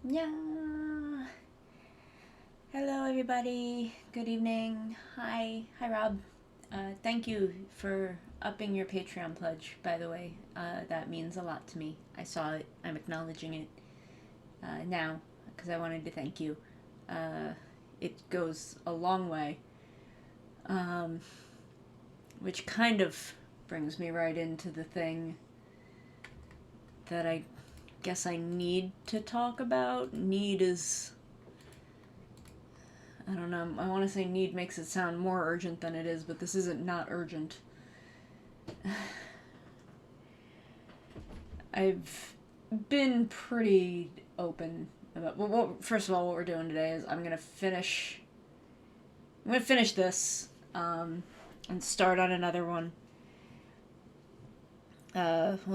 Yeah. Hello, everybody. Good evening. Hi, Rob. Thank you for upping your Patreon pledge. By the way, that means a lot to me. I saw it. I'm acknowledging it now because I wanted to thank you. Uh, it goes a long way. Um, which kind of brings me right into the thing that I guess I need to talk about. Need is, I don't know, I want to say need makes it sound more urgent than it is, but this isn't not urgent. I've been pretty open about, first of all, what we're doing today is I'm going to finish this, and start on another one.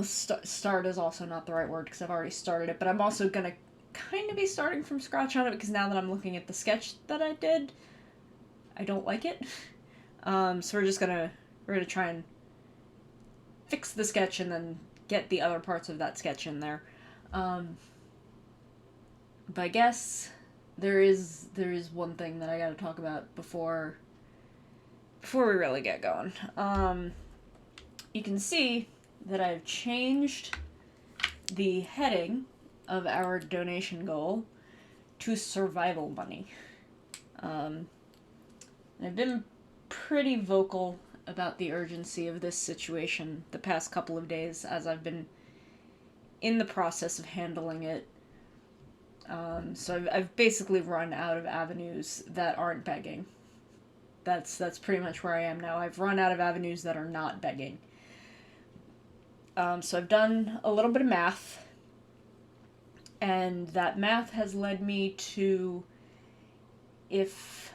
Start is also not the right word because I've already started it, but I'm also going to kind of be starting from scratch on it because now that I'm looking at the sketch that I did, I don't like it. So we're gonna try and fix the sketch and then get the other parts of that sketch in there. But I guess there is one thing that I got to talk about before we really get going. You can see that I've changed the heading of our donation goal to survival money. I've been pretty vocal about the urgency of this situation the past couple of days as I've been in the process of handling it. So I've basically run out of avenues that aren't begging. That's pretty much where I am now. I've run out of avenues that are not begging. So I've done a little bit of math, and that math has led me to, if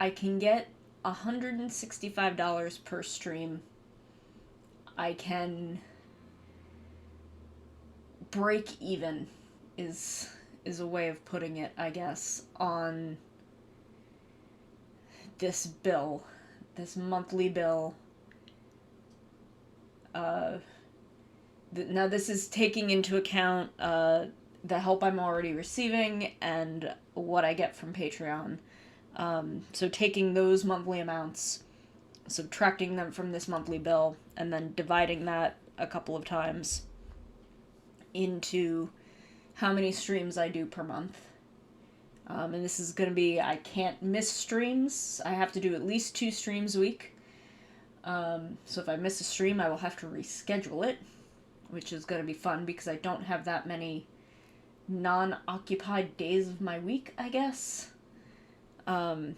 I can get $165 per stream, I can break even is a way of putting it, I guess, on this bill, this monthly bill. Now this is taking into account the help I'm already receiving and what I get from Patreon. So taking those monthly amounts, subtracting them from this monthly bill, and then dividing that a couple of times into how many streams I do per month. And this is going to be, I can't miss streams. I have to do at least 2 streams a week. So if I miss a stream, I will have to reschedule it, which is going to be fun because I don't have that many non-occupied days of my week, I guess. But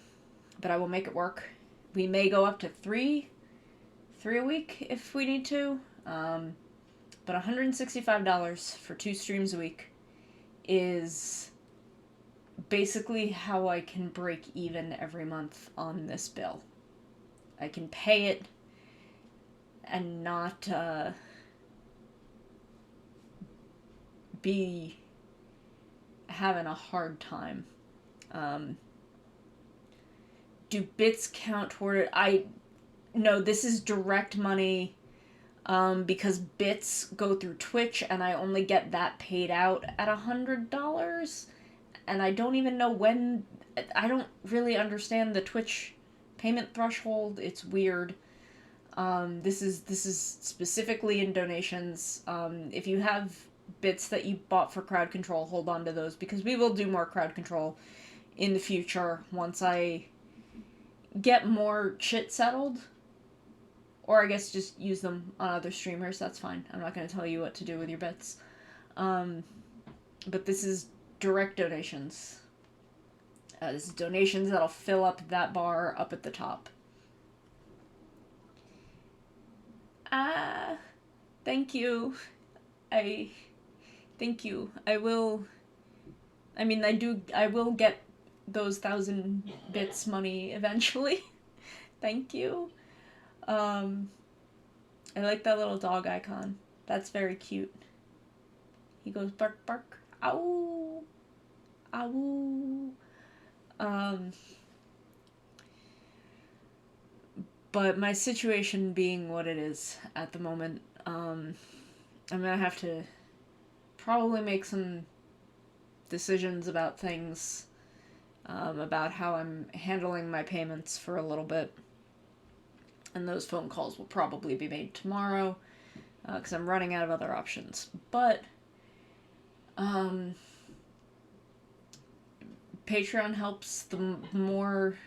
I will make it work. We may go up to 3 a week if we need to. But $165 for 2 streams a week is basically how I can break even every month on this bill. I can pay it and not be having a hard time. Do bits count toward it? No, this is direct money, because bits go through Twitch and I only get that paid out at $100. And I don't even know when. I don't really understand the Twitch payment threshold. It's weird. This is specifically in donations. If you have bits that you bought for crowd control, hold on to those because we will do more crowd control in the future once I get more shit settled. Or I guess just use them on other streamers. That's fine. I'm not going to tell you what to do with your bits. But this is direct donations. This is donations that'll fill up that bar up at the top. Thank you. Thank you. I will get those 1,000 bits money eventually. Thank you. I like that little dog icon. That's very cute. He goes bark bark. Ow. Ow. But my situation being what it is at the moment, I'm gonna have to probably make some decisions about things, about how I'm handling my payments for a little bit. And those phone calls will probably be made tomorrow, because I'm running out of other options. But Patreon helps. The more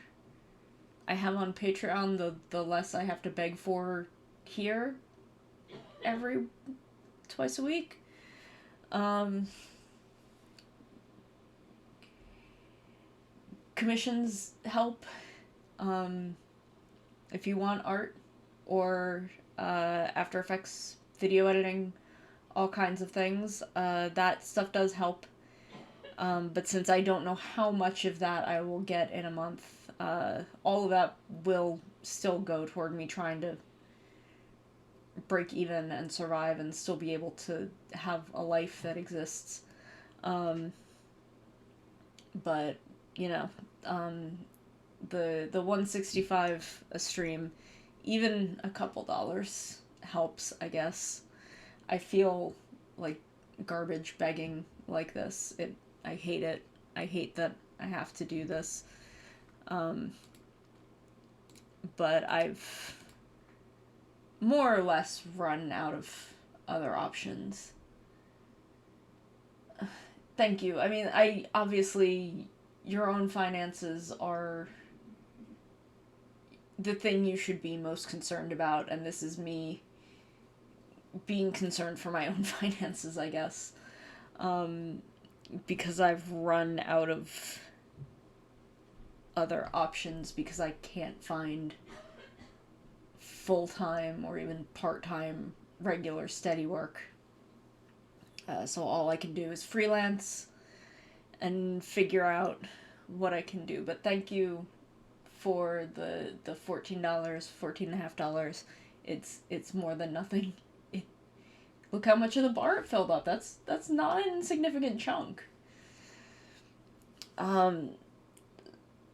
I have on Patreon, the less I have to beg for here twice a week. Commissions help. If you want art or After Effects video editing, all kinds of things, that stuff does help. But since I don't know how much of that I will get in a month, all of that will still go toward me trying to break even and survive and still be able to have a life that exists. But, you know, the 165 a stream, even a couple dollars helps, I guess. I feel like garbage begging like this. I hate it. I hate that I have to do this. But I've more or less run out of other options. Thank you. I mean, obviously, your own finances are the thing you should be most concerned about, and this is me being concerned for my own finances, I guess. Because I've run out of other options because I can't find full-time or even part-time regular steady work. So all I can do is freelance and figure out what I can do. But thank you for the $14, $14.50. It's more than nothing. Look how much of the bar it filled up. That's not an insignificant chunk.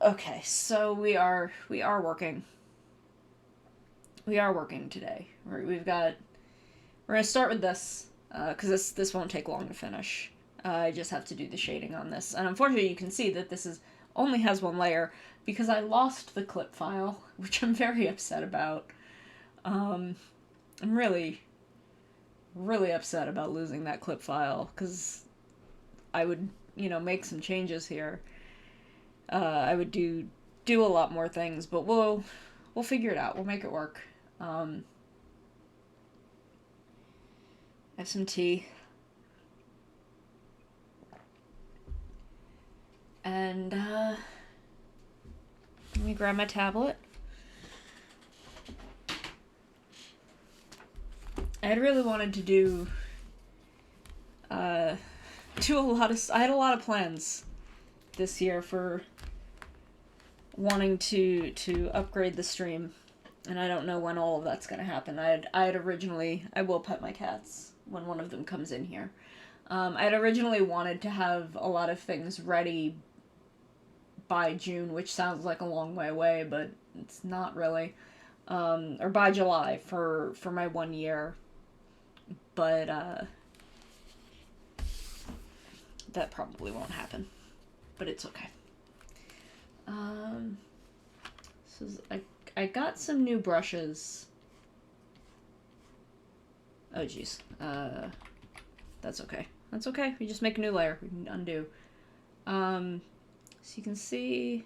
Okay, so we are working. We are working today. We're gonna start with this, because this won't take long to finish. I just have to do the shading on this. And unfortunately you can see that this only has one layer because I lost the clip file, which I'm very upset about. I'm really upset about losing that clip file, because I would, make some changes here. I would do a lot more things, but we'll figure it out. We'll make it work. I have some tea. And, let me grab my tablet. I had really wanted to do I had a lot of plans this year for wanting to upgrade the stream, and I don't know when all of that's gonna happen. I had originally, I will pet my cats when one of them comes in here. I had originally wanted to have a lot of things ready by June, which sounds like a long way away, but it's not really. Or by July for my 1 year. But that probably won't happen. But it's okay. So I got some new brushes. Oh jeez. That's okay. That's okay. We just make a new layer. We can undo. So you can see.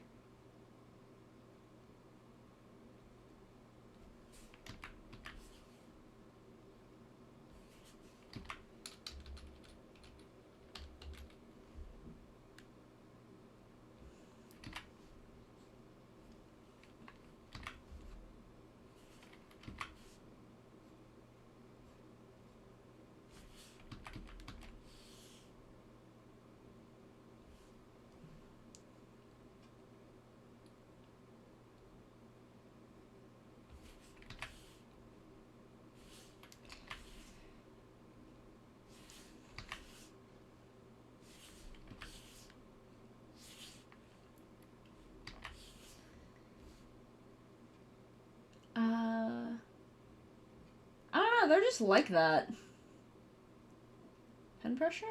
I don't know, they're just like that. Pen pressure?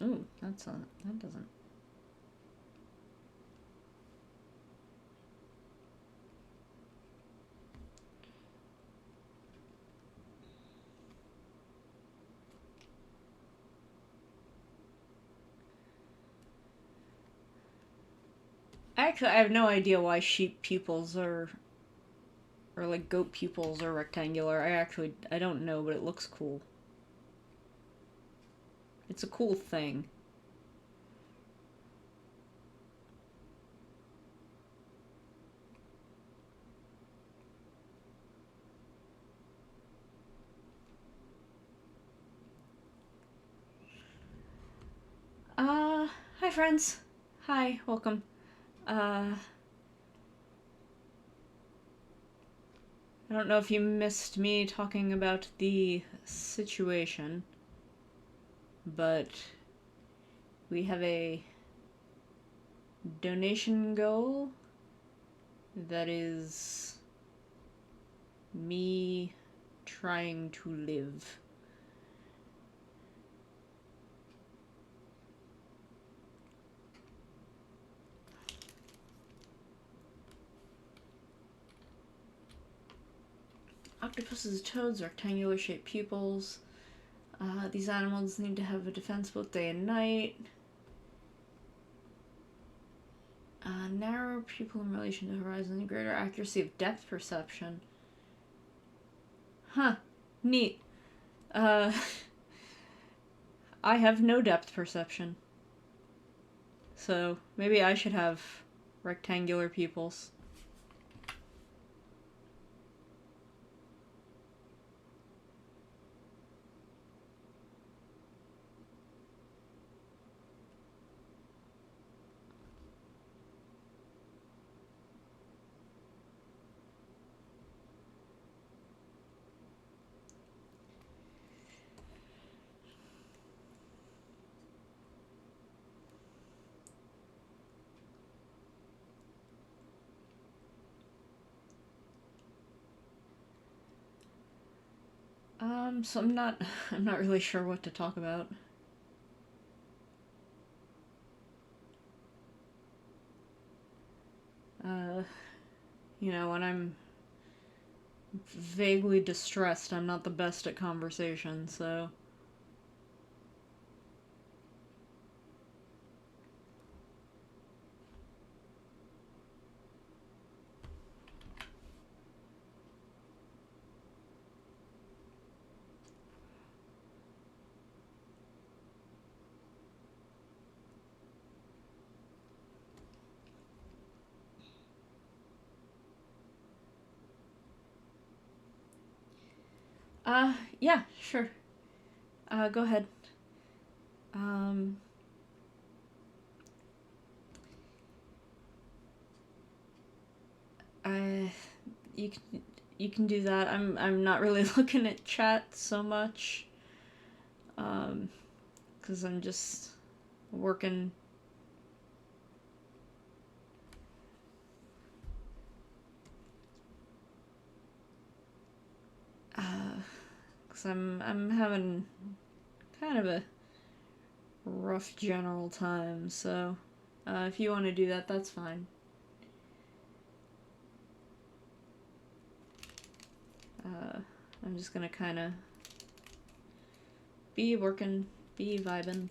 Ooh, that doesn't. Actually, I have no idea why sheep pupils are, or like goat pupils are rectangular. I don't know, but it looks cool. It's a cool thing. Hi friends. Hi, welcome. I don't know if you missed me talking about the situation, but we have a donation goal that is me trying to live. Octopuses, toads, rectangular shaped pupils. These animals need to have a defense both day and night. Narrower pupil in relation to horizon, greater accuracy of depth perception. Huh. Neat. I have no depth perception. So maybe I should have rectangular pupils. So I'm not really sure what to talk about. You know, when I'm vaguely distressed, I'm not the best at conversation, so. Yeah, sure. Go ahead. Um, I, you can, you can do that. I'm not really looking at chat so much. Cause I'm just working. Cause I'm having kind of a rough general time. So, if you want to do that, that's fine. I'm just gonna kind of be working, be vibing.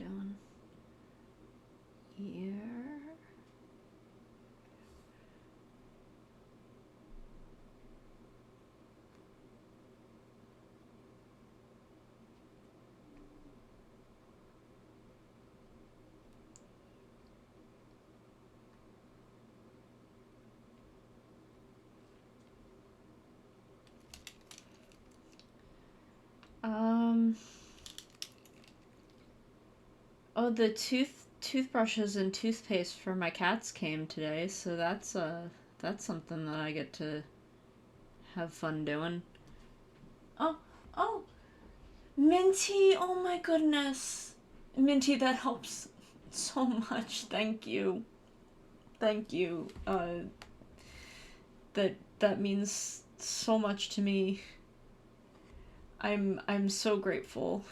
doing here? Oh, the toothbrushes and toothpaste for my cats came today, so that's something that I get to have fun doing. Oh, oh, Minty, oh my goodness. Minty, that helps so much. Thank you. Thank you. That means so much to me. I'm so grateful.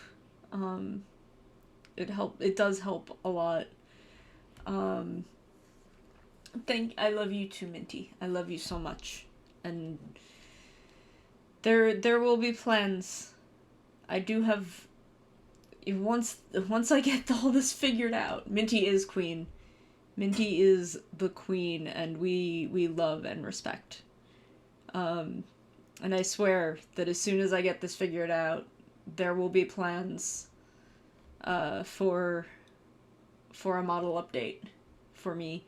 It does help a lot. Um I love you too, Minty. I love you so much. And there will be plans. I do have once I get all this figured out. Minty is queen. Minty is the queen, and we love and respect. And I swear that as soon as I get this figured out, there will be plans for a model update for me.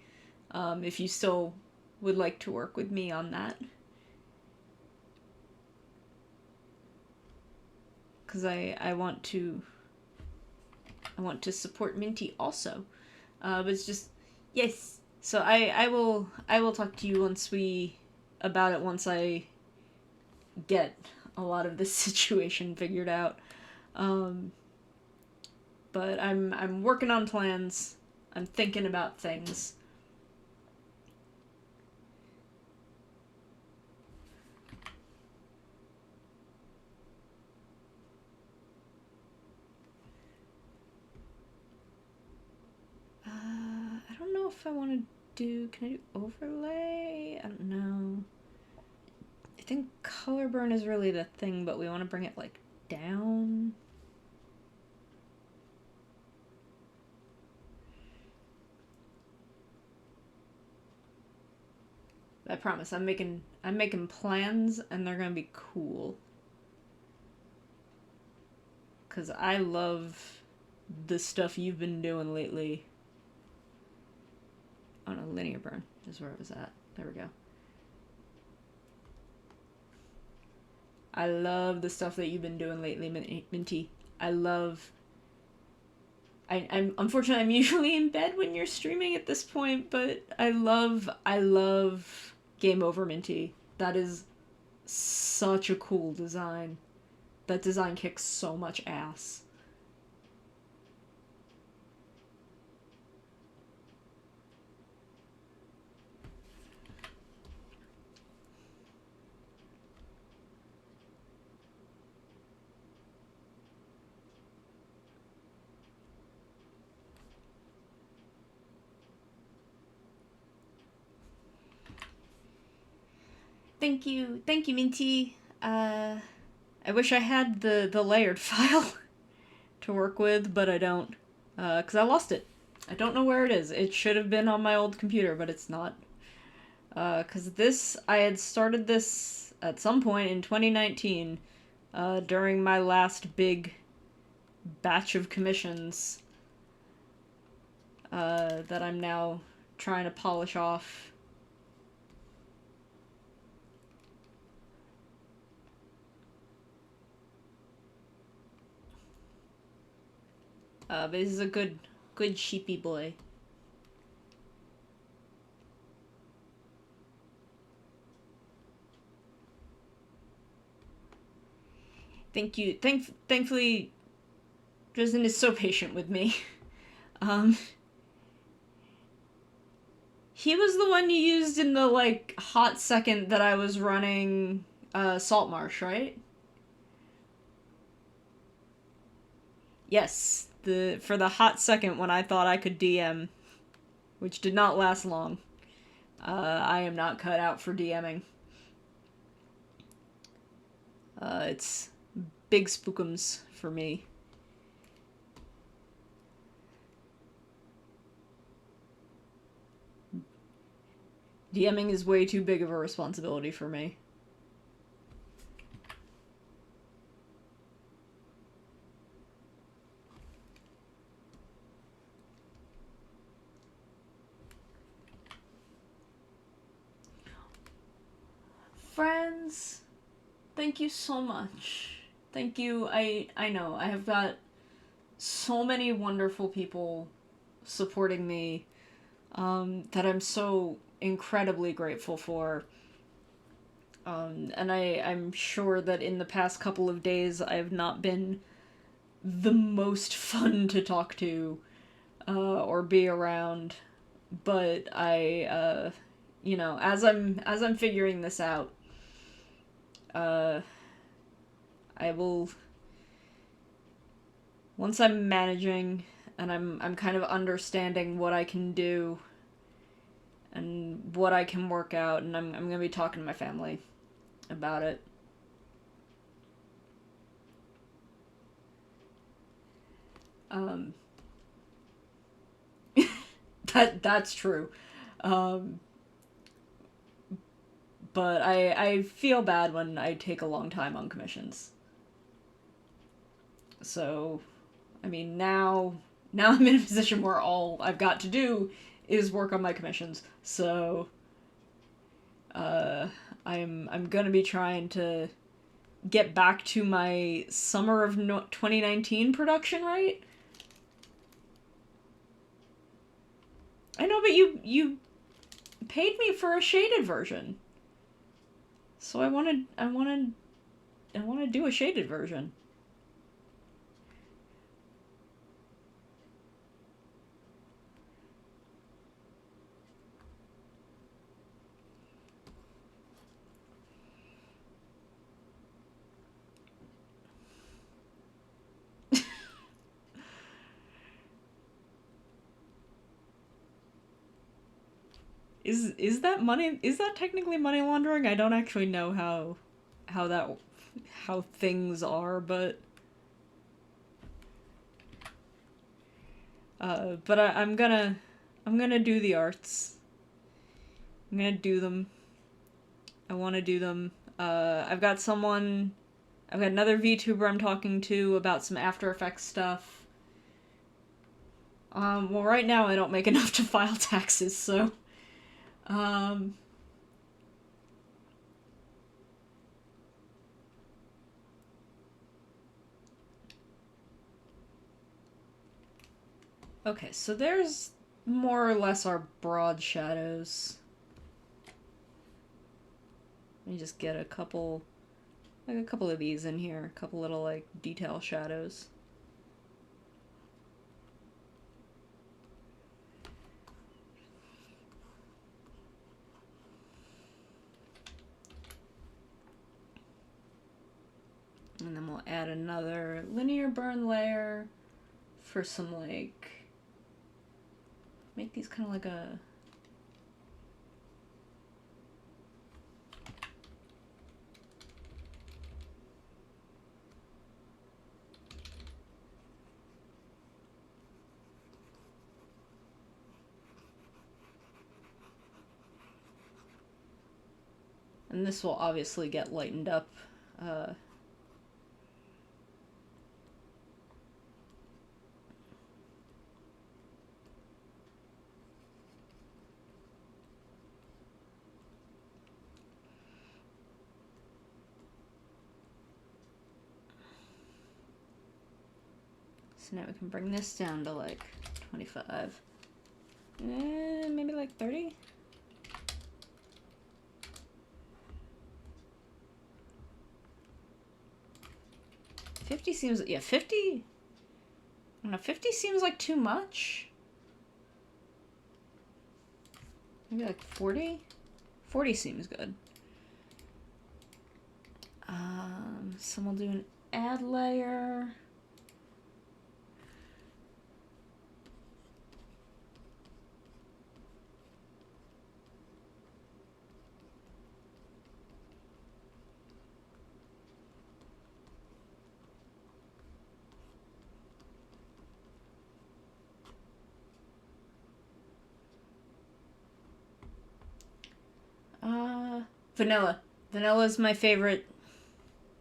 If you still would like to work with me on that. Because I want to support Minty also. But it's just, yes. So I will talk to you once I get a lot of this situation figured out. But I'm working on plans. I'm thinking about things. I don't know if I want to do... Can I do overlay? I don't know. I think color burn is really the thing, but we want to bring it, like, down. I promise, I'm making plans, and they're gonna be cool. 'Cause I love the stuff you've been doing lately. Oh no, linear burn is where it was at. There we go. I love the stuff that you've been doing lately, Minty. I'm unfortunately, I'm usually in bed when you're streaming at this point, but I love Game Over, Minty. That is such a cool design. That design kicks so much ass. Thank you, Minty. I wish I had the layered file to work with, but I don't, cause I lost it. I don't know where it is. It should have been on my old computer, but it's not. Cause I had started this at some point in 2019, during my last big batch of commissions, that I'm now trying to polish off. But this is a good sheepy boy. Thank you. Thankfully, Dresden is so patient with me. He was the one you used in the, like, hot second that I was running, Saltmarsh, right? Yes, for the hot second when I thought I could DM, which did not last long. I am not cut out for DMing. It's big spookums for me. DMing is way too big of a responsibility for me. Friends, thank you so much. Thank you. I know I have got so many wonderful people supporting me that I'm so incredibly grateful for. And I'm sure that in the past couple of days I have not been the most fun to talk to or be around, but you know, as I'm figuring this out, uh, I will, once I'm managing and I'm kind of understanding what I can do and what I can work out, and I'm gonna be talking to my family about it. Um, that's true. Um, but I feel bad when I take a long time on commissions. So, I mean, now I'm in a position where all I've got to do is work on my commissions. So, uh, I'm gonna be trying to get back to my summer of 2019 production rate. I know, but you paid me for a shaded version, so I wanted to do a shaded version. Is that money? Is that technically money laundering? I don't actually know how that how things are, but I'm gonna do the arts. I'm gonna do them. I want to do them. I've got another VTuber I'm talking to about some After Effects stuff. Well, right now I don't make enough to file taxes, so um, okay, so there's more or less our broad shadows. Let me just get a couple of these in here, a couple little like detail shadows. And then we'll add another linear burn layer for some like, make these kind of like a, and this will obviously get lightened up. Uh, so now we can bring this down to like 25. Maybe like 30? $50 seems, yeah, 50? I don't know, 50 seems like too much. Maybe like 40? 40 seems good. So we'll do an add layer. Vanilla. Vanilla is my favorite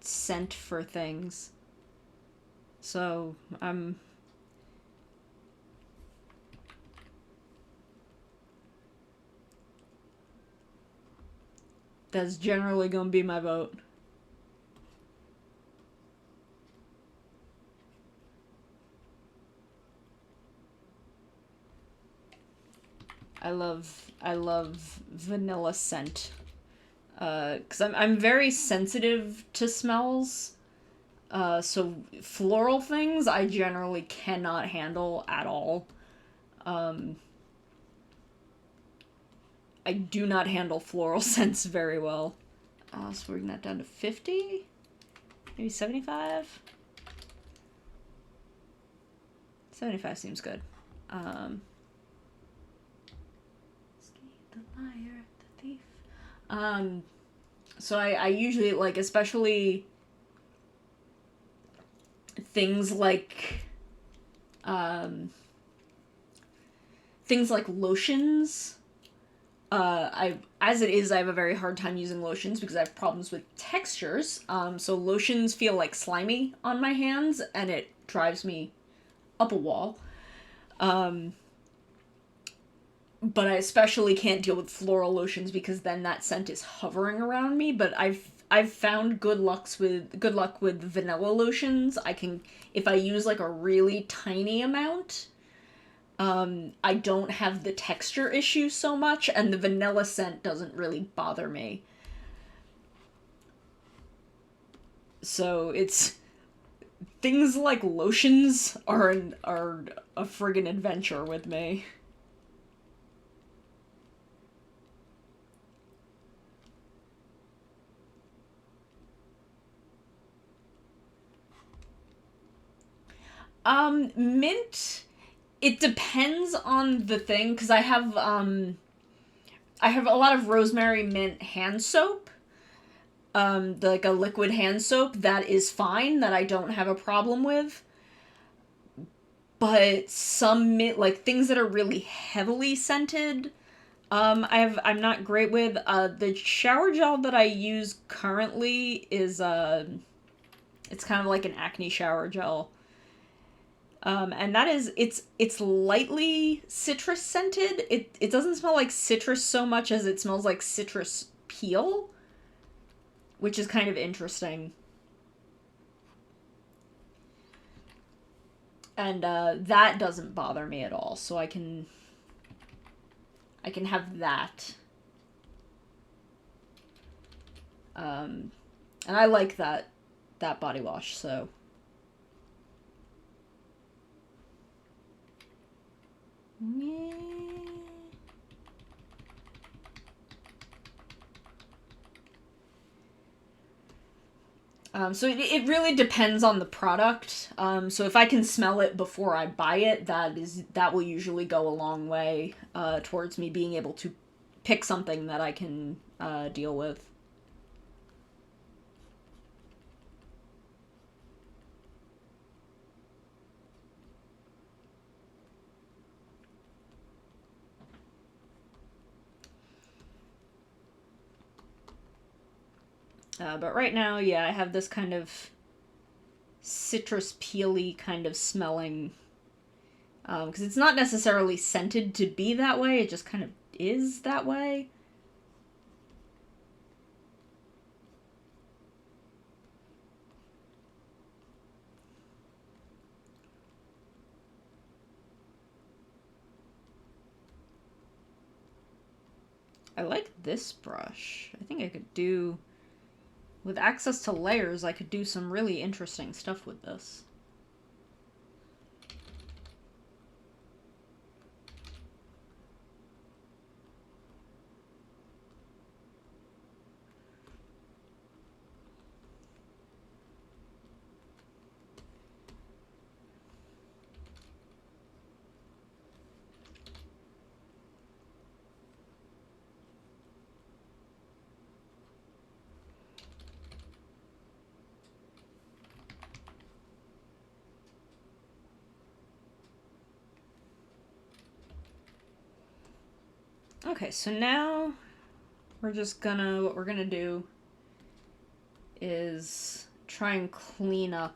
scent for things. So, that's generally gonna be my vote. I love vanilla scent. Cause I'm very sensitive to smells. So floral things I generally cannot handle at all. Um, I do not handle floral scents very well. So we're bringing that down to 50? Maybe 75? 75 seems good. The liar, the thief. So I usually, like, especially things like, um, things like lotions. I as it is, I have a very hard time using lotions because I have problems with textures. So lotions feel like slimy on my hands, and it drives me up a wall. Um, but I especially can't deal with floral lotions because then that scent is hovering around me. But I've found good luck with vanilla lotions. I can, if I use like a really tiny amount, I don't have the texture issue so much, and the vanilla scent doesn't really bother me. So it's things like lotions are a friggin' adventure with me. Mint. It depends on the thing because I have a lot of rosemary mint hand soap. Like a liquid hand soap that is fine that I don't have a problem with. But some mint, like things that are really heavily scented, I'm not great with. The shower gel that I use currently is it's kind of like an acne shower gel. And that is it's lightly citrus scented. It doesn't smell like citrus so much as it smells like citrus peel, which is kind of interesting. And that doesn't bother me at all. So I can have that. Um, and I like that body wash. So yeah. So it really depends on the product. So if I can smell it before I buy it, that will usually go a long way towards me being able to pick something that I can deal with. But right now, yeah, I have this kind of citrus peely kind of smelling because it's not necessarily scented to be that way. It just kind of is that way. I like this brush. I think I could do, with access to layers, I could do some really interesting stuff with this. Okay, so now what we're gonna do is try and clean up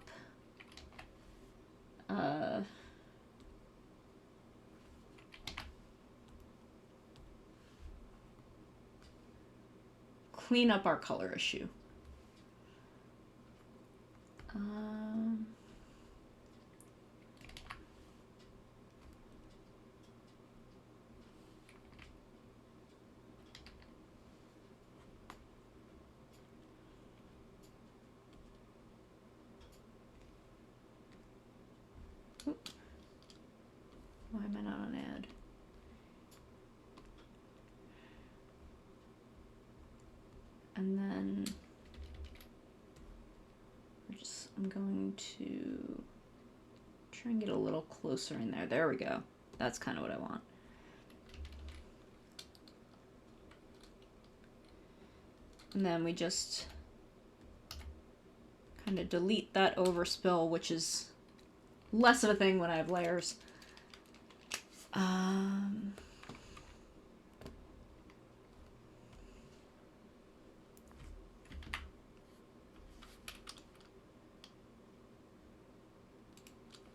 our color issue. Why am I not on ad? And then I'm going to try and get a little closer in there. There we go. That's kind of what I want. And then we just kind of delete that overspill, which is less of a thing when I have layers.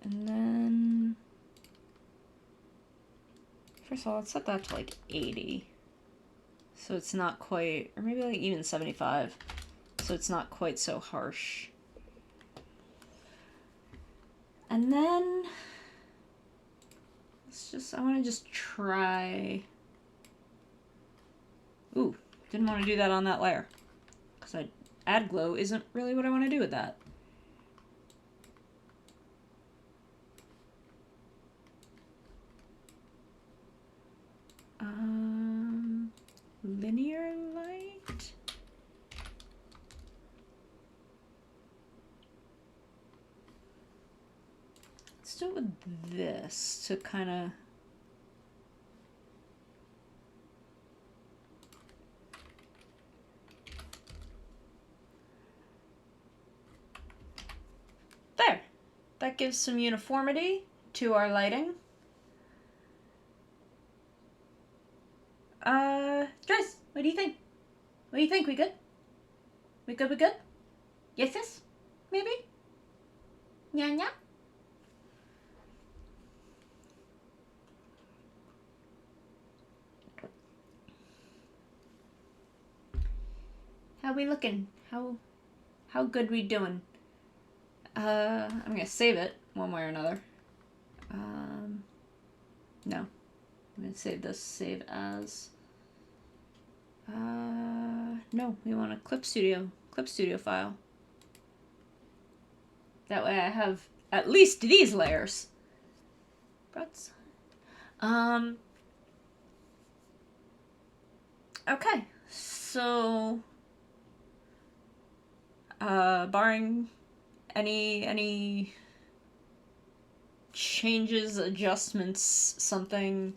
And then, first of all, let's set that to like 80. So it's not quite, or maybe like even 75. So it's not quite so harsh. And then, I want to just try, ooh, didn't want to do that on that layer. Because add glow isn't really what I want to do with that. Linear light? Let's do it with this to kind of... There! That gives some uniformity to our lighting. Joyce, what do you think? What do you think? We good? We good? We good? Yes, yes? Maybe? Nya, nya? How we looking? How good we doing? I'm gonna save it one way or another. No. I'm gonna save this, save as. No, we want a Clip Studio file. That way I have at least these layers. Okay, so, barring any changes, adjustments, something,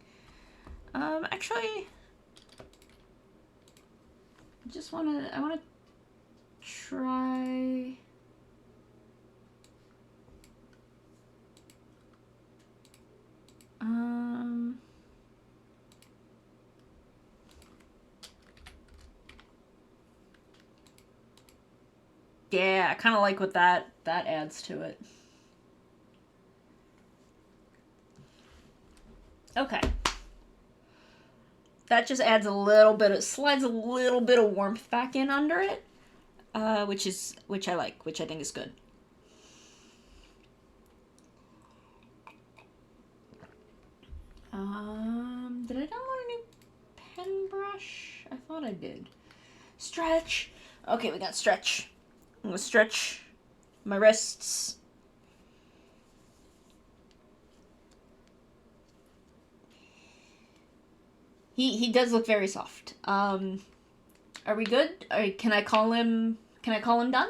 actually, I wanna try, yeah, I kind of like what that adds to it. Okay. That just adds slides a little bit of warmth back in under it, which I like, which I think is good. Did I download a new pen brush? I thought I did. Stretch. Okay, we got stretch. I'm gonna stretch my wrists. He does look very soft. Are we good? Can I call him done?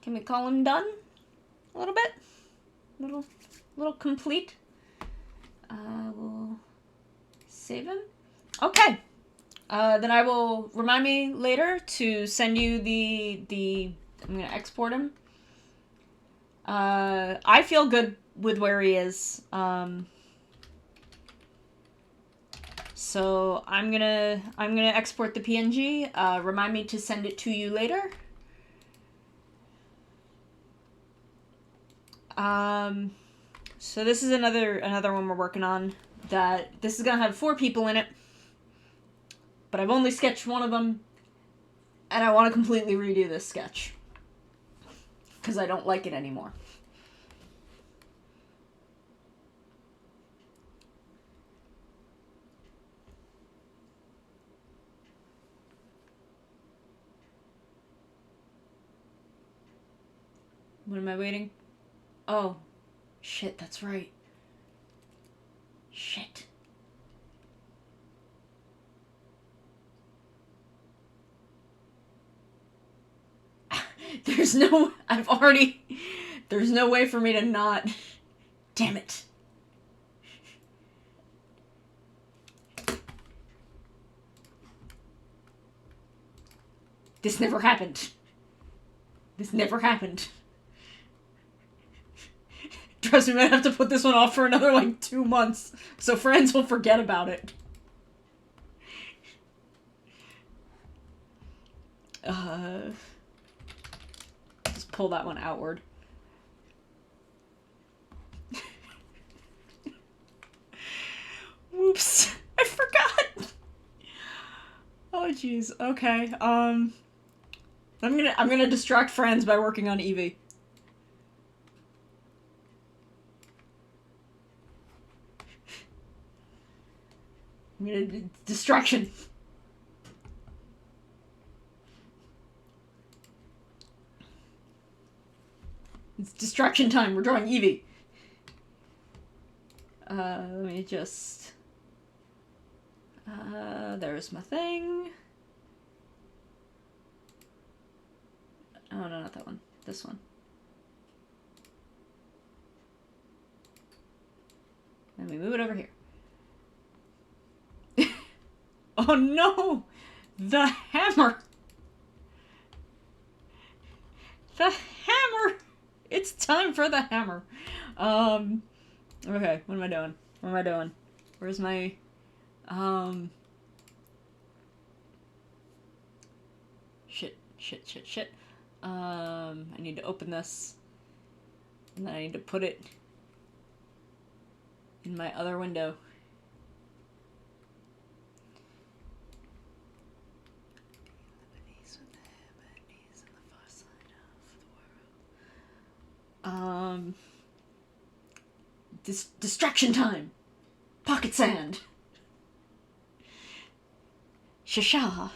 Can we call him done? A little bit? Little complete? We'll save him. Okay. Then I will remind me later to send you the I'm gonna export him. I feel good with where he is. So I'm gonna export the PNG. Remind me to send it to you later. So this is another one we're working on. This is gonna have 4 people in it, but I've only sketched one of them, and I want to completely redo this sketch because I don't like it anymore. What am I waiting? Oh, shit, that's right. Shit. There's no way for me to not. Damn it. This never happened. Trust me, I might have to put this one off for another, 2 months, so friends will forget about it. Just pull that one outward. Whoops. I forgot! Oh, jeez. Okay, I'm gonna distract friends by working on Eevee. Distraction. It's distraction time. We're drawing Eevee. Let me just... there's my thing. Oh, no, not that one. This one. Then we move it over here. Oh no! The hammer! The hammer! It's time for the hammer. Okay, what am I doing? Where's my, shit. I need to open this. And then I need to put it in my other window. Distraction time! Pocket sand! Shasha!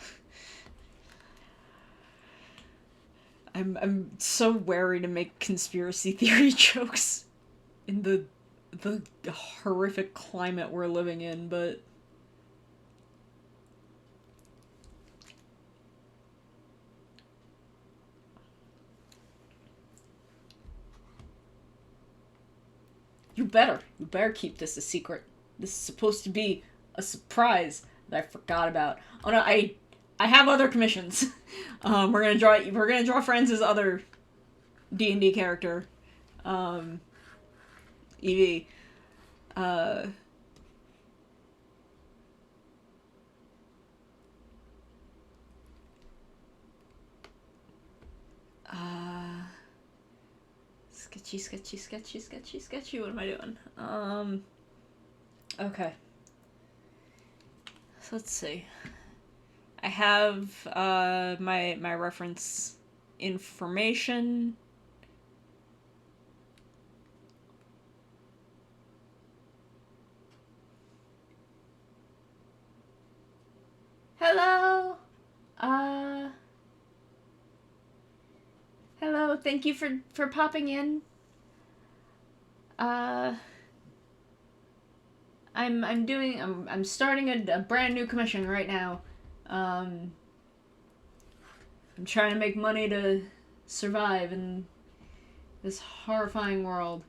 I'm so wary to make conspiracy theory jokes in the horrific climate we're living in, but... You better keep this a secret. This is supposed to be a surprise that I forgot about. Oh no, I have other commissions. We're gonna draw Friends' other D&D character, Eevee. Sketchy. What am I doing? Okay. So let's see. I have my reference information. Hello. Hello. Thank you for popping in. I'm starting a brand new commission right now. I'm trying to make money to survive in this horrifying world.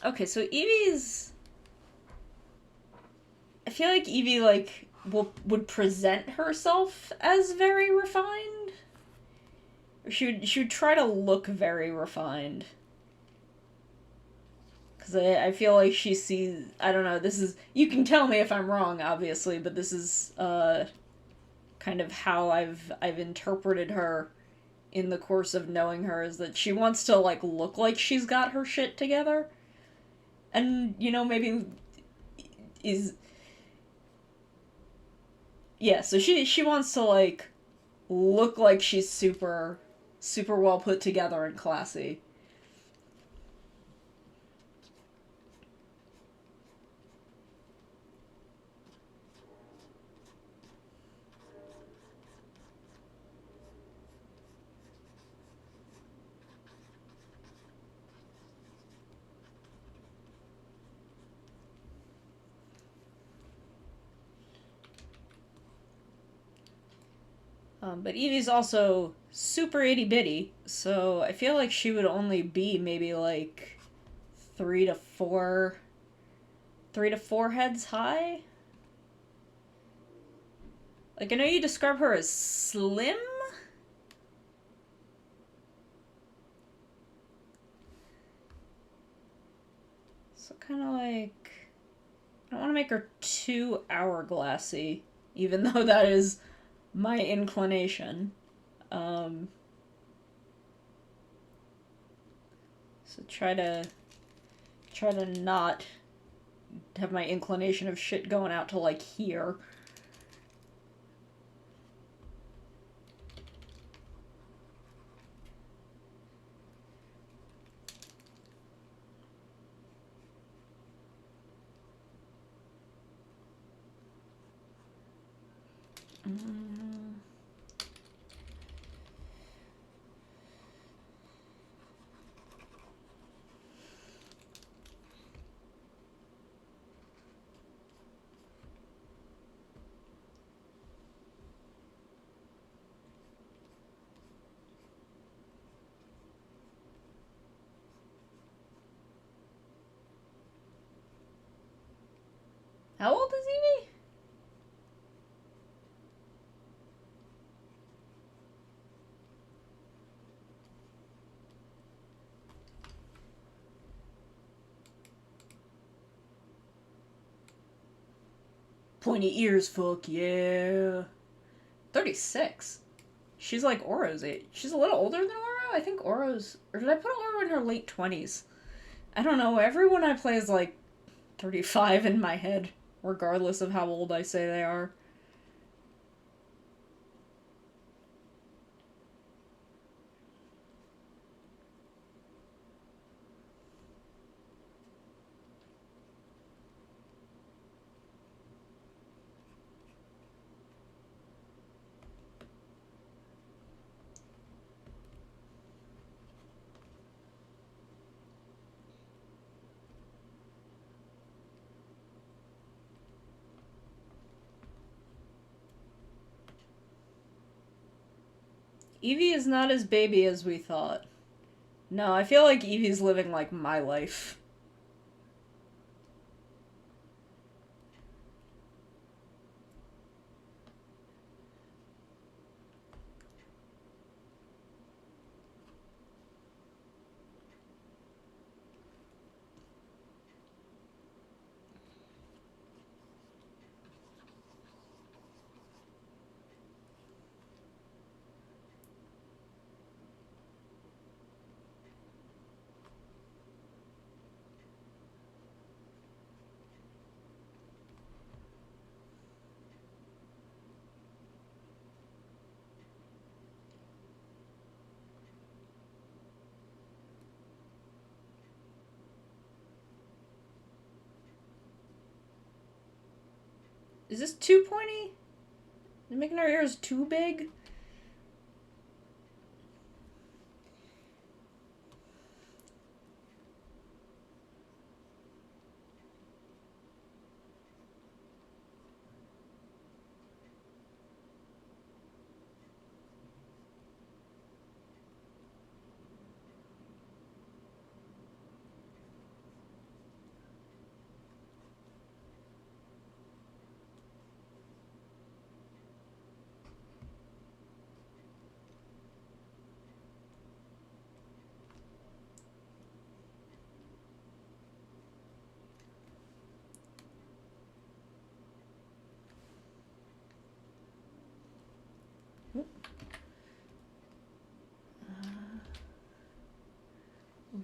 Okay, so Eevee's... I feel like Evie, like, would present herself as very refined. She would try to look very refined. Because I feel like she sees... I don't know, this is... You can tell me if I'm wrong, obviously, but this is, kind of how I've interpreted her in the course of knowing her, is that she wants to, like, look like she's got her shit together. And, you know, maybe is... Yeah, so she wants to, like, look like she's super well put together and classy. But Evie's also super itty bitty, so I feel like she would only be maybe like three to four heads high. Like, I know you describe her as slim. So kind of like, I don't want to make her too hourglassy, even though that is my inclination. So try to not have my inclination of shit going out to like here. How old is Evie? Pointy ears, fuck yeah. 36. She's like Oro's age. She's a little older than Oro. I think Oro's... Or did I put Oro in her late 20s? I don't know. Everyone I play is like 35 in my head, regardless of how old I say they are. Evie is not as baby as we thought. No, I feel like Evie's living like my life. Is this too pointy? Is making her ears too big?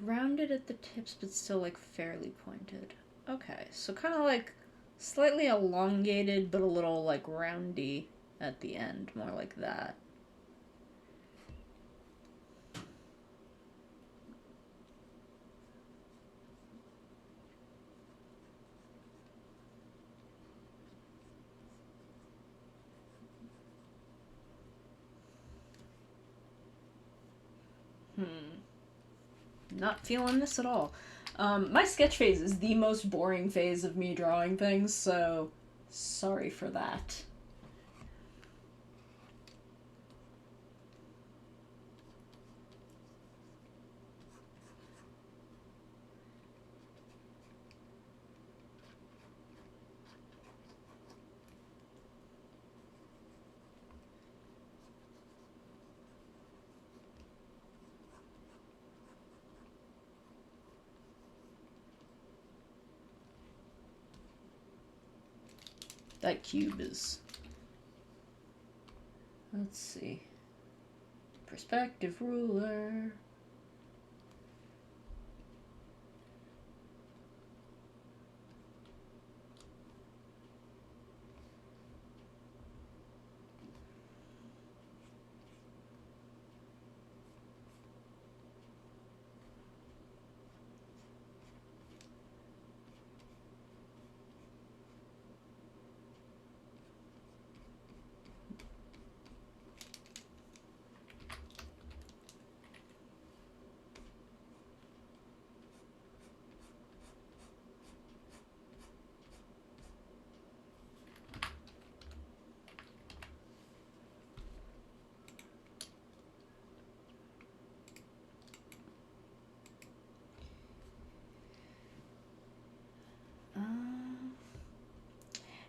rounded at the tips, but still, like, fairly pointed. Okay, so kind of, like, slightly elongated, but a little, like, roundy at the end. More like that. Not feeling this at all. My sketch phase is the most boring phase of me drawing things, so sorry for that. That cube is... Let's see. Perspective ruler.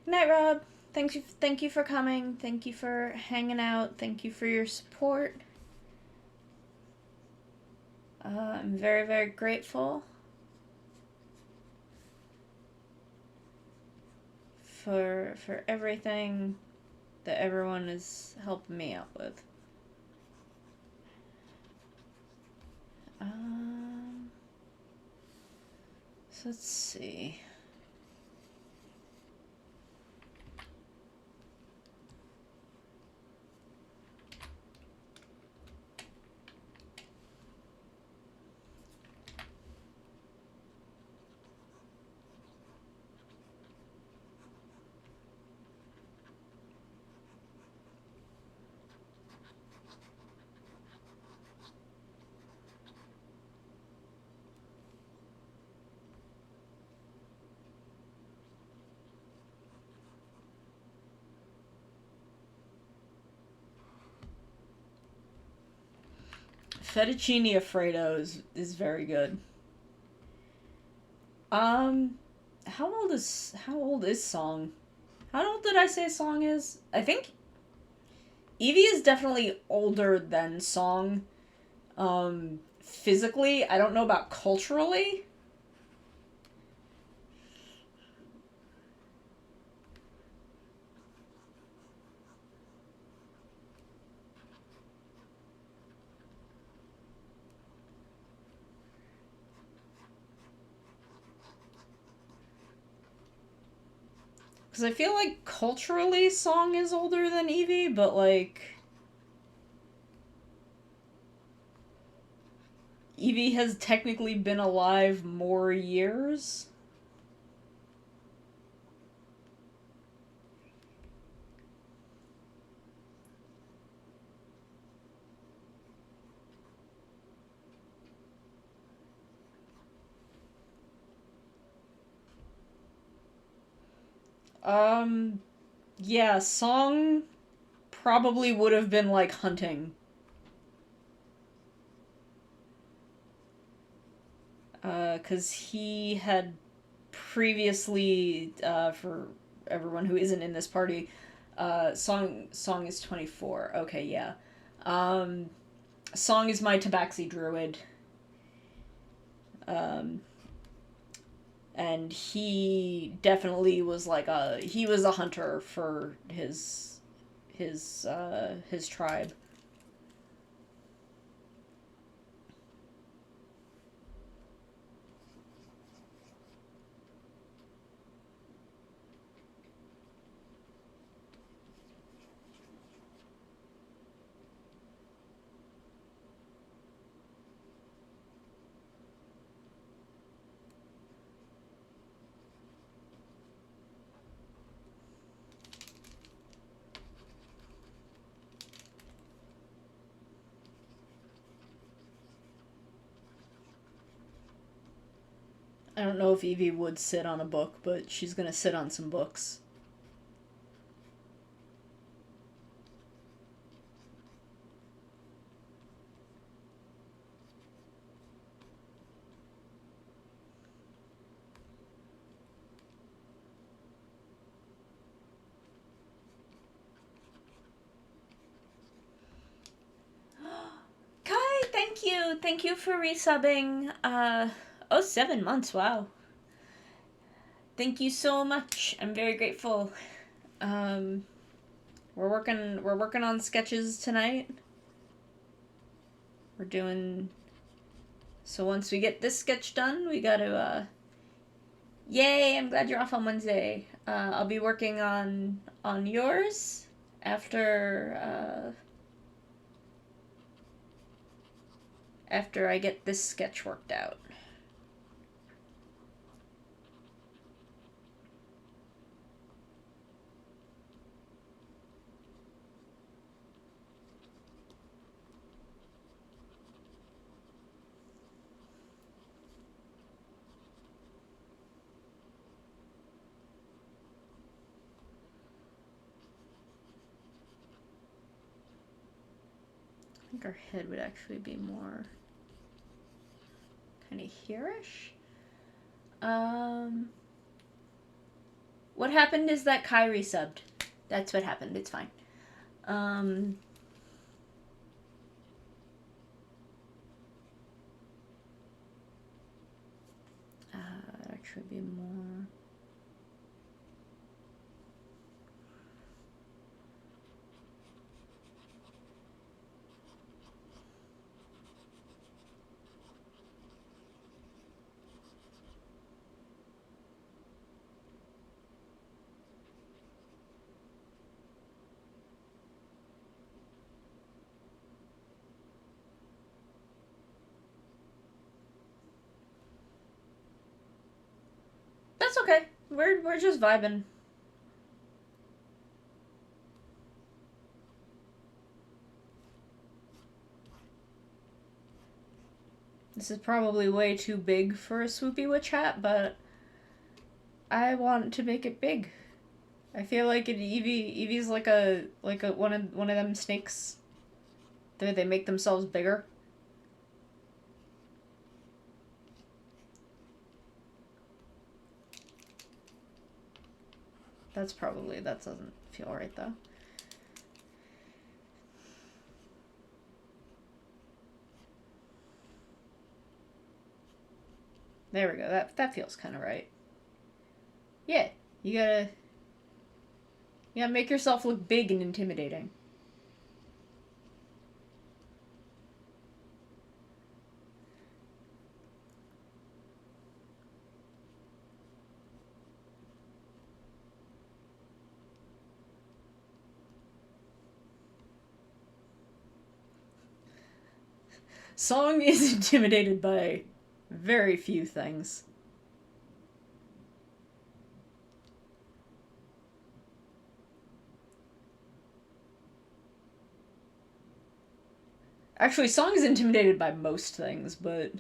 Night, Rob. Thank you for coming. Thank you for hanging out. Thank you for your support. I'm very, very grateful for everything that everyone is helping me out with. So let's see. Fettuccine Alfredo is very good. How old is Song? How old did I say Song is? I think Evie is definitely older than Song. Physically, I don't know about culturally. Because I feel like culturally Song is older than Evie, but like... Evie has technically been alive more years. Yeah, Song probably would have been like hunting. Because he had previously, for everyone who isn't in this party, Song is 24. Okay, yeah. Song is my Tabaxi druid. And he definitely was like he was a hunter for his tribe. I don't know if Evie would sit on a book, but she's gonna sit on some books. Kai, thank you. Thank you for resubbing. Oh, 7 months. Wow. Thank you so much. I'm very grateful. Um, we're working on sketches tonight. We're doing. So once we get this sketch done, we gotta. Yay! I'm glad you're off on Wednesday. I'll be working on yours after I get this sketch worked out. I think our head would actually be more kind of here-ish. What happened is that Kai resubbed. That's what happened. It's fine. Actually be more. That's okay. We're just vibing. This is probably way too big for a swoopy witch hat, but I want to make it big. I feel like Eevee's like a one of them snakes. They make themselves bigger. That doesn't feel right though. There we go. That feels kind of right. Yeah, you gotta make yourself look big and intimidating. Song is intimidated by very few things. Actually, Song is intimidated by most things, but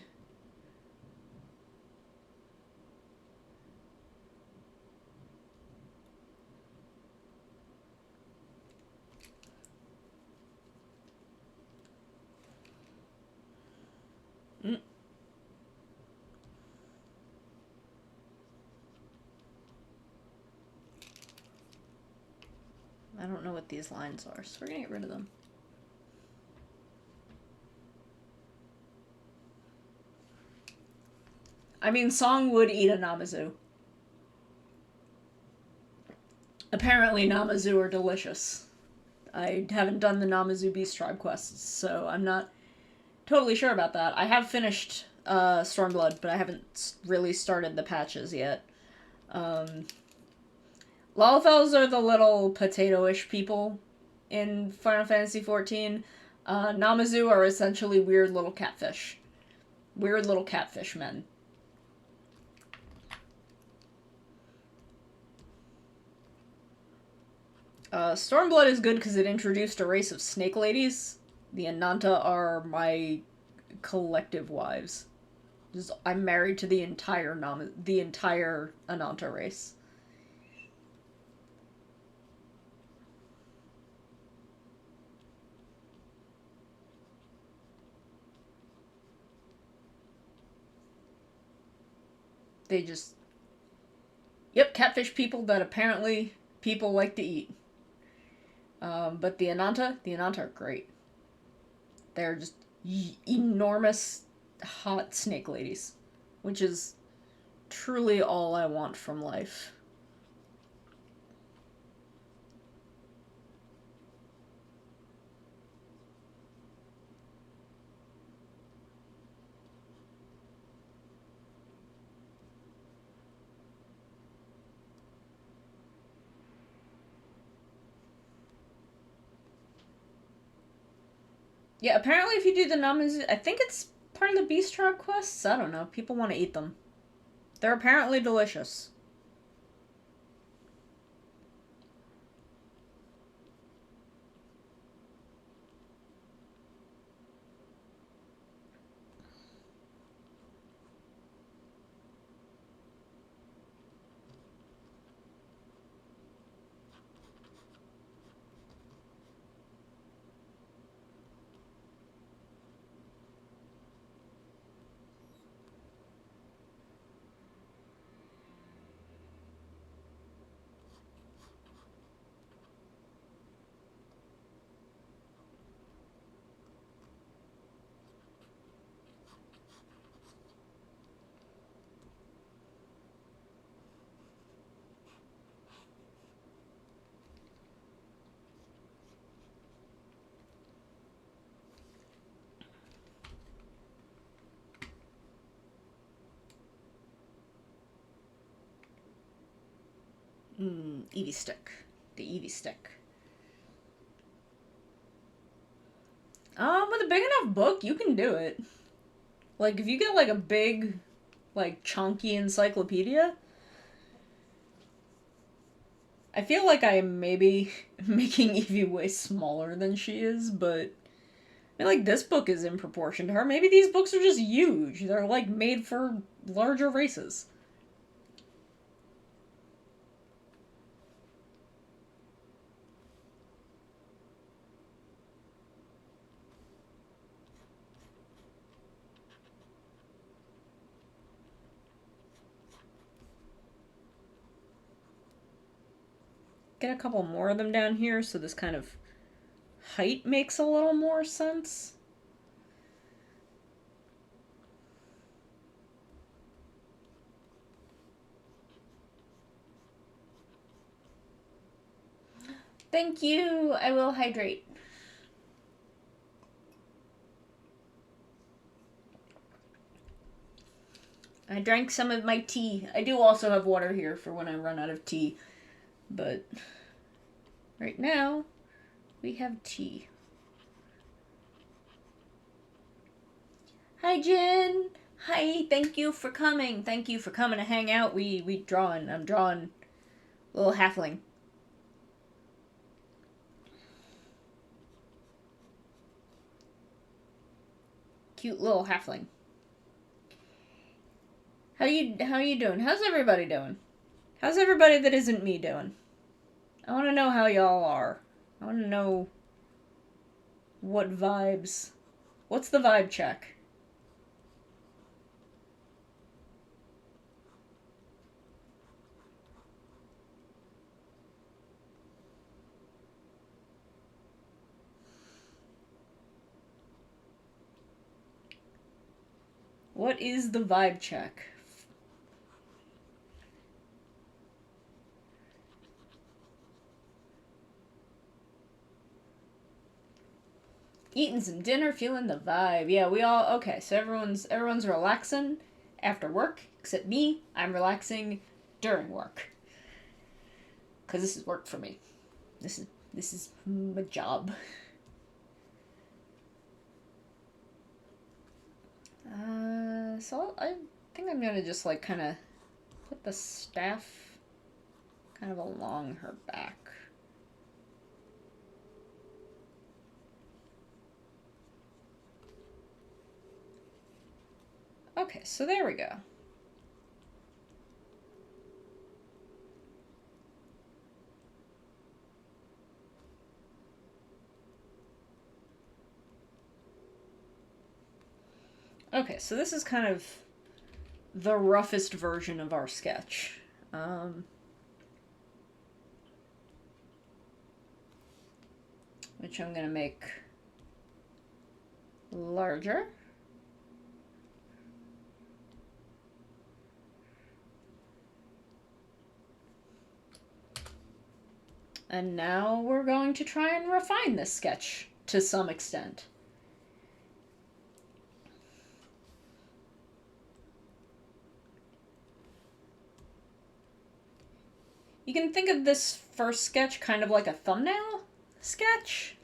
I don't know what these lines are, so we're gonna get rid of them. I mean, Song would eat a Namazu. Apparently, Namazu are delicious. I haven't done the Namazu Beast Tribe quests, so I'm not totally sure about that. I have finished Stormblood, but I haven't really started the patches yet. Lalafels are the little potato-ish people in Final Fantasy XIV. Namazu are essentially weird little catfish. Weird little catfish men. Stormblood is good because it introduced a race of snake ladies. The Ananta are my collective wives. Just I'm married to the entire Ananta race. They just yep, catfish people that apparently people like to eat. But the Ananta are great. They're just enormous, hot snake ladies, which is truly all I want from life. Yeah, apparently if you do the Namazu, I think it's part of the Beast Tribe quests. I don't know. People want to eat them. They're apparently delicious. Eevee stick. The Eevee stick. With a big enough book, you can do it. Like, if you get, like, a big, like, chunky encyclopedia, I feel like I am maybe making Eevee way smaller than she is, but I mean, like, this book is in proportion to her. Maybe these books are just huge. They're, like, made for larger races. Get a couple more of them down here so this kind of height makes a little more sense. Thank you. I will hydrate. I drank some of my tea. I do also have water here for when I run out of tea. But right now, we have tea. Hi, Jen. Hi, thank you for coming. Thank you for coming to hang out. I'm drawing little halfling. Cute little halfling. How you doing? How's everybody doing? How's everybody that isn't me doing? I want to know how y'all are. I want to know what vibes. What's the vibe check? What is the vibe check? Eating some dinner, feeling the vibe. Yeah, we all okay. So everyone's relaxing after work, except me. I'm relaxing during work, cause this is work for me. This is my job. So I think I'm gonna just like kind of put the staff kind of along her back. Okay, so there we go. Okay, so this is kind of the roughest version of our sketch. Which I'm going to make larger. And now we're going to try and refine this sketch to some extent. You can think of this first sketch kind of like a thumbnail sketch.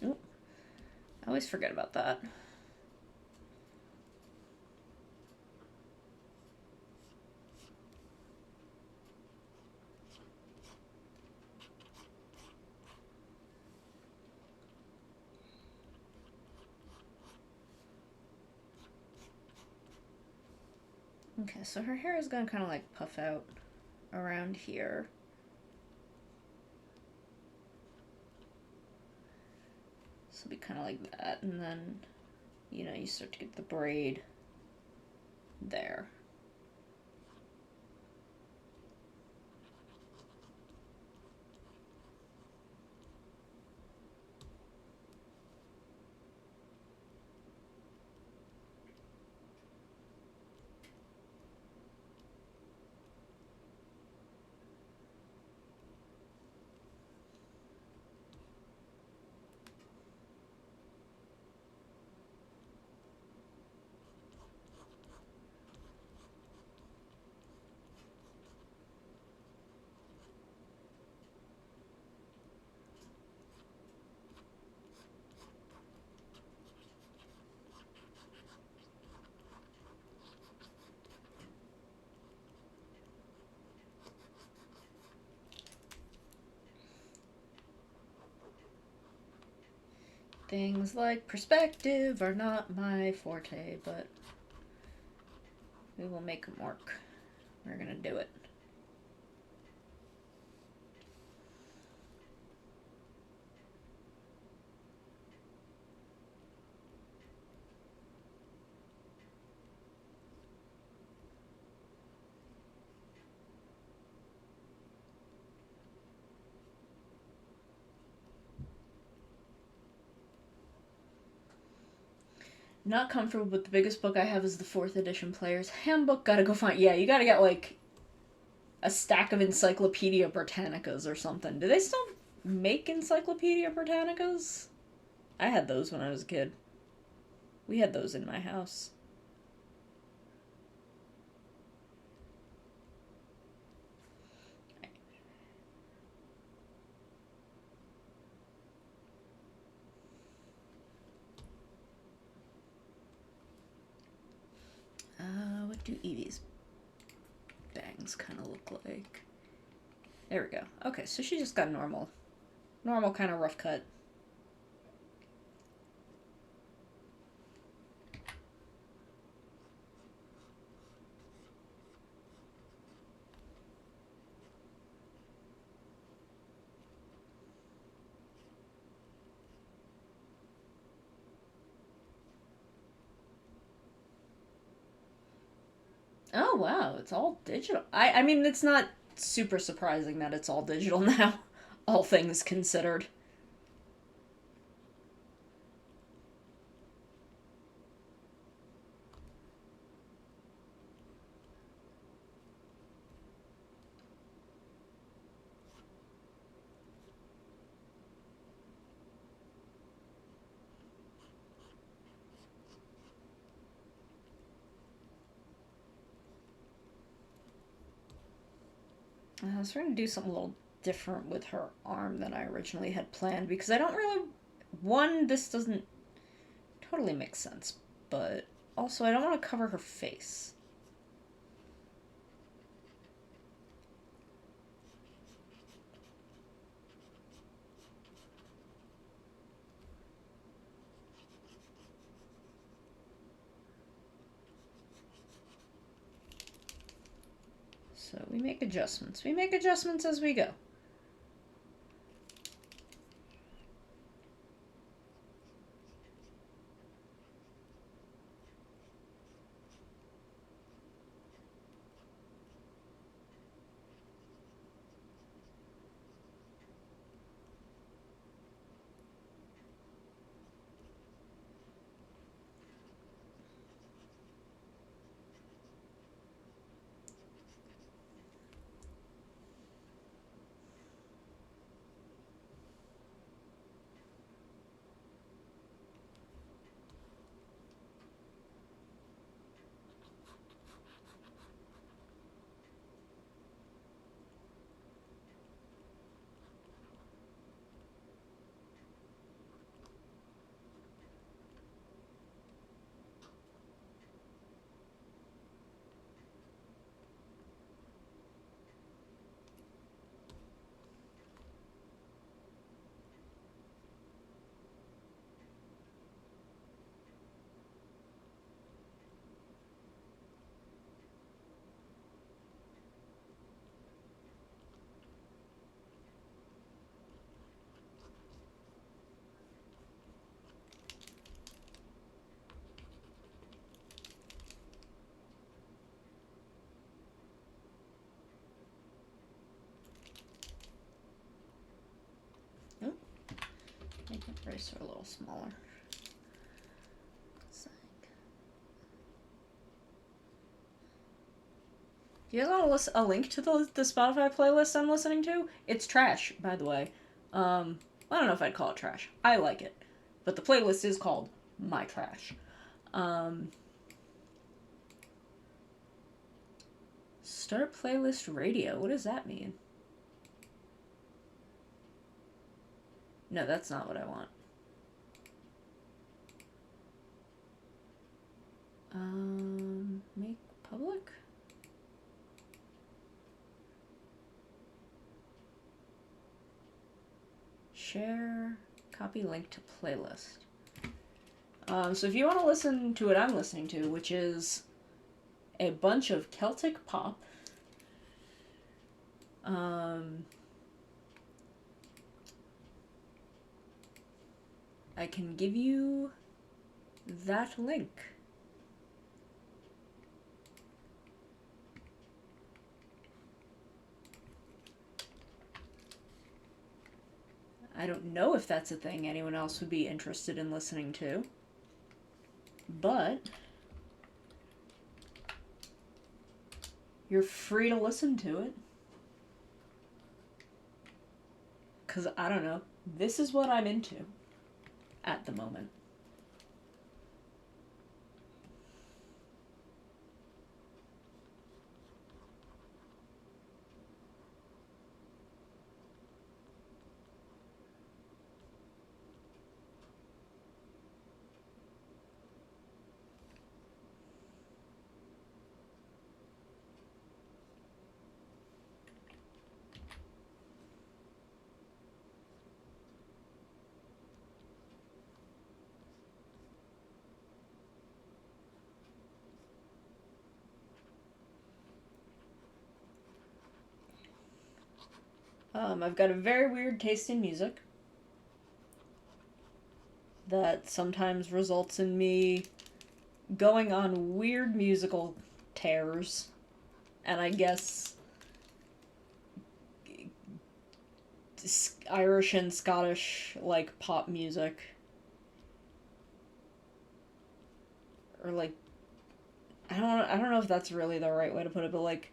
Ooh, I always forget about that. Okay, so her hair is going to kind of like puff out around here. So it'll be kind of like that, and then, you know, you start to get the braid there. Things like perspective are not my forte, but we will make them work. We're gonna do it. Not comfortable, but the biggest book I have is the 4th edition Player's Handbook. Gotta go find. Yeah, you gotta get like a stack of Encyclopedia Britannicas or something. Do they still make Encyclopedia Britannicas? I had those when I was a kid. We had those in my house. What do Evie's bangs kind of look like? There we go. Okay, so she just got normal kind of rough cut. Oh wow, it's all digital. I mean, it's not super surprising that it's all digital now, all things considered. So we're gonna do something a little different with her arm than I originally had planned because I don't really. One, this doesn't totally make sense, but also I don't want to cover her face. So we make adjustments. We make adjustments as we go. Oh, make the eraser a little smaller. Do you guys want to list a link to the Spotify playlist I'm listening to? It's trash, by the way. I don't know if I'd call it trash. I like it. But the playlist is called My Trash. Start playlist radio. What does that mean? No, that's not what I want. Make public? Share, copy link to playlist. So if you want to listen to what I'm listening to, which is a bunch of Celtic pop, I can give you that link. I don't know if that's a thing anyone else would be interested in listening to, but you're free to listen to it. Because, I don't know, this is what I'm into at the moment. I've got a very weird taste in music that sometimes results in me going on weird musical tears, and I guess Irish and Scottish like pop music, or like I don't know if that's really the right way to put it, but like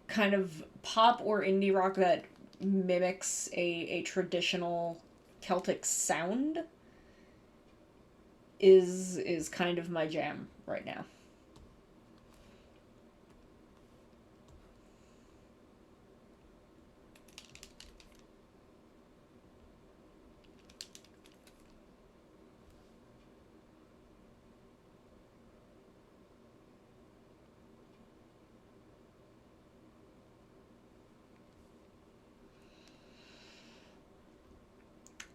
kind of pop or indie rock that mimics a traditional Celtic sound is kind of my jam right now.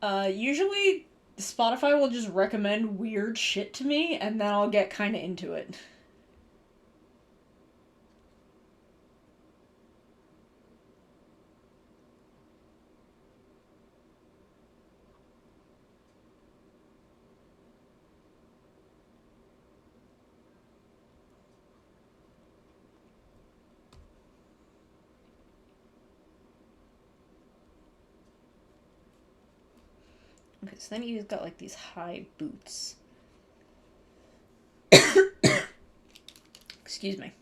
Usually Spotify will just recommend weird shit to me, and then I'll get kind of into it. Okay, so then he's got like these high boots. Excuse me.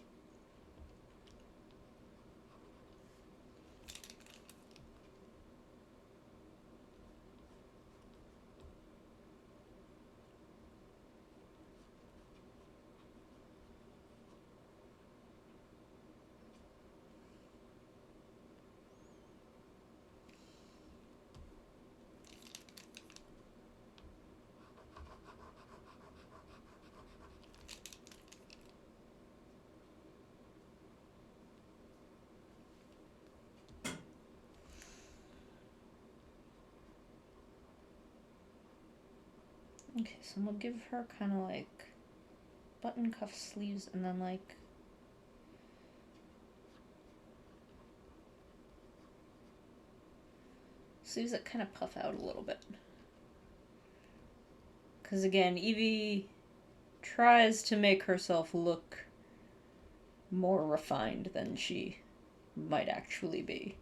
Okay, so we'll give her kind of like button cuff sleeves and then like sleeves that kind of puff out a little bit. Because again, Evie tries to make herself look more refined than she might actually be.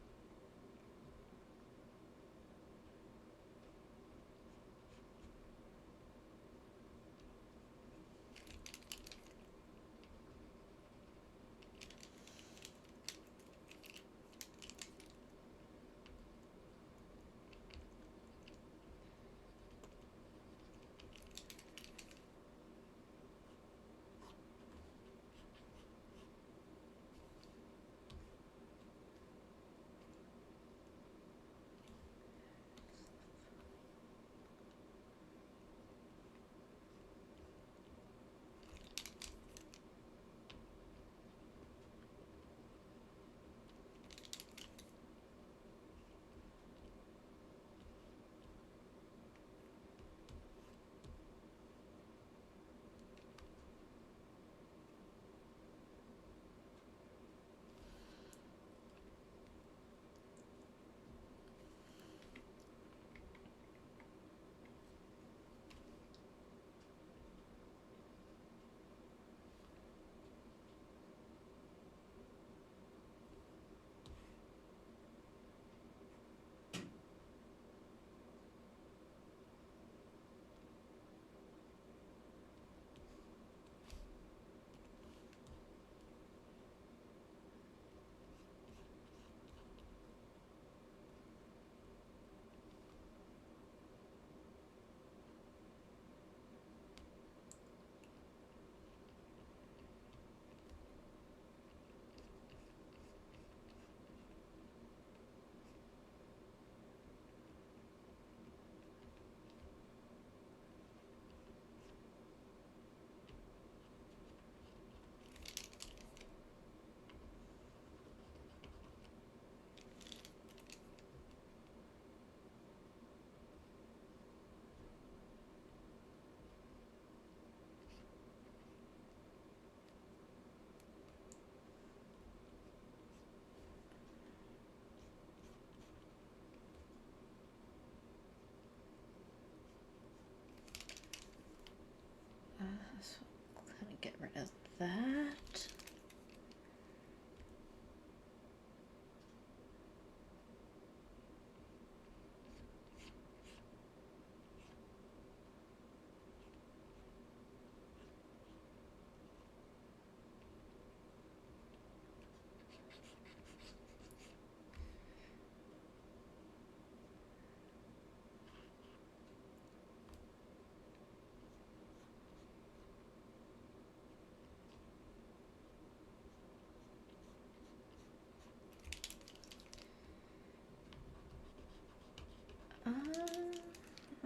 So kind of get rid of that.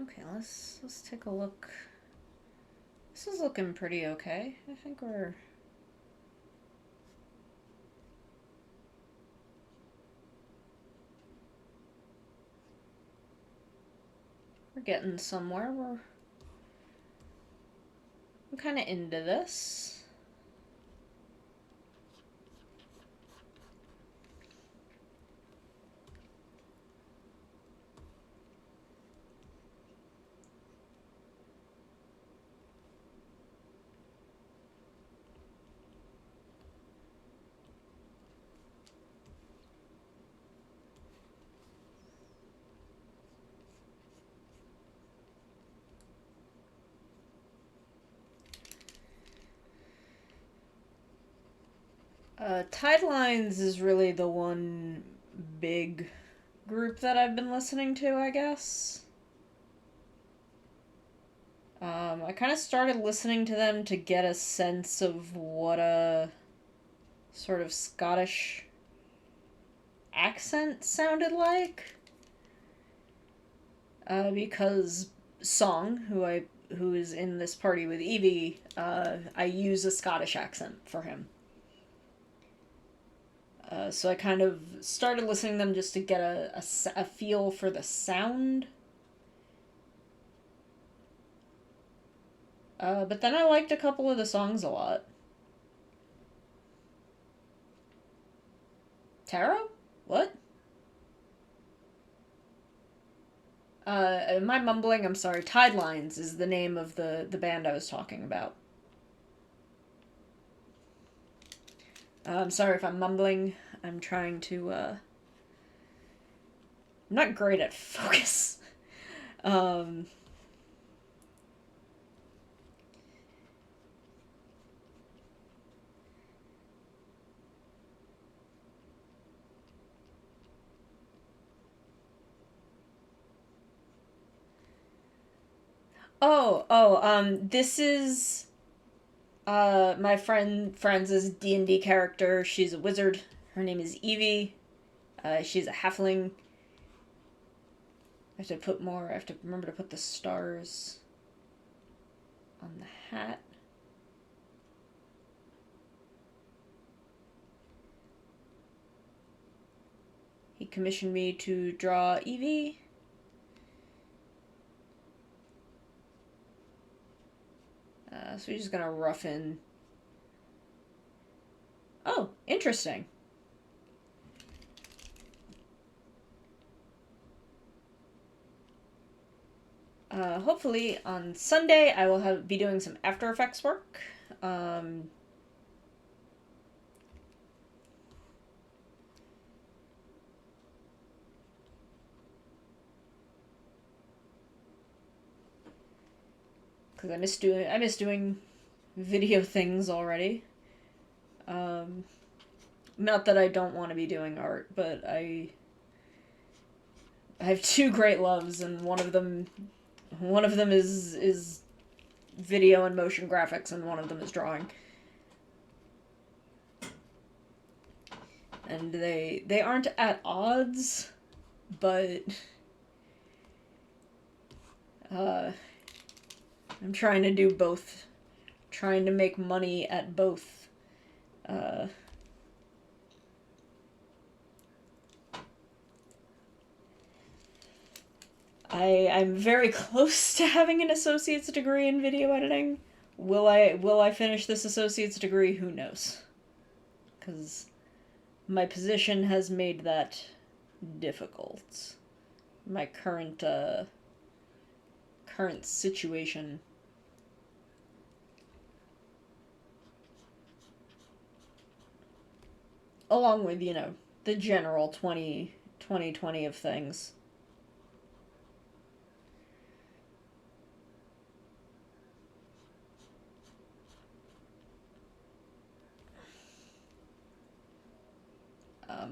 Okay, let's take a look. This is looking pretty okay. I think we're We're getting somewhere. I'm kind of into this. Tidelines is really the one big group that I've been listening to, I guess. I kind of started listening to them to get a sense of what a sort of Scottish accent sounded like. Because Song, who is in this party with Evie, I use a Scottish accent for him. So I kind of started listening to them just to get a feel for the sound. But then I liked a couple of the songs a lot. Tarot? What? Am I mumbling? I'm sorry. Tidelines is the name of the band I was talking about. I'm sorry if I'm mumbling. I'm trying to, I'm not great at focus. Oh, this is my friend's D&D character. She's a wizard. Her name is Evie. She's a halfling. I have to remember to put the stars on the hat. He commissioned me to draw Evie. So we're just gonna rough in. Oh, interesting. Hopefully on Sunday I will be doing some After Effects work. Because I miss doing video things already. Not that I don't want to be doing art, but I have two great loves, and one of them is video and motion graphics, and one of them is drawing. And they aren't at odds, but I'm trying to do both. Trying to make money at both. I'm very close to having an associate's degree in video editing. Will I finish this associate's degree? Who knows? Because my position has made that difficult. My current situation. Along with, the general 2020 of things.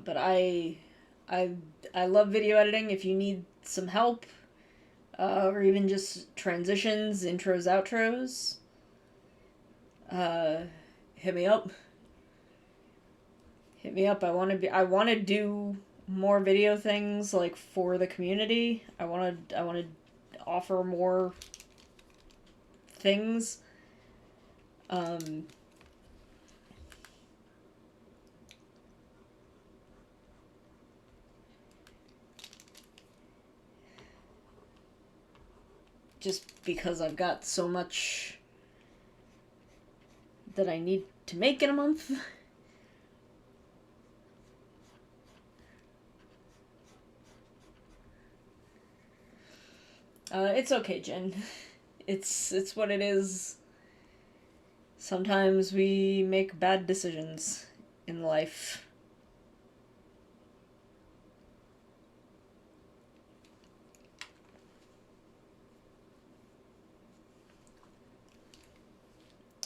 But I love video editing. If you need some help, or even just transitions, intros, outros, hit me up. Hit me up. I want to do more video things like for the community. I want to offer more things. just because I've got so much that I need to make in a month. It's okay, Jen. It's what it is. Sometimes we make bad decisions in life.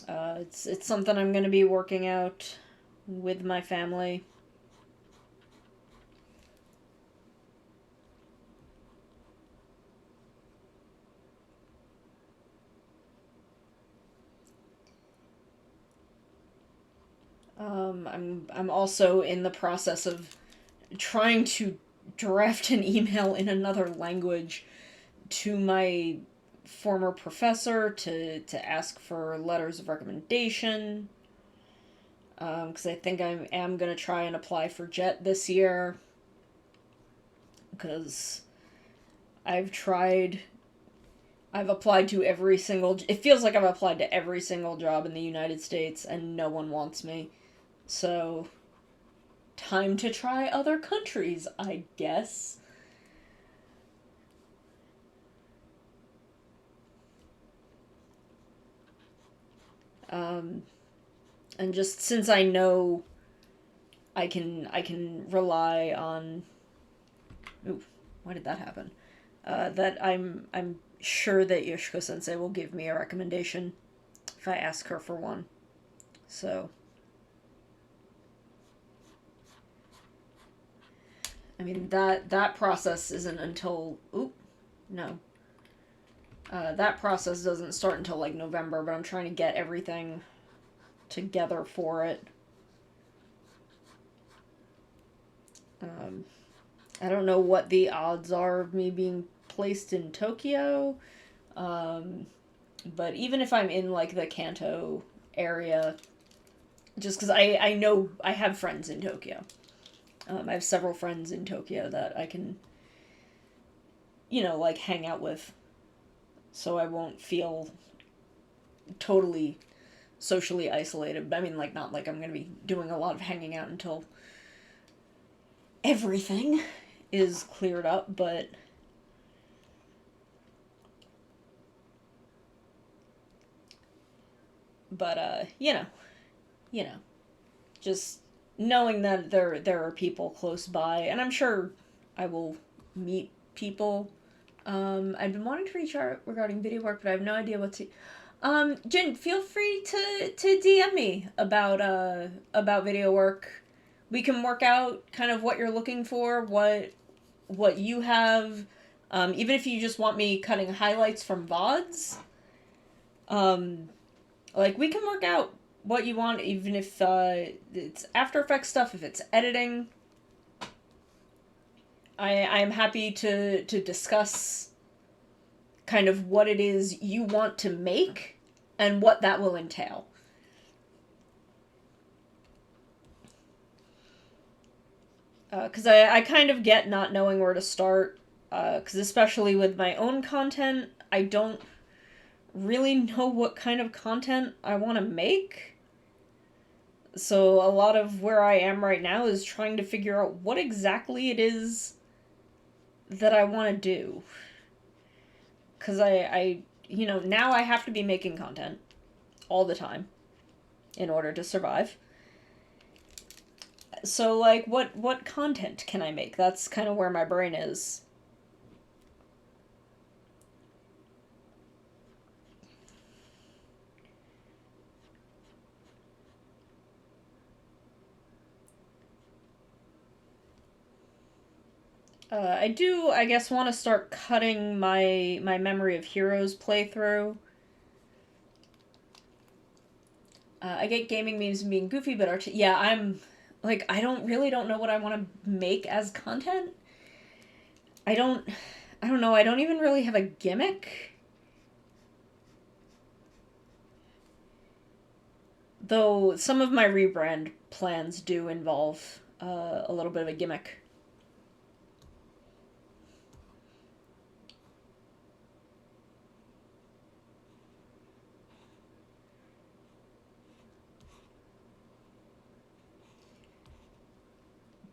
It's something I'm gonna be working out with my family. I'm also in the process of trying to draft an email in another language to my former professor to ask for letters of recommendation. Because I think I am going to try and apply for JET this year. Because I've tried. I've applied to every single. It feels like I've applied to every single job in the United States and no one wants me. So, time to try other countries, I guess. Um, and just since I know I can rely on. Ooh, why did that happen? That I'm sure that Yoshiko Sensei will give me a recommendation if I ask her for one. So, I mean that process isn't until no. That process doesn't start until like November, but I'm trying to get everything together for it. Um, I don't know what the odds are of me being placed in Tokyo, um, but even if I'm in like the Kanto area, just because I know I have friends in Tokyo. I have several friends in Tokyo that I can, like hang out with, so I won't feel totally socially isolated. I mean, like, not like I'm gonna be doing a lot of hanging out until everything is cleared up, but you know, just knowing that there are people close by, and I'm sure I will meet people. I've been wanting to reach out regarding video work, but I have no idea what to. Jin, feel free to DM me about video work. We can work out kind of what you're looking for, what you have. Even if you just want me cutting highlights from VODs, um, like we can work out what you want, even if it's After Effects stuff, if it's editing. I am happy to discuss kind of what it is you want to make and what that will entail. Because I kind of get not knowing where to start. Because especially with my own content, I don't really know what kind of content I want to make. So a lot of where I am right now is trying to figure out what exactly it is that I want to do. Because now I have to be making content all the time in order to survive. So, like, what content can I make? That's kind of where my brain is. I do, I guess, want to start cutting my Memory of Heroes playthrough. I get gaming memes and being goofy, but yeah, I'm like I don't know what I want to make as content. I don't I don't know. I don't even really have a gimmick. Though some of my rebrand plans do involve a little bit of a gimmick.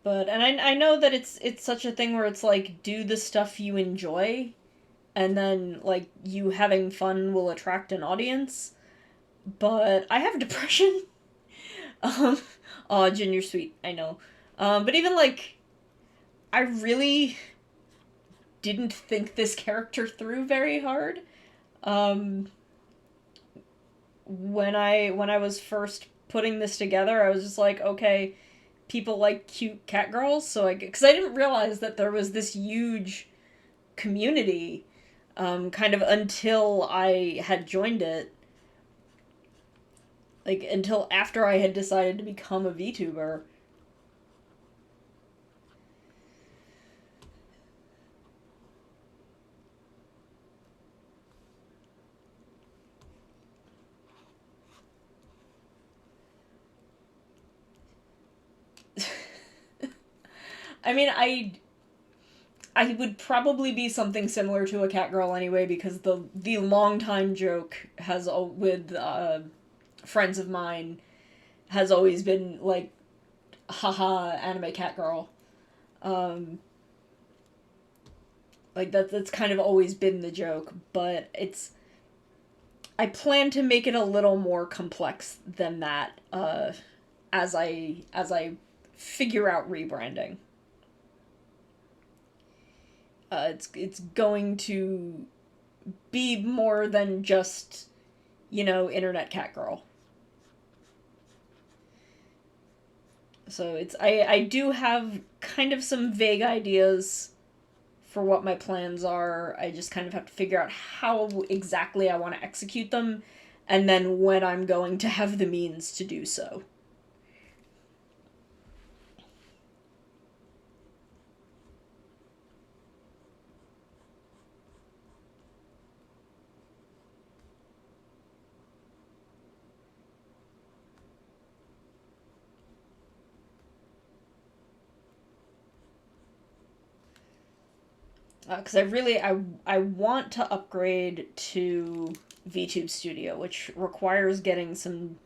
But and I know that it's such a thing where it's like do the stuff you enjoy and then like you having fun will attract an audience. But I have depression. um oh, Jin, you're sweet, I know. But even like I really didn't think this character through very hard. Um when I was first putting this together, I was just like, okay, people like cute cat girls, so I because I didn't realize that there was this huge community, kind of until I had joined it, like until after I had decided to become a VTuber. I mean, I would probably be something similar to a cat girl anyway because the long time joke has with friends of mine has always been like haha anime cat girl. Um like that's kind of always been the joke, but it's I plan to make it a little more complex than that as I figure out rebranding. It's going to be more than just, internet cat girl. So I do have kind of some vague ideas for what my plans are. I just kind of have to figure out how exactly I want to execute them and then when I'm going to have the means to do so. Because I want to upgrade to VTube Studio, which requires getting some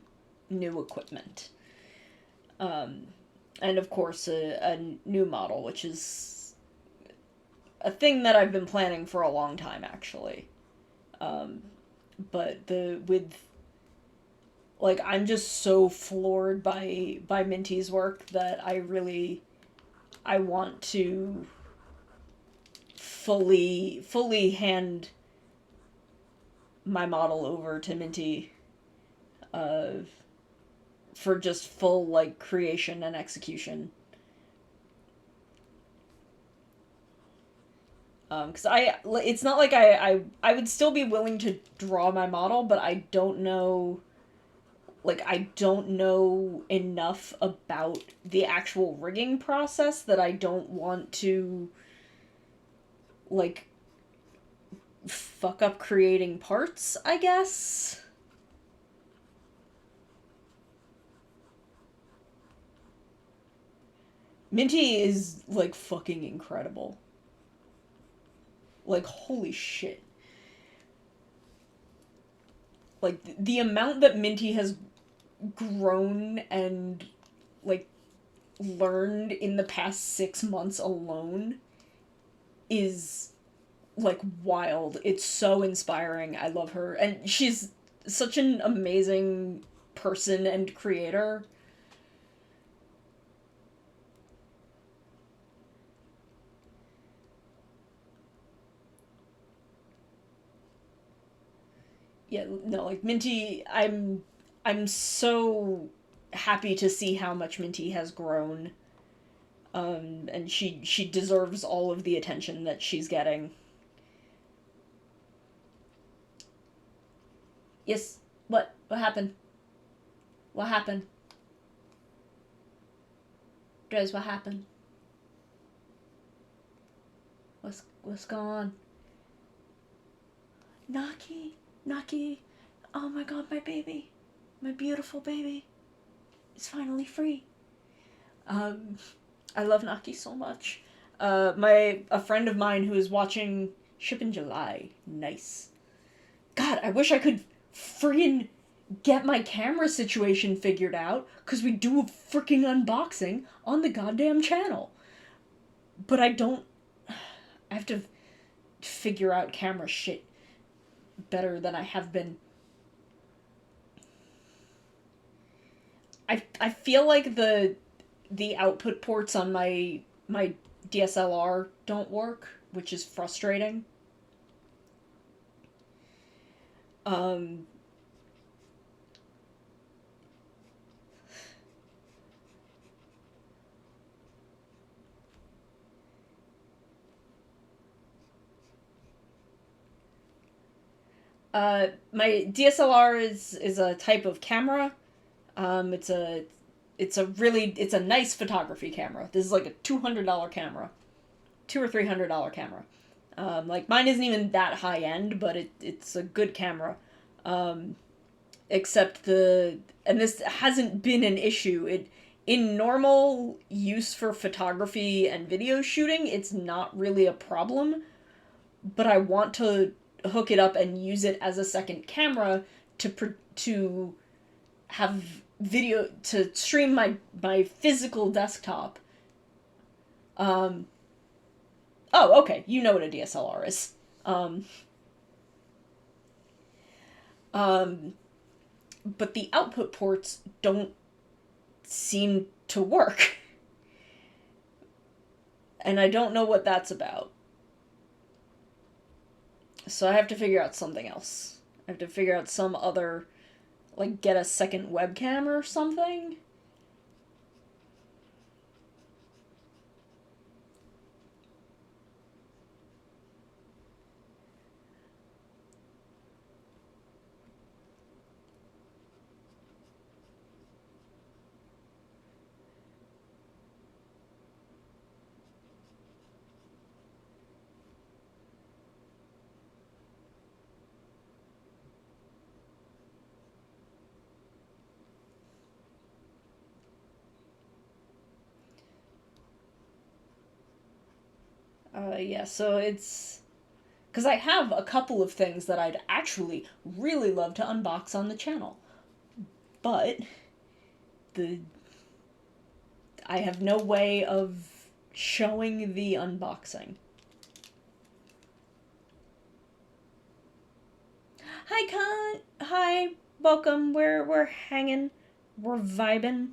new equipment. Um, and of course, a new model, which is a thing that I've been planning for a long time, actually. Um, but the with like I'm just so floored by Minty's work that I want to fully hand my model over to Minty, uh, for just full like creation and execution. Because it's not like I would still be willing to draw my model, but I don't know enough about the actual rigging process that I don't want to like fuck up creating parts, I guess. Minty is like fucking incredible. Like holy shit. Like the amount that Minty has grown and like learned in the past 6 months alone is like wild. It's so inspiring. I love her. And she's such an amazing person and creator. Yeah, no, like Minty, I'm so happy to see how much Minty has grown. And she deserves all of the attention that she's getting. Yes. What? What happened? What happened? Drez, what happened? What's going on? Naki, Naki, oh my god, my baby, my beautiful baby, is finally free. Um, I love Naki so much. A friend of mine who is watching Ship in July. Nice. God, I wish I could friggin' get my camera situation figured out, because we do a freaking unboxing on the goddamn channel. But I don't. I have to figure out camera shit better than I have been. I feel like the output ports on my DSLR don't work, which is frustrating. Um, my DSLR is a type of camera. It's a nice photography camera. This is like a $200 camera, $200 or $300 camera. Like mine isn't even that high end, but it's a good camera. Um, Except and this hasn't been an issue. In normal use for photography and video shooting, it's not really a problem. But I want to hook it up and use it as a second camera to have video to stream my physical desktop. Um, oh, okay, you know what a DSLR is. Um, um, but the output ports don't seem to work. And I don't know what that's about. So I have to figure out something else. I have to figure out some other, like, get a second webcam or something. Yeah, so it's. Because I have a couple of things that I'd actually really love to unbox on the channel. But the I have no way of showing the unboxing. Hi, Con. Hi, welcome. We're hanging. We're vibing.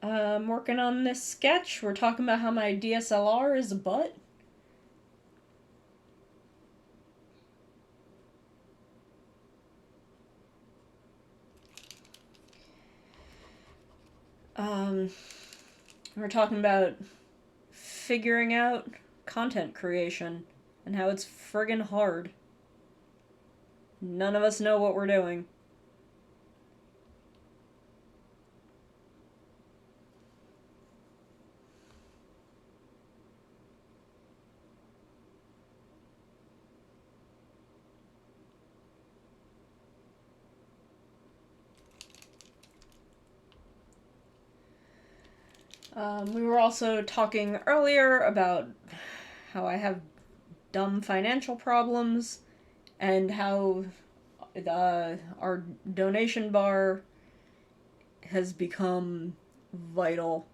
I'm working on this sketch. We're talking about how my DSLR is a butt. Um, we're talking about figuring out content creation and how it's friggin' hard. None of us know what we're doing. We were also talking earlier about how I have dumb financial problems and how our donation bar has become vital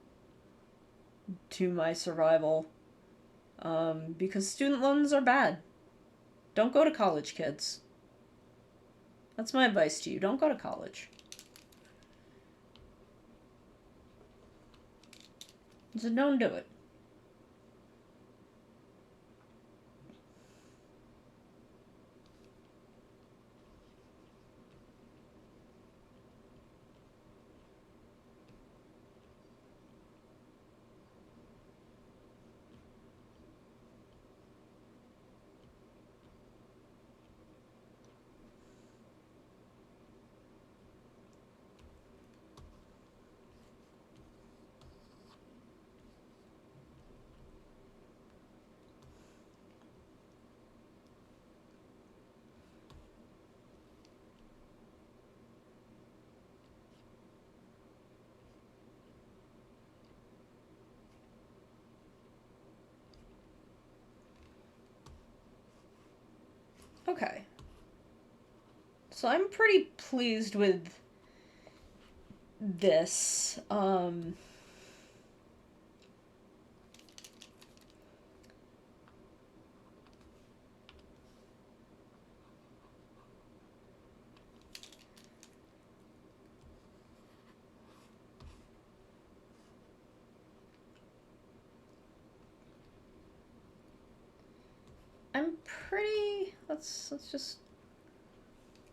to my survival. Because student loans are bad. Don't go to college, kids. That's my advice to you. Don't go to college. So don't do it. Okay. So I'm pretty pleased with this. I'm pretty, let's just,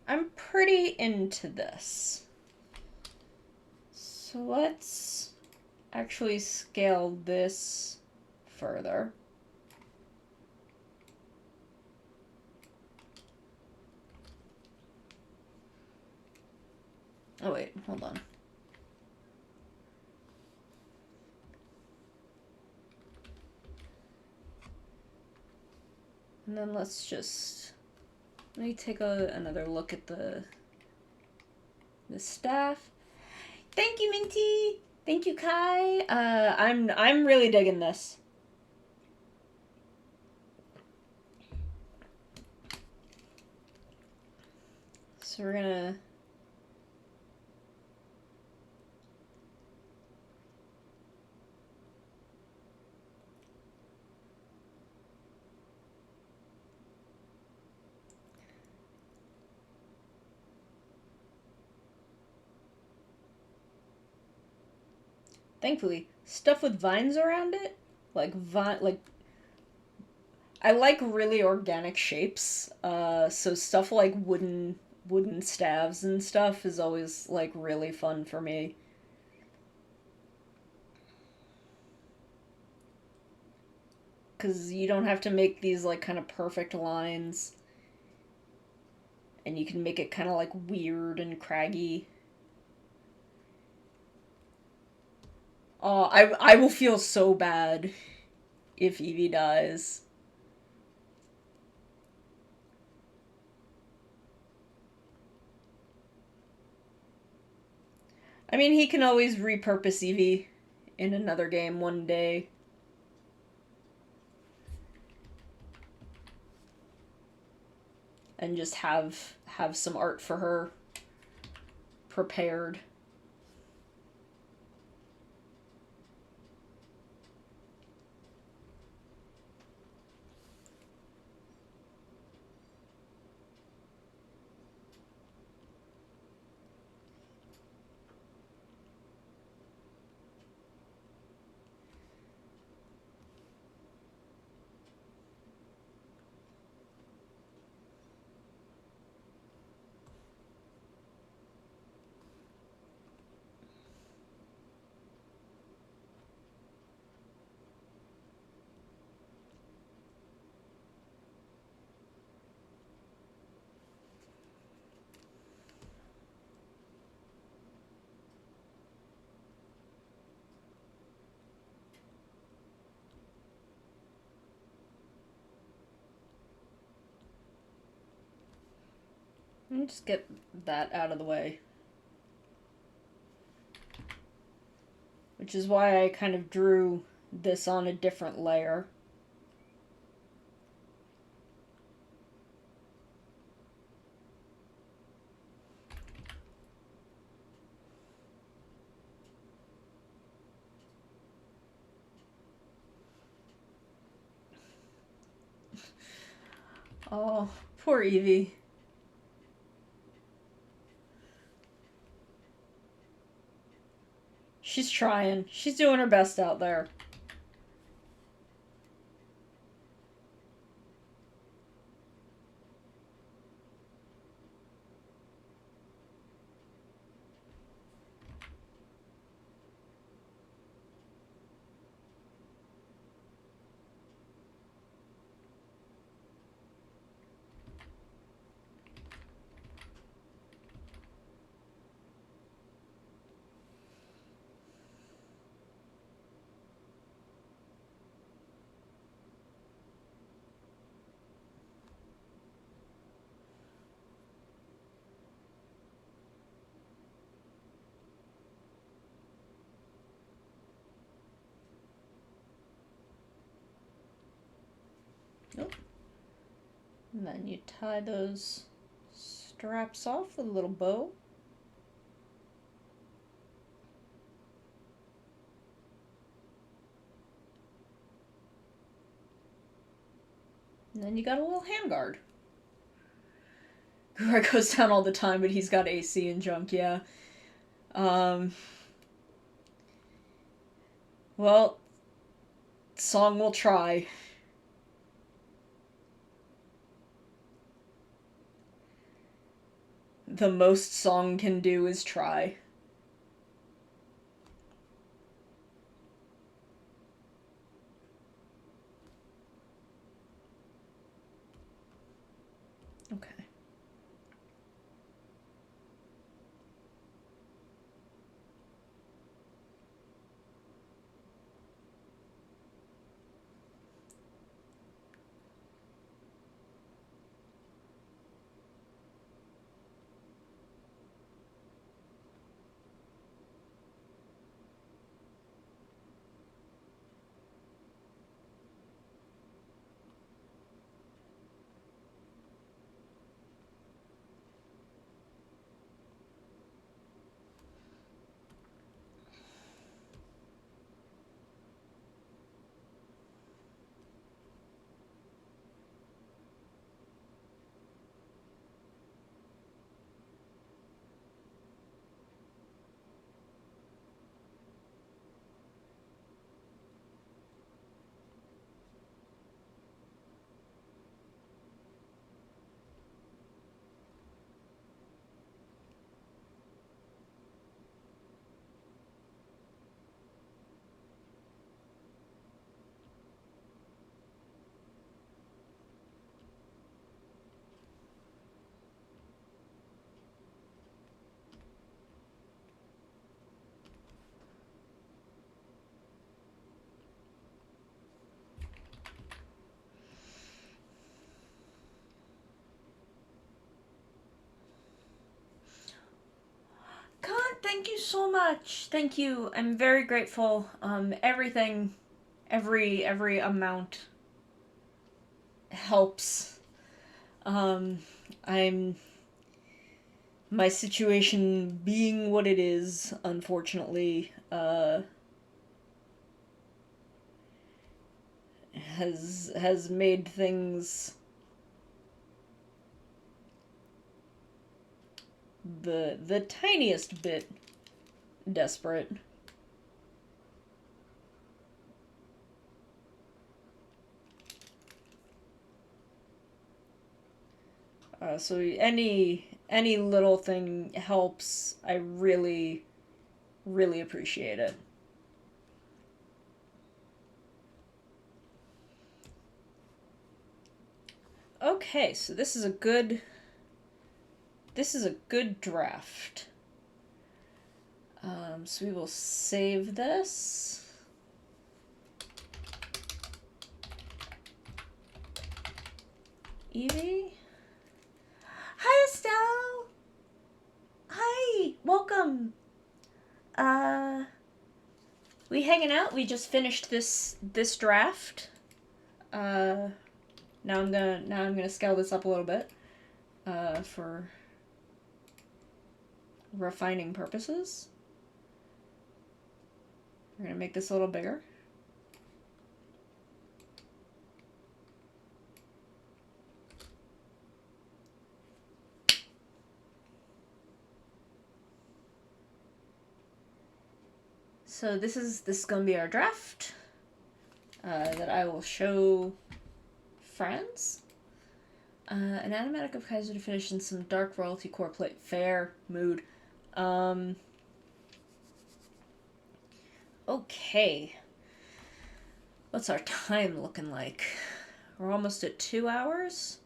I'm pretty into this. So let's actually scale this further. Oh wait, hold on. And then let me take another look at the staff. Thank you, Minty. Thank you, Kai. I'm really digging this. So we're gonna thankfully stuff with vines around it, like I like really organic shapes. So stuff like wooden staves and stuff is always like really fun for me. Cause you don't have to make these like kind of perfect lines, and you can make it kind of like weird and craggy. Oh, I will feel so bad if Eevee dies. I mean, he can always repurpose Eevee in another game one day. And just have some art for her prepared. Let me just get that out of the way. Which is why I kind of drew this on a different layer. Oh, poor Eevee. She's trying. She's doing her best out there. Nope. And then you tie those straps off with a little bow. And then you got a little handguard. Greg goes down all the time, but he's got AC and junk, yeah. Well, Song will try. The most Song can do is try. Okay. Thank you so much. Thank you. I'm very grateful. Everything, every amount helps. I'm my situation being what it is, unfortunately, has made things the tiniest bit desperate. So any little thing helps. I really appreciate it. Okay, so this is a good draft. So we will save this. Evie? Hi, Estelle! Hi! Welcome! We hanging out? We just finished this draft. Now I'm gonna scale this up a little bit. For refining purposes. We're gonna make this a little bigger. So this is gonna be our draft that I will show friends. An animatic of Kaiser to finish in some dark royalty core plate. Fair mood. Okay. What's our time looking like? We're almost at 2 hours.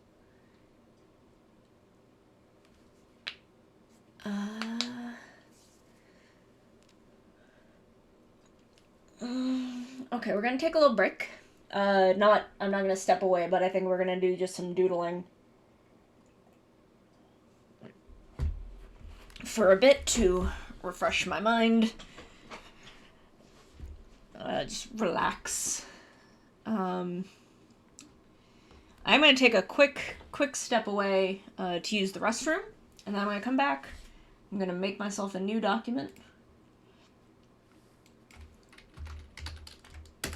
Okay, we're gonna take a little break. I'm not gonna step away, but I think we're gonna do just some doodling for a bit to refresh my mind. Just relax. I'm going to take a quick step away to use the restroom, and then when I come back, I'm going to make myself a new document.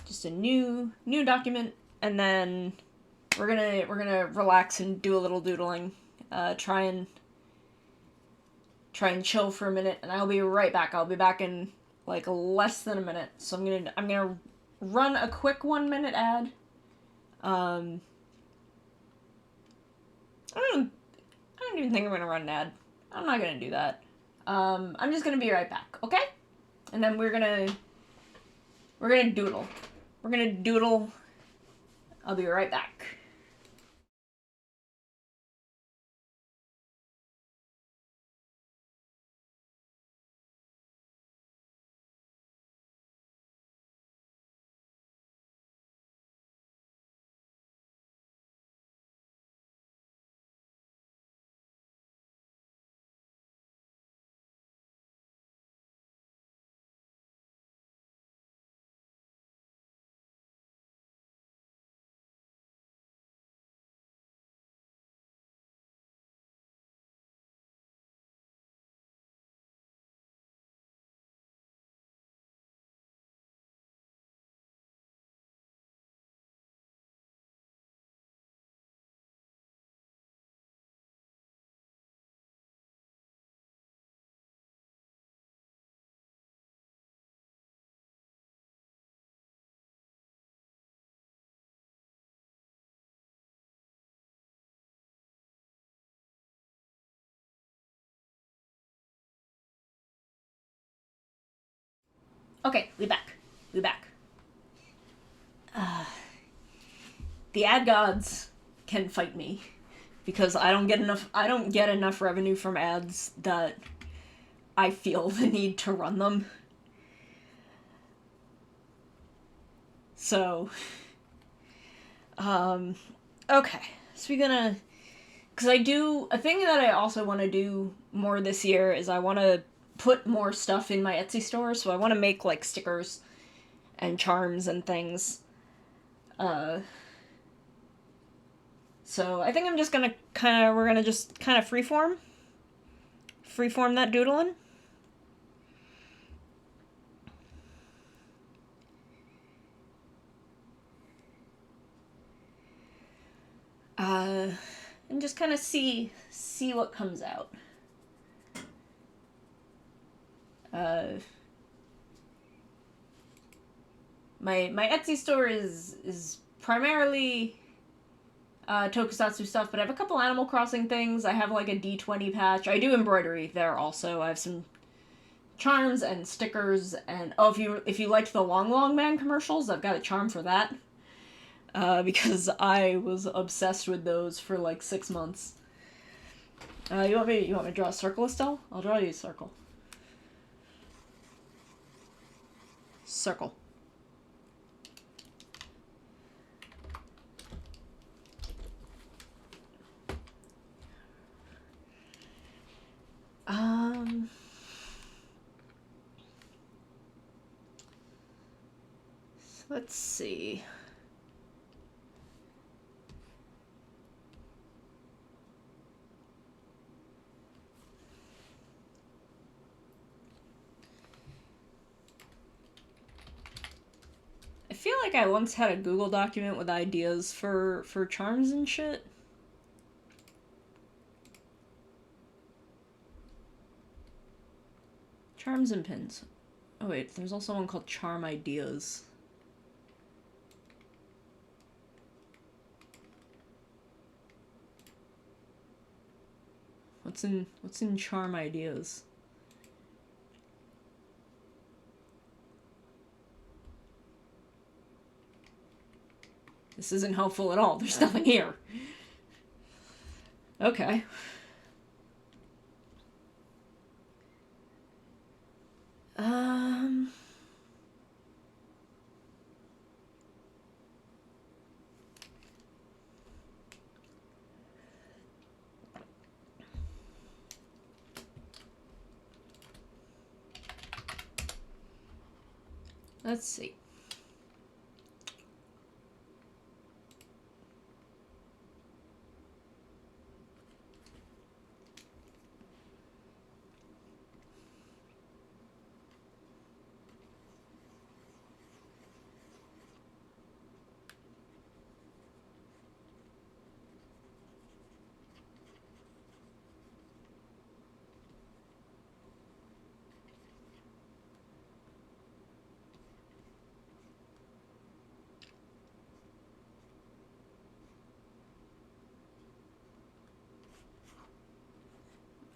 Just a new document, and then we're gonna relax and do a little doodling. Try and chill for a minute, and I'll be right back. I'll be back in like less than a minute. So I'm gonna run a quick 1-minute ad. I don't even think I'm gonna run an ad. I'm not gonna do that. I'm just gonna be right back, okay? And then we're gonna doodle. We're gonna doodle. I'll be right back. Okay, we back. The ad gods can fight me because I don't get enough revenue from ads that I feel the need to run them. So okay. So we're gonna, because I do a thing that I also want to do more this year is I want to put more stuff in my Etsy store. So I want to make like stickers and charms and things. So I think I'm just gonna we're gonna just kind of freeform that doodling. And just kind of see what comes out. My Etsy store is primarily tokusatsu stuff, but I have a couple Animal Crossing things. I have like a D20 patch. I do embroidery there also. I have some charms and stickers, and oh, if you liked the Long Man commercials, I've got a charm for that. Because I was obsessed with those for like 6 months. You want me to draw a circle, Estelle? I'll draw you a circle. Circle. Let's see. I feel like I once had a Google document with ideas for charms and shit. Charms and pins. Oh wait, there's also one called Charm Ideas. What's in Charm Ideas? This isn't helpful at all. There's nothing here. Okay. Let's see.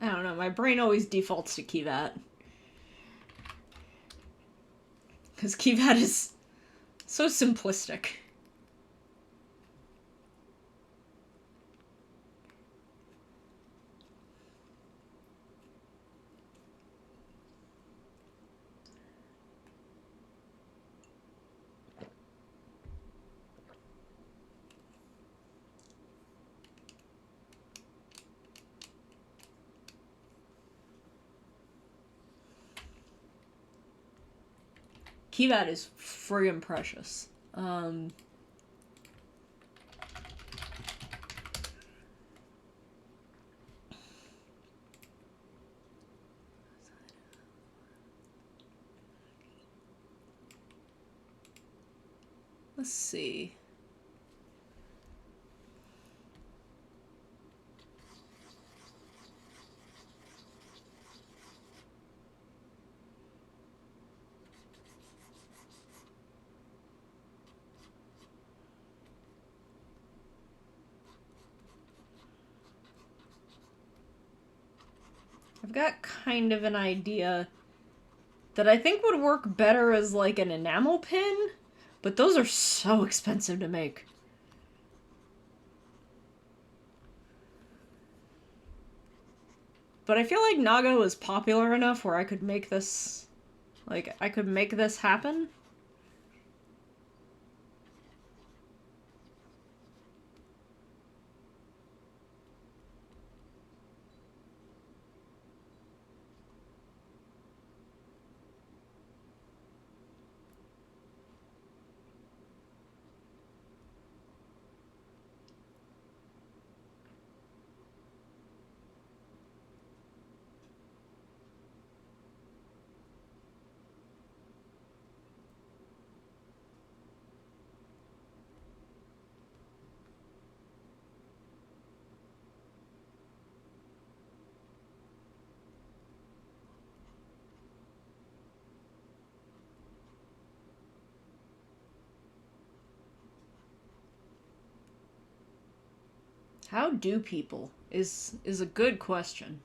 I don't know, my brain always defaults to Keyvat. Because Keyvat is so simplistic. Keyvat is friggin' precious. Let's see. I've got kind of an idea that I think would work better as like an enamel pin, but those are so expensive to make. But I feel like Nago is popular enough where I could make this, like, I could make this happen. How do people is a good question.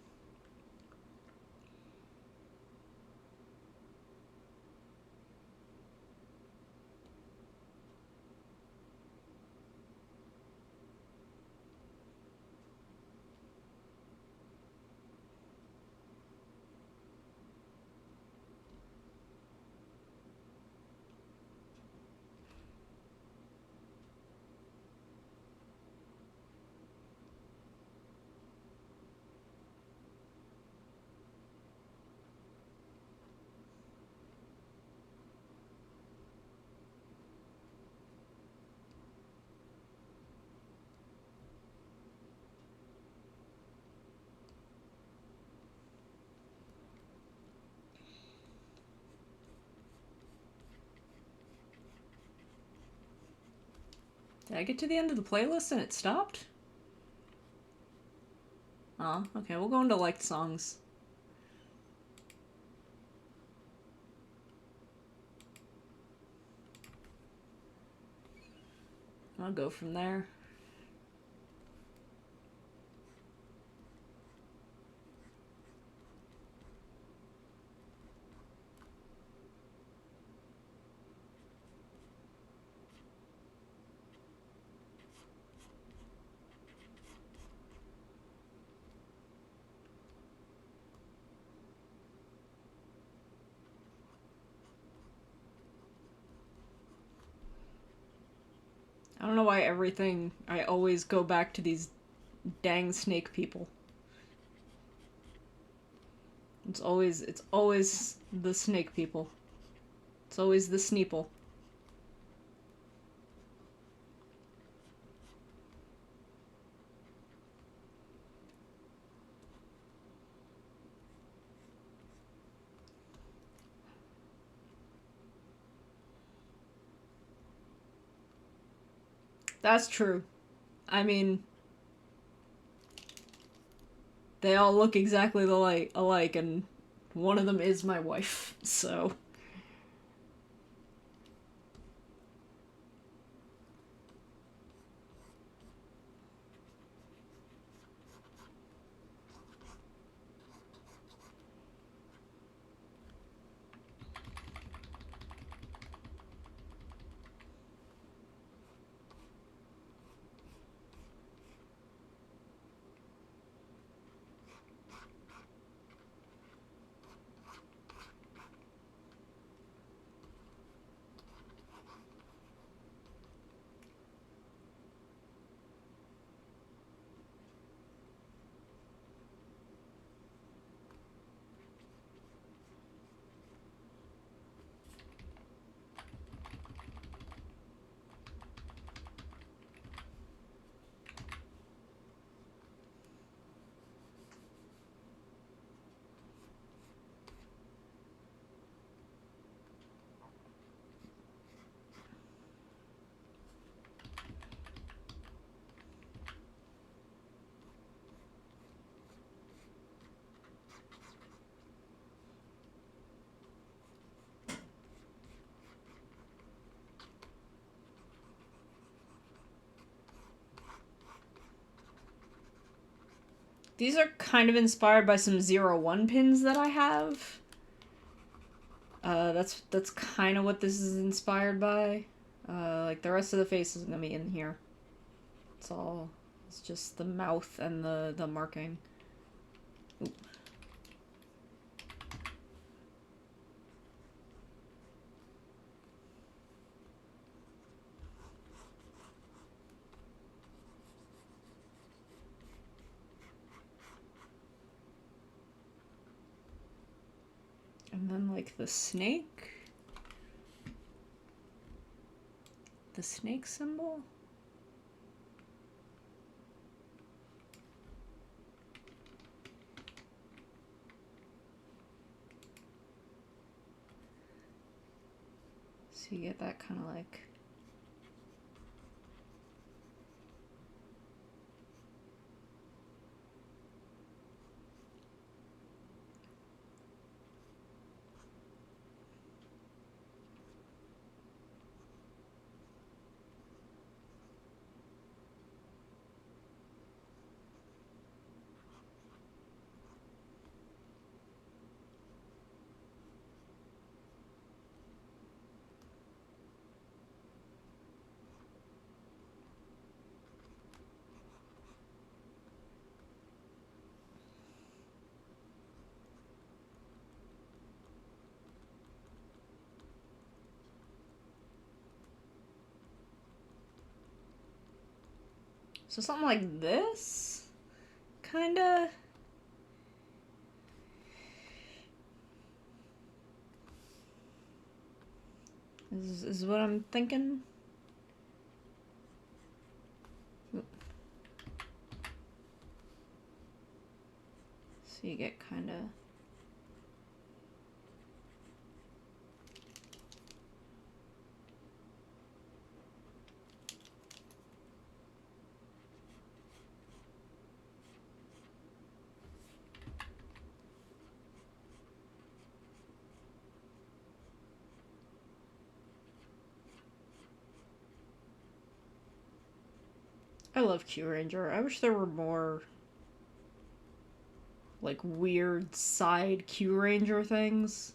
Did I get to the end of the playlist and it stopped? Oh, okay, we'll go into liked songs. I'll go from there. I don't know why I always go back to these dang snake people. It's always the snake people. It's always the Sneeple. That's true. I mean, they all look exactly alike, and one of them is my wife, so. These are kind of inspired by some 01 pins that I have. That's kind of what this is inspired by. Like the rest of the face isn't gonna be in here. It's just the mouth and the marking. Ooh. And then like the snake symbol. So you get that kind of like so something like this, kinda. Is what I'm thinking. So you get kind of. I love Kyuranger. I wish there were more like weird side Kyuranger things.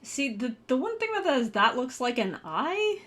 See, the one thing about that is that looks like an eye.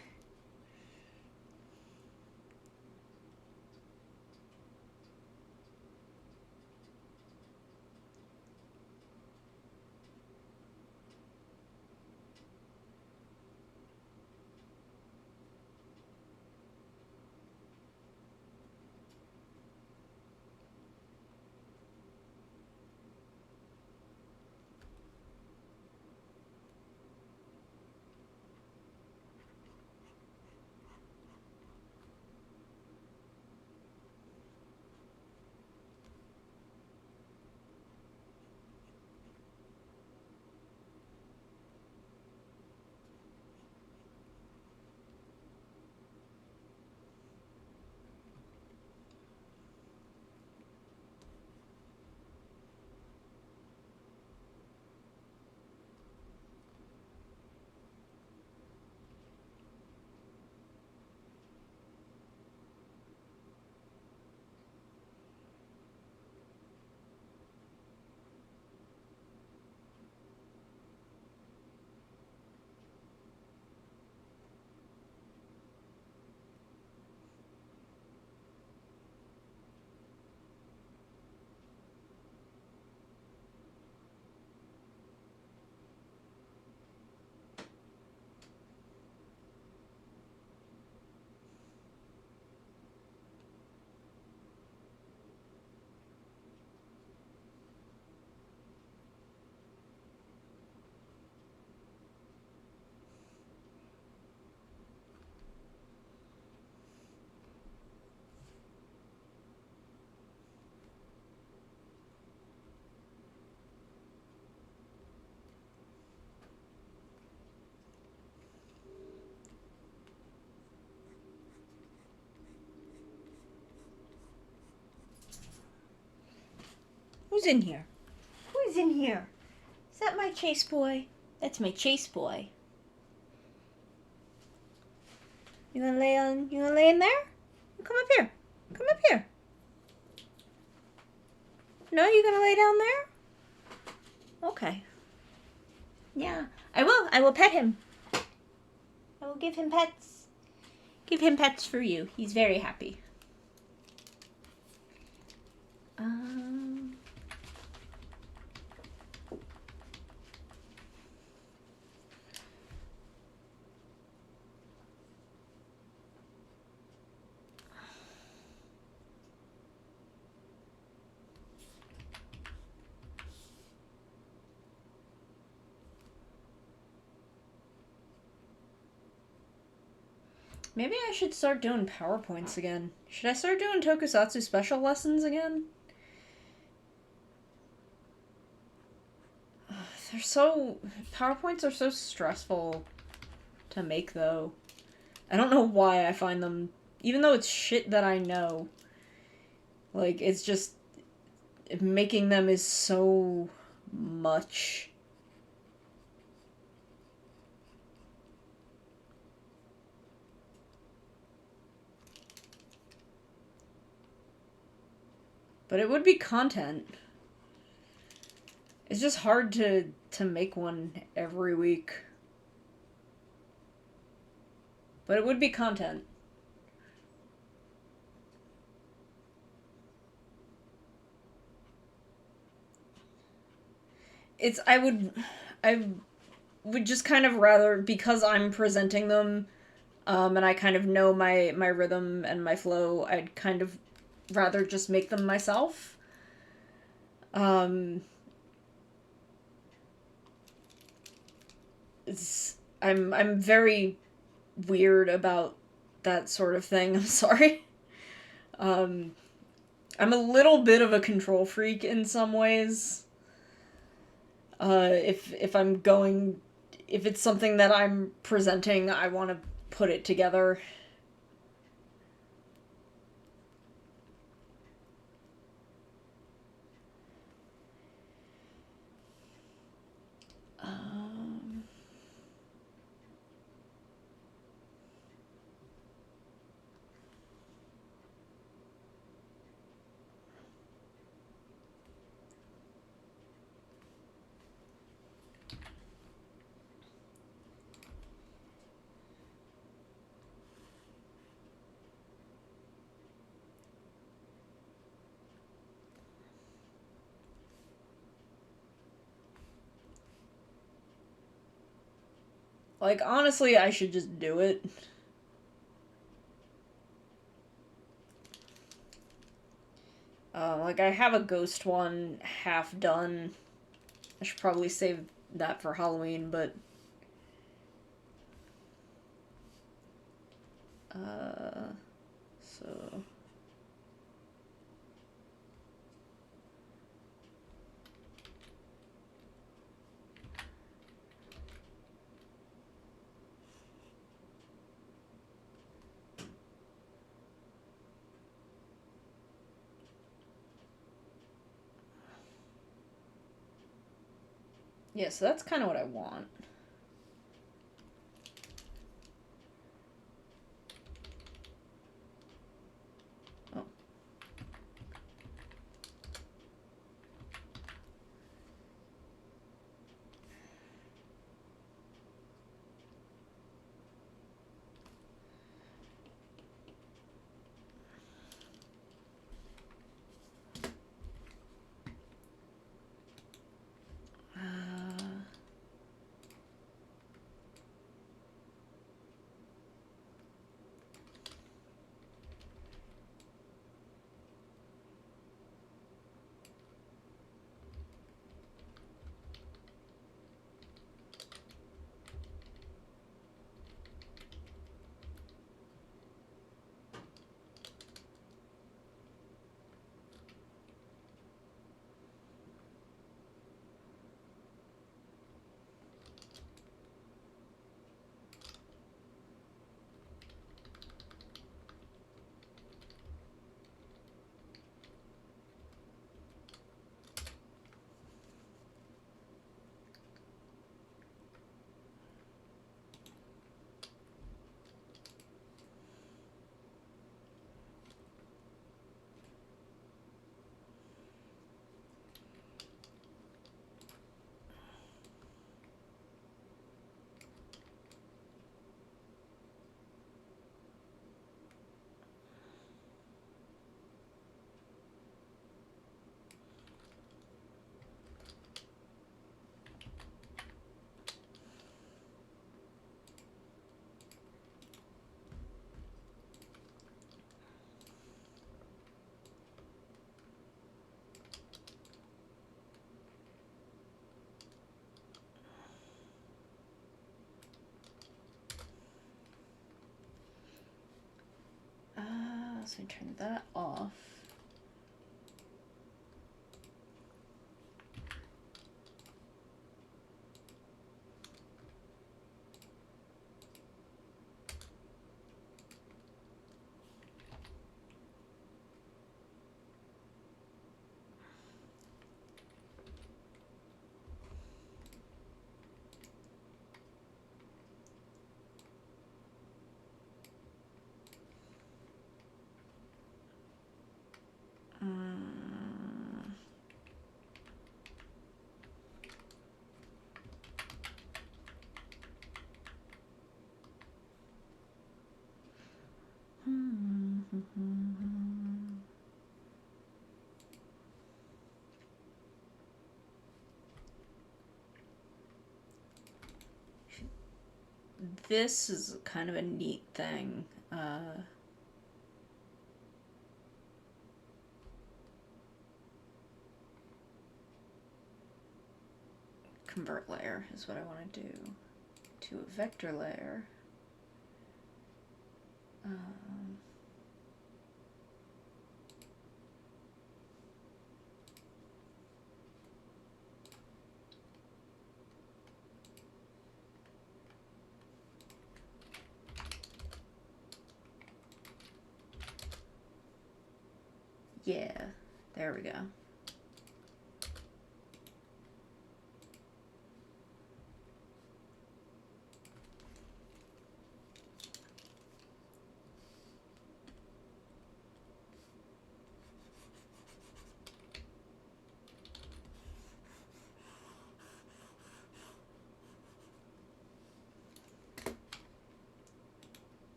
Who's in here? Who's in here? Is that my Chase boy? That's my Chase boy. You gonna lay in there? Come up here. Come up here. No, you gonna lay down there? Okay. Yeah, I will. I will pet him. I will give him pets. Give him pets for you. He's very happy. Maybe I should start doing PowerPoints again. Should I start doing Tokusatsu special lessons again? They're so... PowerPoints are so stressful to make, though. I don't know why I find them... Even though it's shit that I know. Like, it's just... Making them is so much. But it would be content. It's just hard to make one every week. But it would be content. I would just kind of rather, because I'm presenting them, and I kind of know my rhythm and my flow, I'd kind of rather just make them myself. I'm very weird about that sort of thing. I'm sorry. I'm a little bit of a control freak in some ways. If it's something that I'm presenting, I want to put it together. Like, honestly, I should just do it. Like, I have a ghost one half done. I should probably save that for Halloween, but... So... Yeah, so that's kind of what I want. Oh. So I turn that off. This is kind of a neat thing. Convert layer is what I want to do to a vector layer. Yeah, there we go.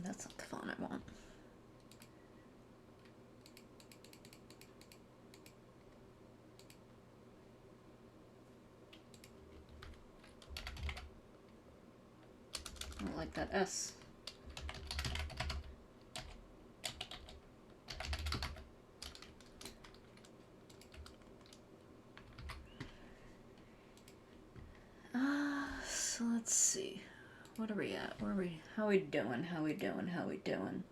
That's not the font I want. I don't like that S. So let's see. What are we at? Where are we? How we doing? How we doing? How we doing?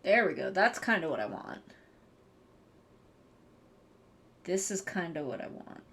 There we go. That's kind of what I want. This is kind of what I want.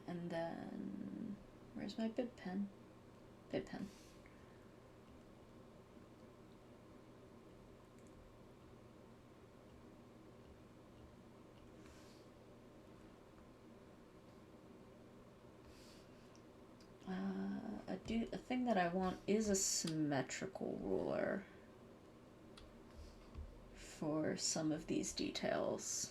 And then, where's my bib pen? Bib pen. A thing that I want is a symmetrical ruler for some of these details.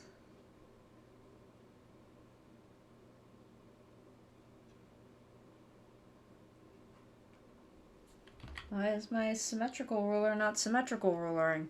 Why is my symmetrical ruler not symmetrical rulering?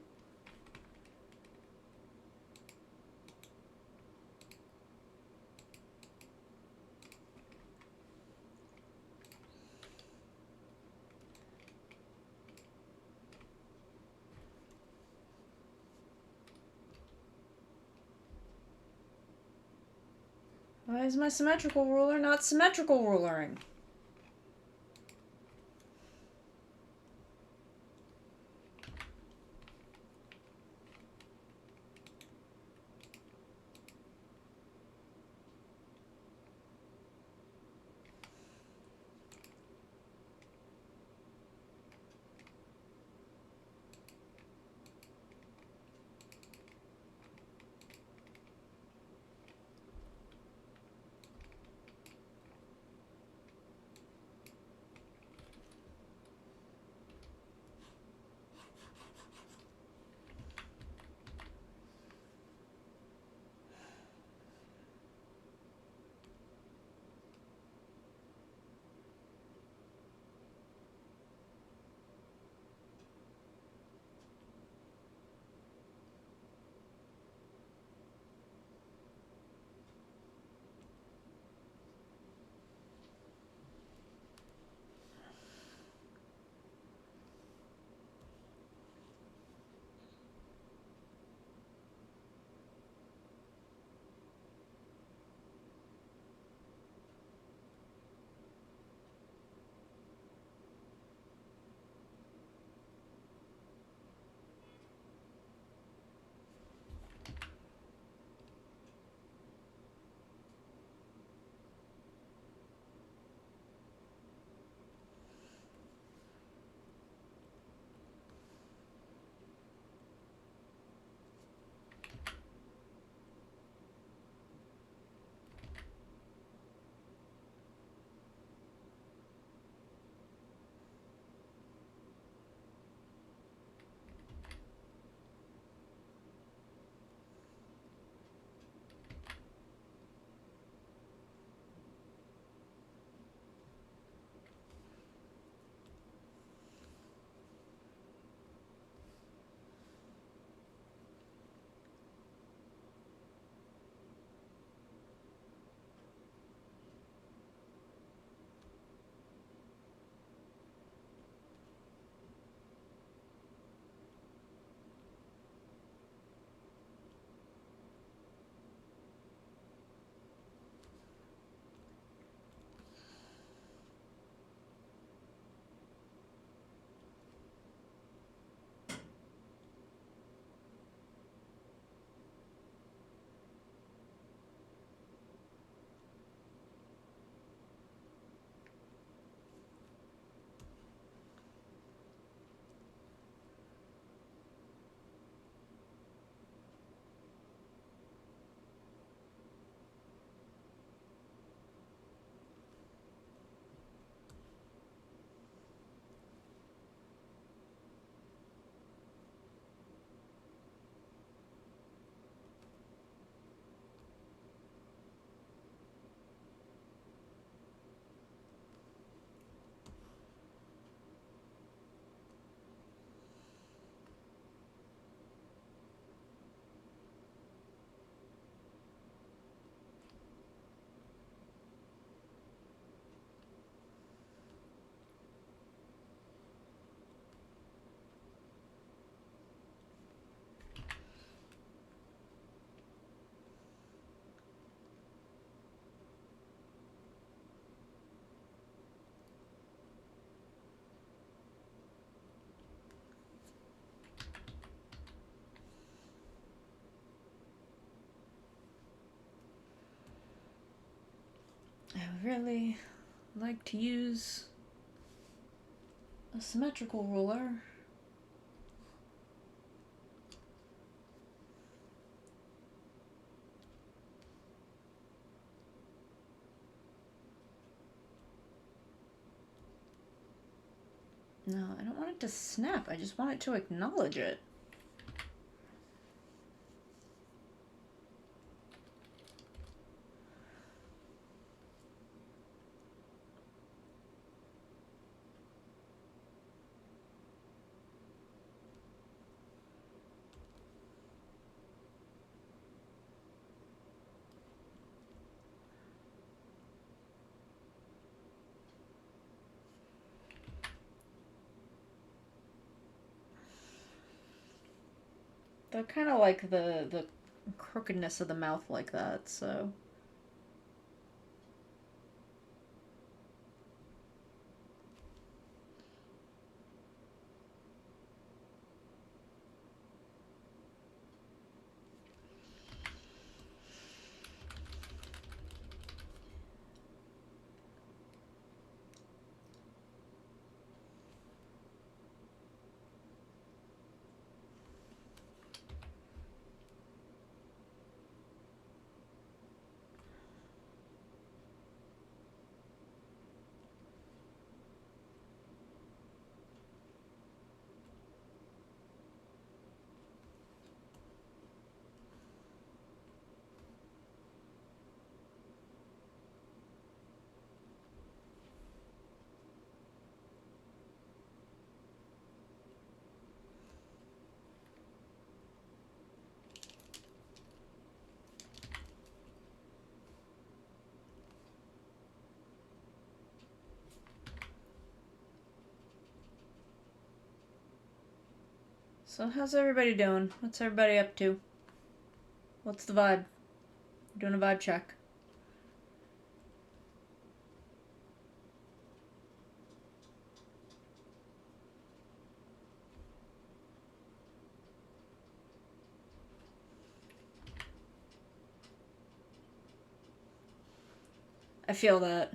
Why is my symmetrical ruler not symmetrical rulering? really like to use a symmetrical ruler. No, I don't want it to snap. I just want it to acknowledge it. They're kind of like the crookedness of the mouth like that, so... So how's everybody doing? What's everybody up to? What's the vibe? Doing a vibe check. I feel that.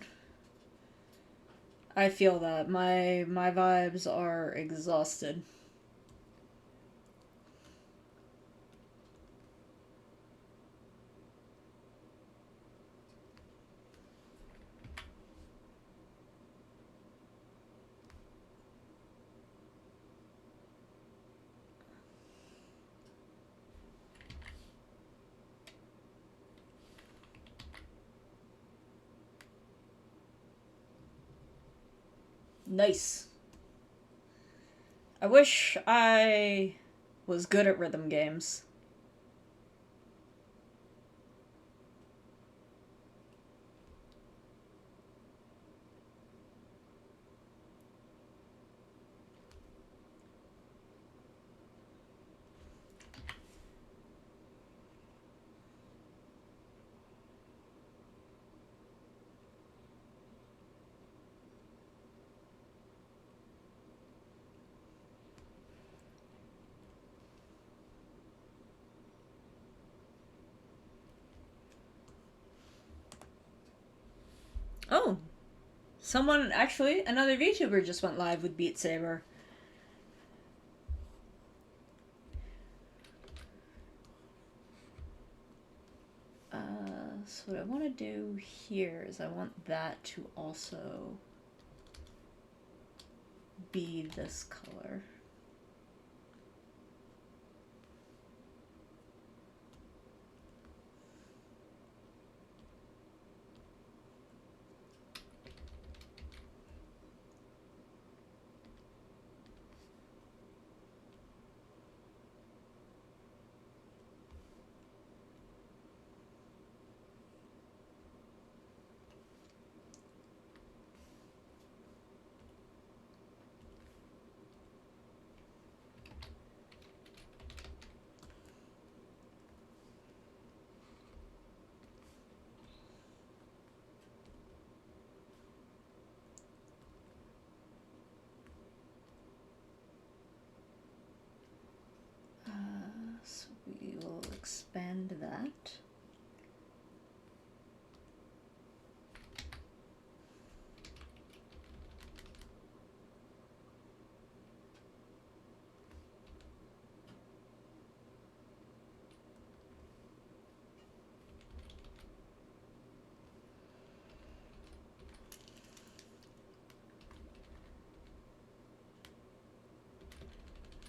I feel that. My vibes are exhausted. Nice. I wish I was good at rhythm games. Oh, someone, actually, another VTuber just went live with Beat Saber. So what I want to do here is I want that to also be this color.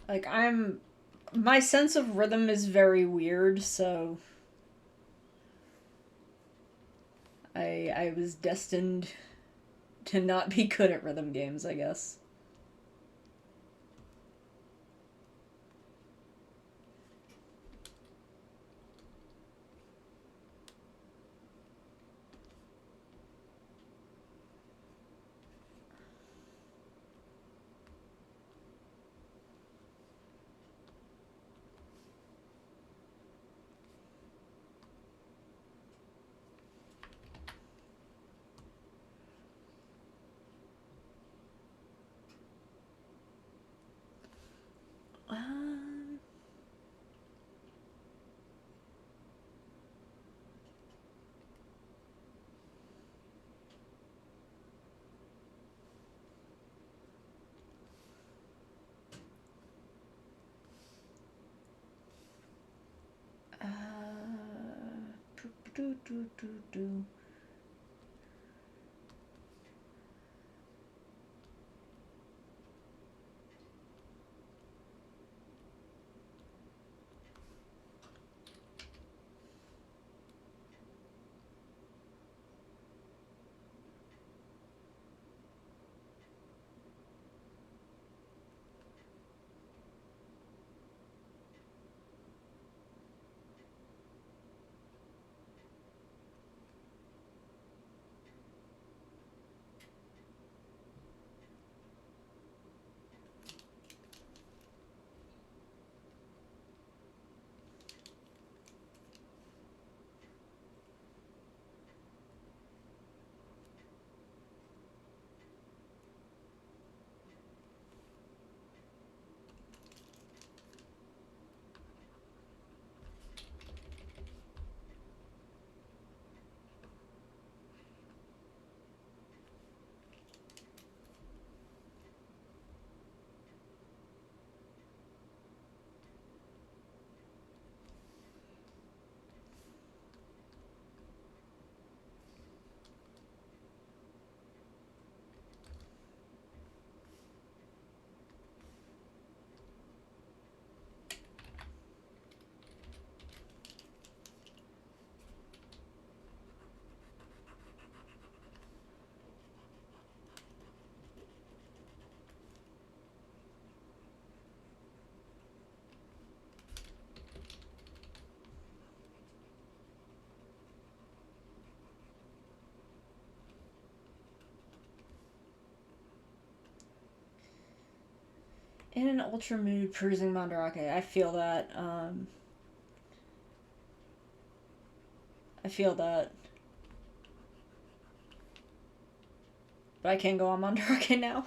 Like, my sense of rhythm is very weird, so I was destined to not be good at rhythm games, I guess. Um, uh, do, do, do, do. In an ultra mood, cruising Mandarake. I feel that. I feel that. But I can't go on Mandarake now.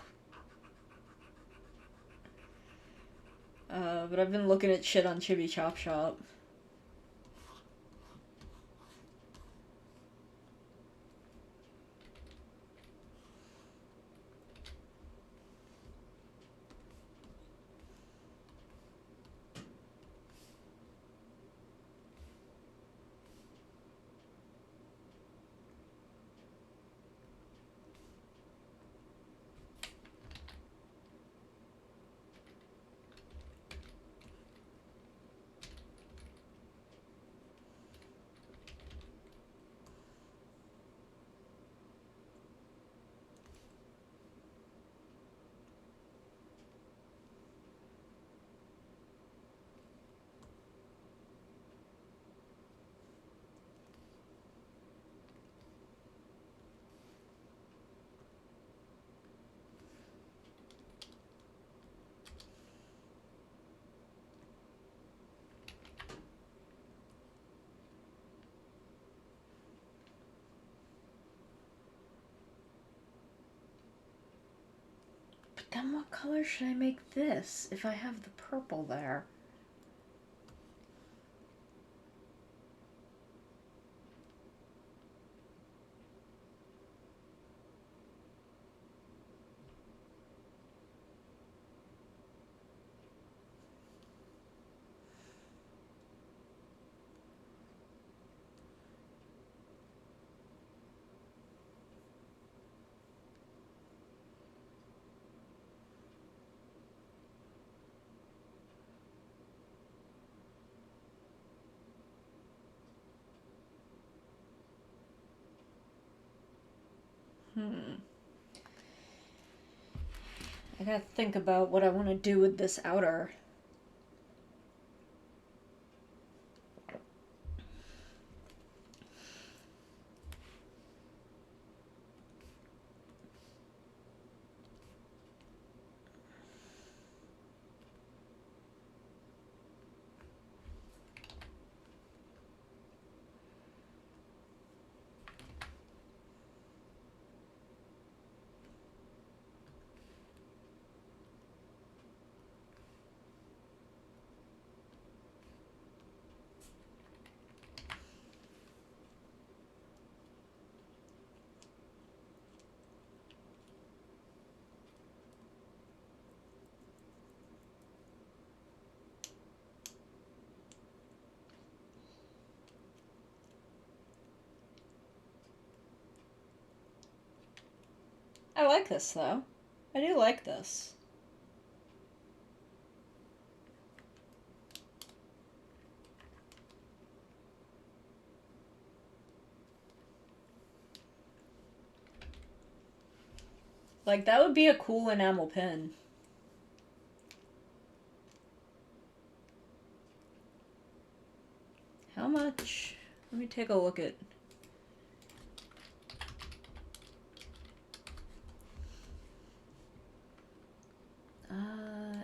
But I've been looking at shit on Chibi Chop Shop. But then what color should I make this if I have the purple there? I gotta think about what I want to do with this outer. I like this though. I do like this. Like, that would be a cool enamel pin. How much? Let me take a look at...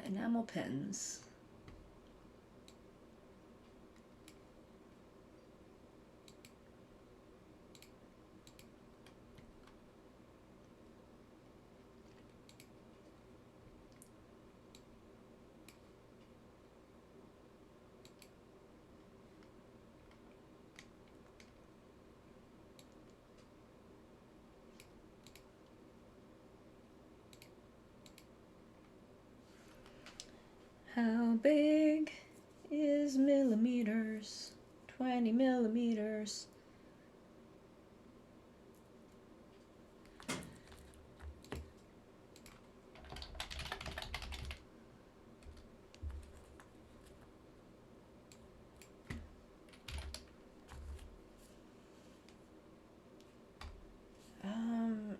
enamel pins. How big is millimeters? 20 millimeters.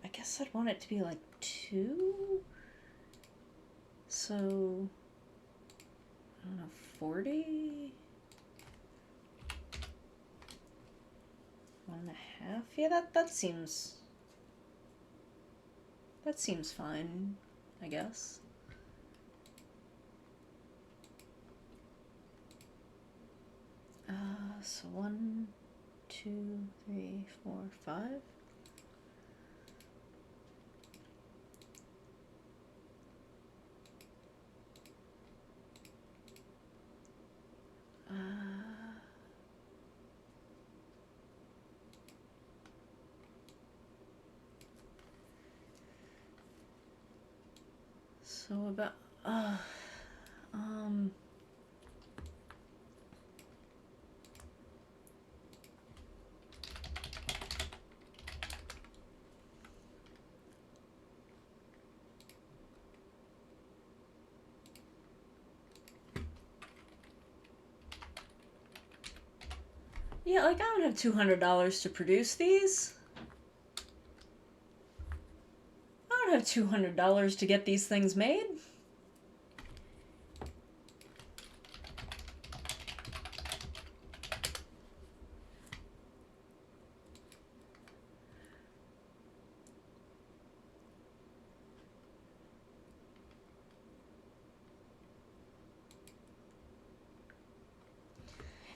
I guess I'd want it to be like 2. So, I don't know, 40? 1.5? Yeah, that seems... That seems fine, I guess. So 1, 2, 3, 4, 5. So about, yeah, like, I don't have $200 to produce these. I don't have $200 to get these things made.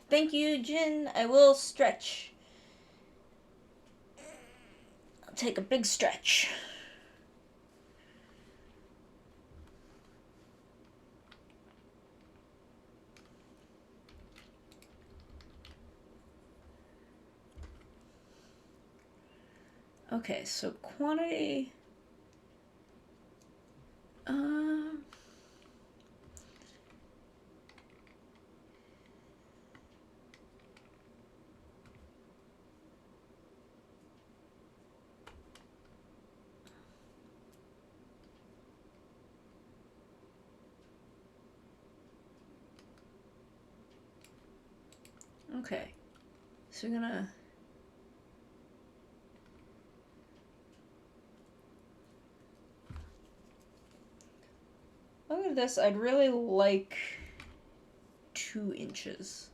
Thank you, Jin. I will stretch. I'll take a big stretch. Okay, so quantity. Okay, so we're gonna... Look at this. I'd really like 2 inches.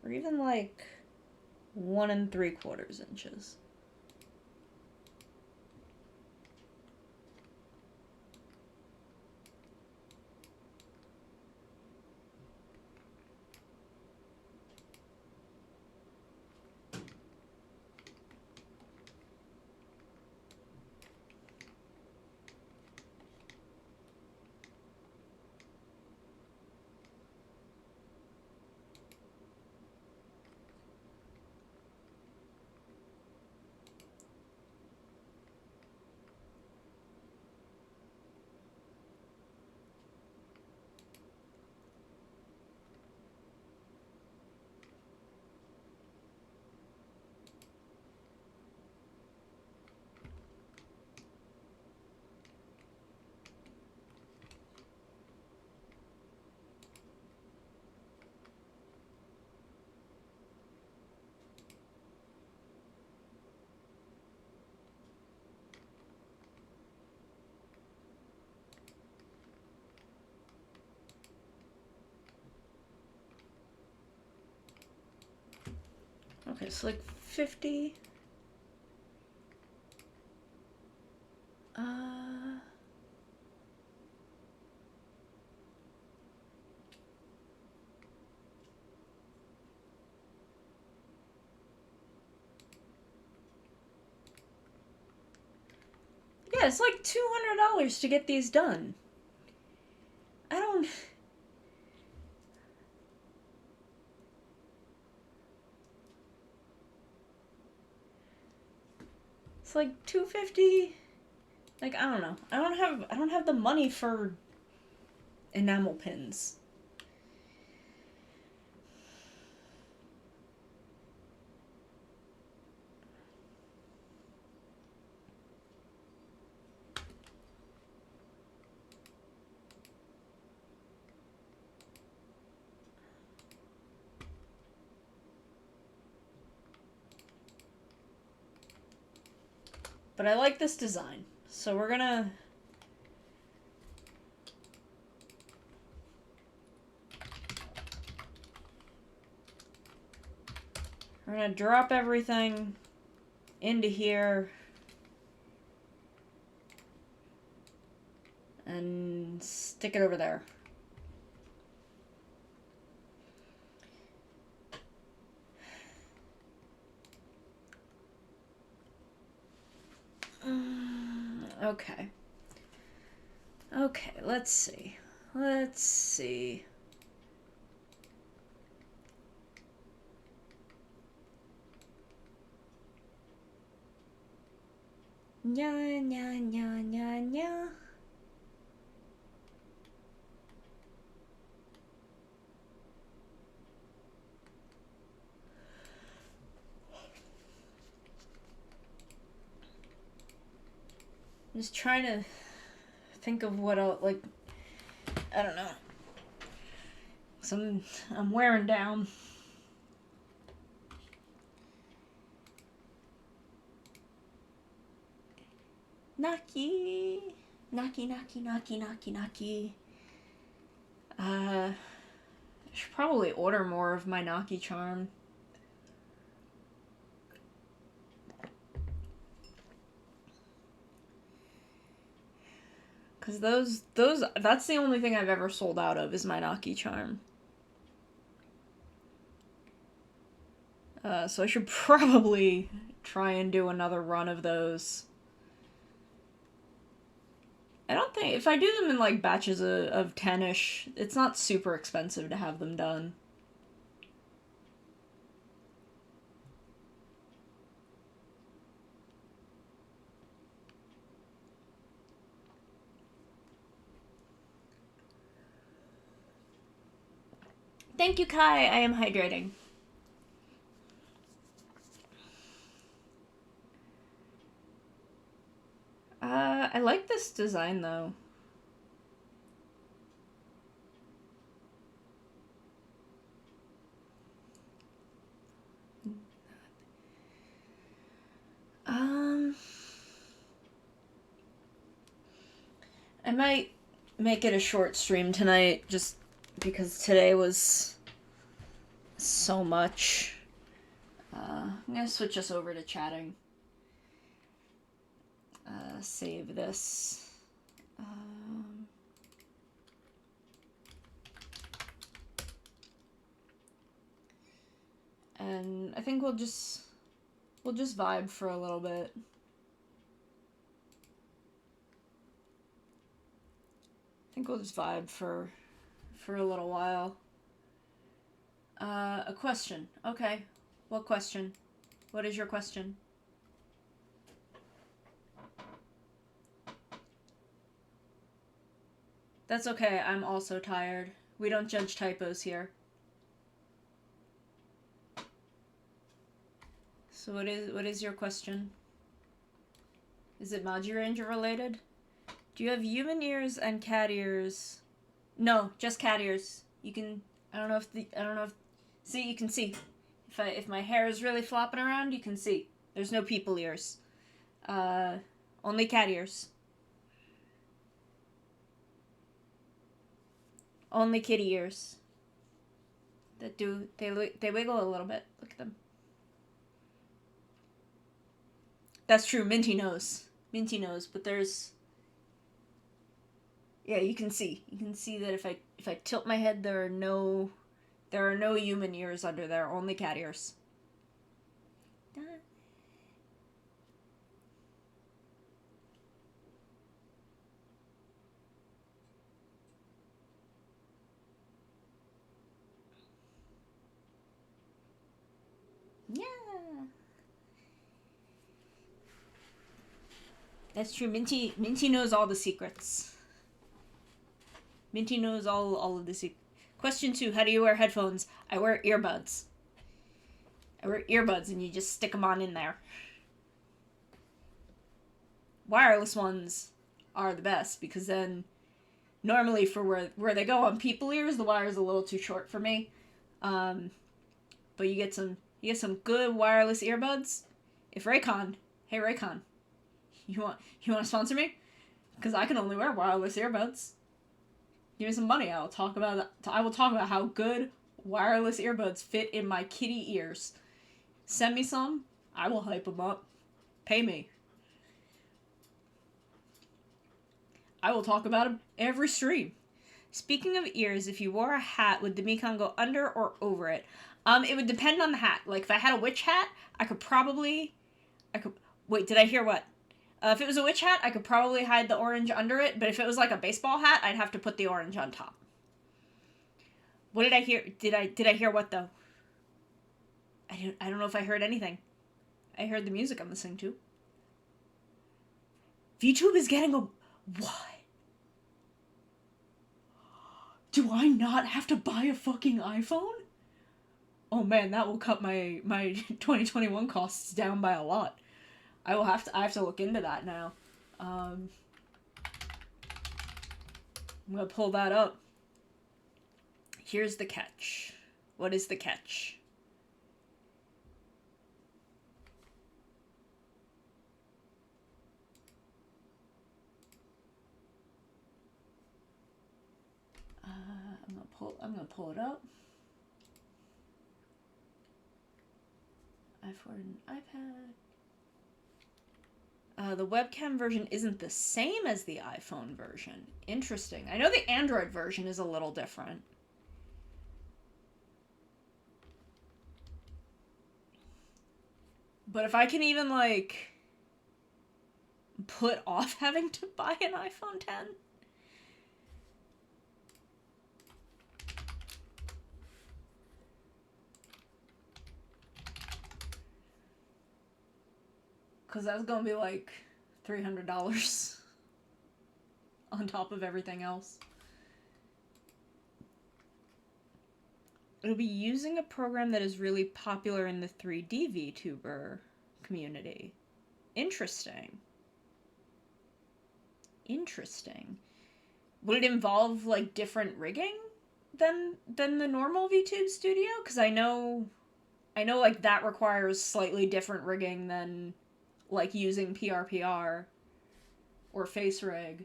Or even like 1 3/4 inches. Okay, so like 50. Yeah, it's like $200 to get these done. I don't. It's like 250. Like, I don't know. I don't have the money for enamel pins. But I like this design. So we're gonna drop everything into here and stick it over there. Okay. Okay, let's see. Let's see. Nya, nya, nya, nya, nya. I'm just trying to think of what else, like, I don't know. I'm wearing down. Naki. Naki, naki, naki, naki, naki. I should probably order more of my Naki charm. Because that's the only thing I've ever sold out of is my Naki charm. So I should probably try and do another run of those. I don't think, if I do them in like batches of 10-ish, it's not super expensive to have them done. Thank you, Kai. I am hydrating. I like this design though. I might make it a short stream tonight just because today was so much. I'm gonna switch us over to chatting. Save this. And I think we'll just vibe for a little bit. I think we'll just vibe for a little while. A question. Okay. What question? What is your question? That's okay, I'm also tired. We don't judge typos here. So what is your question? Is it Magiranger related? Do you have human ears and cat ears? No, just cat ears. You can see, you can see. If my hair is really flopping around, you can see. There's no people ears. Only cat ears. Only kitty ears. They wiggle a little bit. Look at them. That's true. Minty knows, but there's. Yeah, you can see. You can see that if I tilt my head, there are no human ears under there. Only cat ears. Yeah. That's true. Minty knows all the secrets. Minty knows all of the secrets. Question 2, how do you wear headphones? I wear earbuds. And you just stick them on in there. Wireless ones are the best because then normally for where they go on people ears, the wire's a little too short for me. But you get some good wireless earbuds. If Raycon, hey Raycon, you want to sponsor me? Because I can only wear wireless earbuds. Give me some money. I will talk about how good wireless earbuds fit in my kitty ears. Send me some. I will hype them up. Pay me. I will talk about them every stream. Speaking of ears, if you wore a hat, would the Mikan go under or over it? It would depend on the hat. Like, if I had a witch hat, I could... Wait, did I hear what? If it was a witch hat, I could probably hide the orange under it, but if it was like a baseball hat, I'd have to put the orange on top. What did I hear? Did I hear what, though? I don't know if I heard anything. I heard the music I'm listening to. VTube is getting a... What? Do I not have to buy a fucking iPhone? Oh man, that will cut my 2021 costs down by a lot. I have to look into that now. I'm gonna pull that up. Here's the catch. What is the catch? I'm gonna pull it up. iPhone and iPad. The webcam version isn't the same as the iPhone version. Interesting. I know the Android version is a little different. But if I can even, like, put off having to buy an iPhone 10... Because that's going to be like $300 on top of everything else. It'll be using a program that is really popular in the 3D VTuber community. Interesting. Interesting. Would it involve, like, different rigging than the normal VTube Studio? Because I know, like, that requires slightly different rigging than like using PRPR or FaceRig.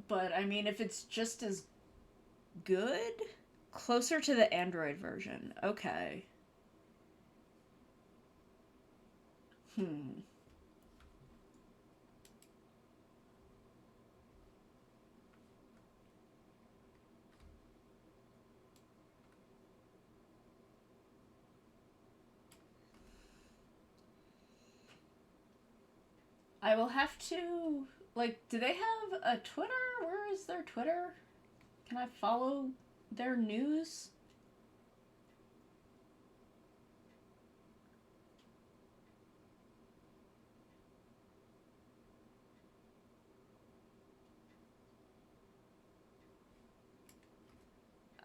But I mean, if it's just as good, closer to the Android version. Okay. Hmm. I will have to, like, do they have a Twitter? Where is their Twitter? Can I follow their news?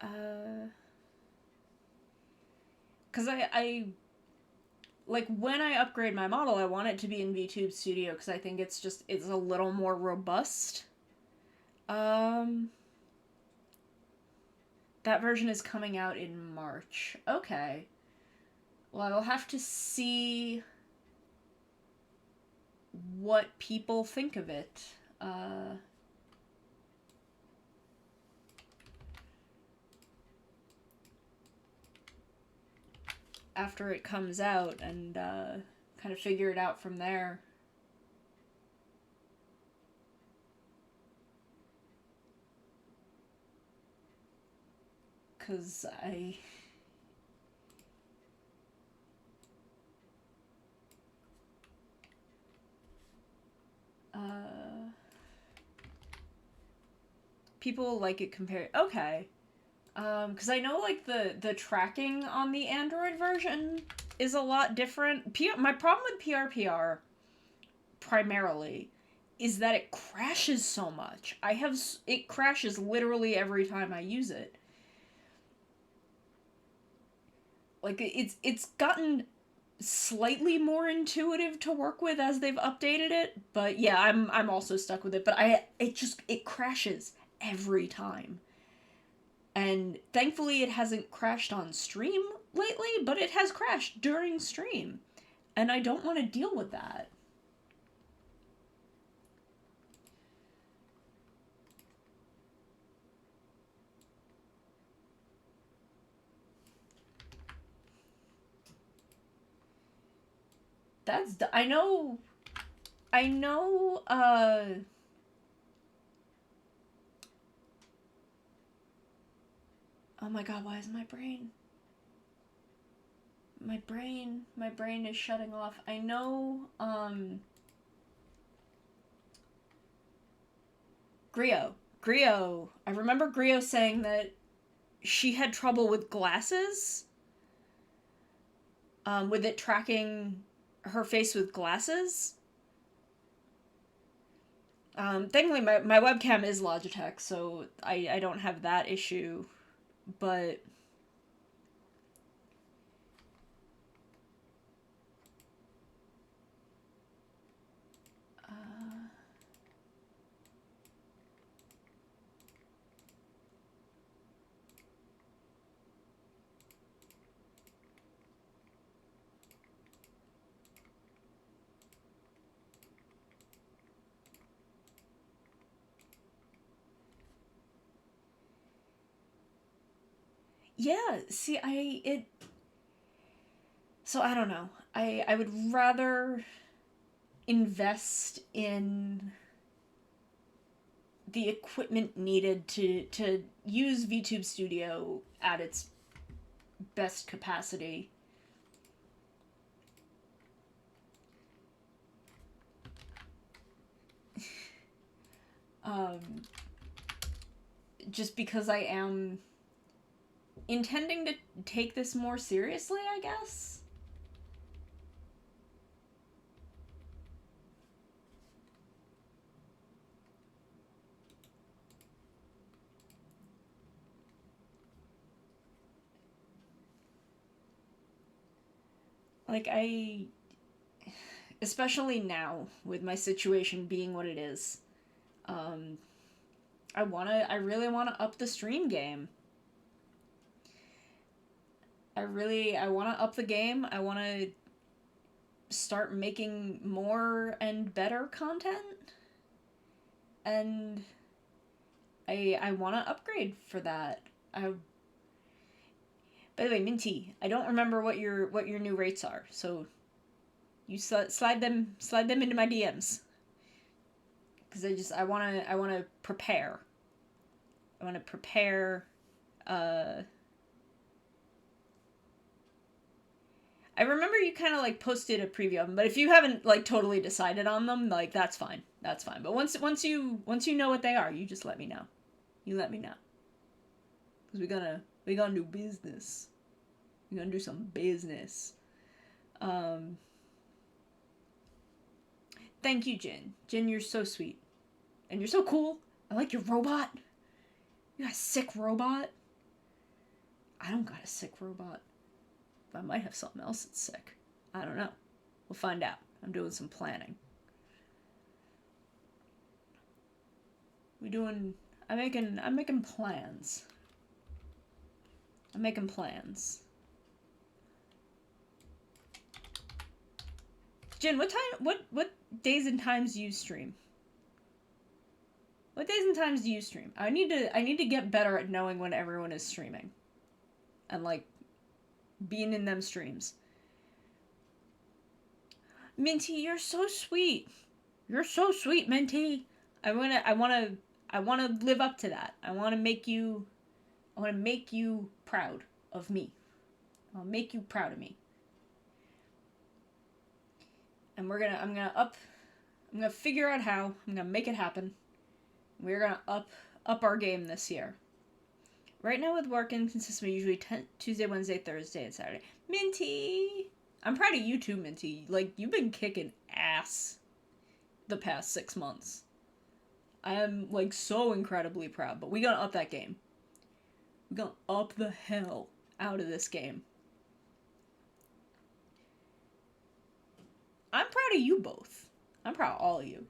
Uh, cause I like when I upgrade my model, I want it to be in VTube Studio because I think it's a little more robust. Um, that version is coming out in March. Okay. Well, I'll have to see what people think of it. After it comes out and kind of figure it out from there. Because Uh, people like it compared. Okay. Because I know like the tracking on the Android version is a lot different. My problem with PRPR primarily is that it crashes so much. It crashes literally every time I use it. Like it's gotten slightly more intuitive to work with as they've updated it, but yeah, I'm also stuck with it. But it crashes every time. And thankfully it hasn't crashed on stream lately, but it has crashed during stream. And I don't want to deal with that. I know oh my god, why is my brain is shutting off. I know Grio. I remember Grio saying that she had trouble with glasses. With it tracking her face with glasses. Thankfully, my webcam is Logitech, so I don't have that issue. But uh, yeah, see, so I don't know. I would rather invest in the equipment needed to use VTube Studio at its best capacity. Um, just because I am intending to take this more seriously, I guess. Like especially now with my situation being what it is. Um, I really wanna up the stream game. I wanna up the game. I wanna start making more and better content. And I wanna upgrade for that. By the way, Minty, I don't remember what your new rates are, so you slide them into my DMs. Because I wanna prepare. I wanna prepare. I remember you kind of like posted a preview of them, but if you haven't like totally decided on them, like that's fine. That's fine. But once you know what they are, you just let me know. You let me know. Cause we gonna do business. We gonna do some business. Thank you, Jin. Jin, you're so sweet, and you're so cool. I like your robot. You got a sick robot. I don't got a sick robot. I might have something else that's sick. I don't know. We'll find out. I'm doing some planning. I'm making plans. I'm making plans. Jin, what days and times do you stream? What days and times do you stream? I need to get better at knowing when everyone is streaming. And like being in them streams. Minty, you're so sweet. You're so sweet, Minty. I wanna live up to that. I wanna make you proud of me. I'll make you proud of me. And I'm gonna figure out how. I'm gonna make it happen. We're gonna up our game this year. Right now with work inconsistent, usually Tuesday, Wednesday, Thursday, and Saturday. Minty! I'm proud of you too, Minty. Like, you've been kicking ass the past 6 months. I am, like, so incredibly proud, but we gotta up that game. We gotta up the hell out of this game. I'm proud of you both. I'm proud of all of you.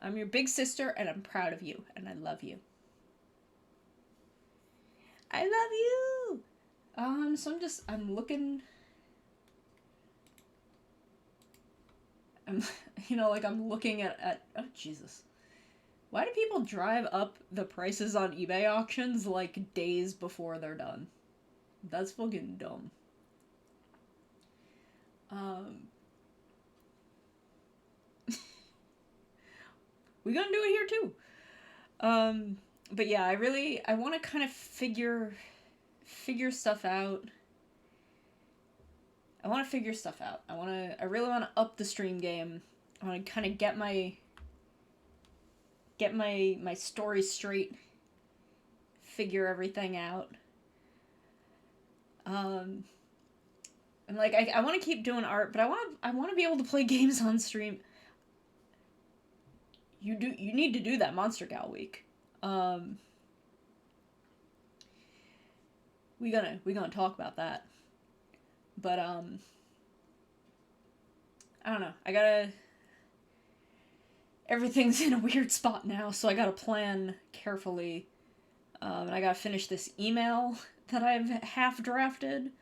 I'm your big sister, and I'm proud of you, and I love you. I love you! So I'm looking... I'm looking at... Oh, Jesus. Why do people drive up the prices on eBay auctions, like, days before they're done? That's fucking dumb. We gonna do it here, too. But yeah, I want to kind of figure stuff out. I really want to up the stream game. I want to kind of get my story straight. Figure everything out. And like I want to keep doing art, but I want to be able to play games on stream. You need to do that Monster Gal week. We gonna talk about that. But I don't know. Everything's in a weird spot now, so I gotta plan carefully. And I gotta finish this email that I've half drafted,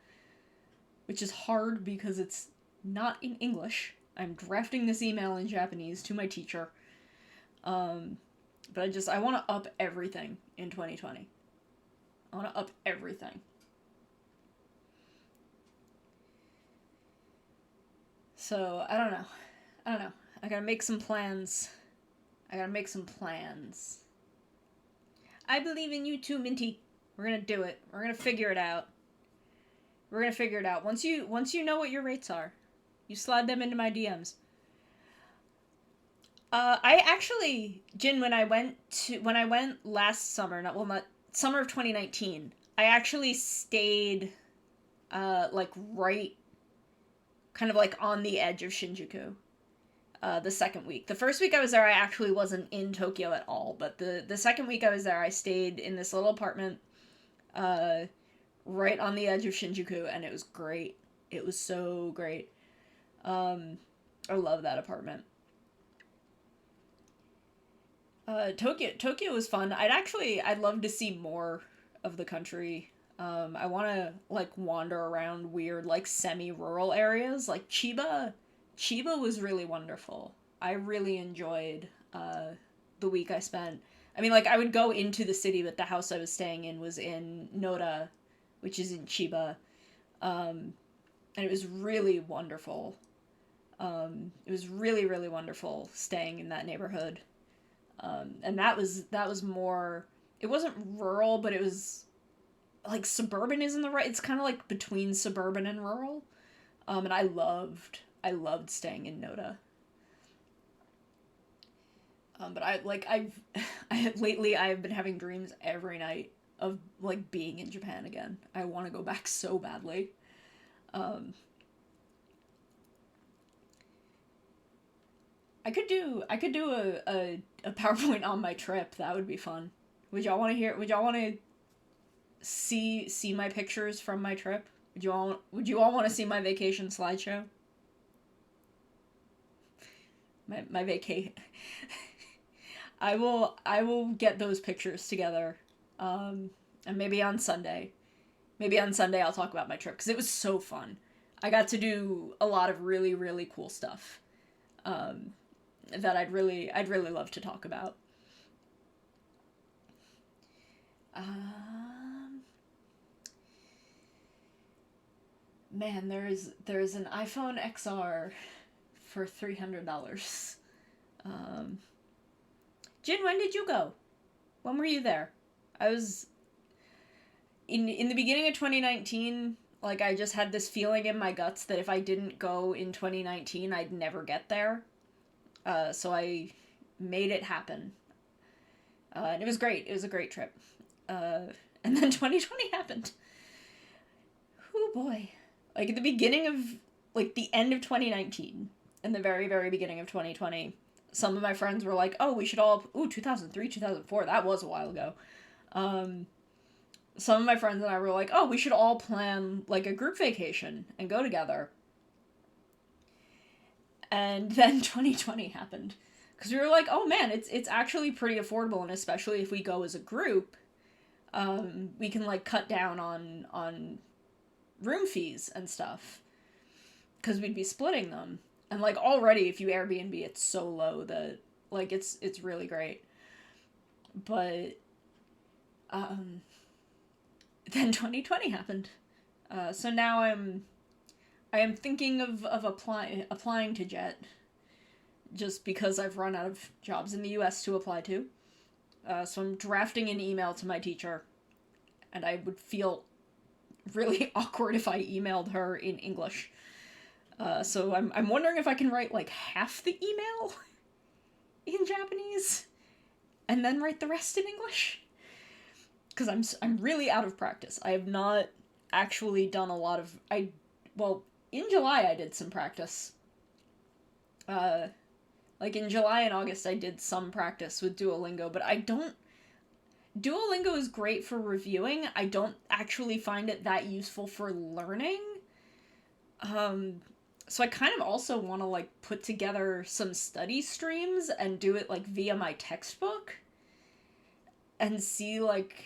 which is hard because it's not in English. I'm drafting this email in Japanese to my teacher. But I want to up everything in 2020. I want to up everything. So, I don't know. I gotta make some plans. I believe in you too, Minty. We're gonna do it. We're gonna figure it out. Once you know what your rates are, you slide them into my DMs. I actually, Jin, when I went last summer, not summer of 2019, I actually stayed, like right, kind of like on the edge of Shinjuku. The second week. The first week I was there, I actually wasn't in Tokyo at all, but the second week I was there, I stayed in this little apartment, right on the edge of Shinjuku, and it was great. It was so great. I love that apartment. Tokyo was fun. I'd love to see more of the country. I want to like wander around weird like semi-rural areas. Like Chiba was really wonderful. I really enjoyed the week I spent. I mean, like I would go into the city, but the house I was staying in was in Noda, which is in Chiba, and it was really wonderful. It was really really wonderful staying in that neighborhood. And that was more. It wasn't rural, but it was like suburban isn't the right. It's kind of like between suburban and rural. And I loved staying in Noda. But lately I've been having dreams every night of like being in Japan again. I want to go back so badly. Um, I could do a PowerPoint on my trip. That would be fun. Would y'all want to hear? Would y'all want to see my pictures from my trip? Would you all want to see my vacation slideshow? My vacate. I will get those pictures together. And maybe on Sunday I'll talk about my trip because it was so fun. I got to do a lot of really really cool stuff. Um, that I'd really love to talk about. Um, Man, there's an iPhone XR for $300. Um, Jin, when did you go? When were you there? I was in the beginning of 2019. Like I just had this feeling in my guts that if I didn't go in 2019, I'd never get there. So I made it happen, and it was great. It was a great trip. Uh, and then 2020 happened. Oh boy! Like at the beginning of like the end of 2019 and the very very beginning of 2020, some of my friends were like, "Oh, we should all." Ooh, 2003, 2004. That was a while ago. Um, some of my friends and I were like, "Oh, we should all plan like a group vacation and go together." And then 2020 happened because we were like, "Oh man, it's actually pretty affordable, and especially if we go as a group, we can like cut down on room fees and stuff because we'd be splitting them." And like already, if you Airbnb, it's so low that like it's really great. But um, then 2020 happened. So now I am thinking of applying to Jet just because I've run out of jobs in the U.S. to apply to. So I'm drafting an email to my teacher, and I would feel really awkward if I emailed her in English. So I'm wondering if I can write like half the email in Japanese and then write the rest in English because I'm really out of practice. I have not actually done a lot of I well in July I did some practice. Uh, like in July and August I did some practice with Duolingo, but I don't. Duolingo is great for reviewing. I don't actually find it that useful for learning. Um, so I kind of also want to like put together some study streams and do it like via my textbook and see like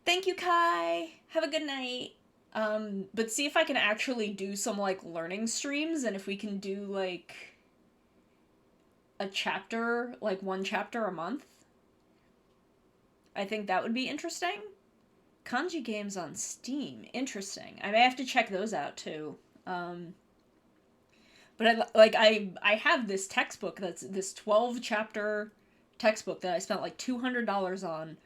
thank you Kai. Have a good night. But see if I can actually do some like learning streams and if we can do like a chapter, like one chapter a month. I think that would be interesting. Kanji games on Steam. Interesting. I may have to check those out too. Um, but I have this textbook that's this 12 chapter textbook that I spent like $200 on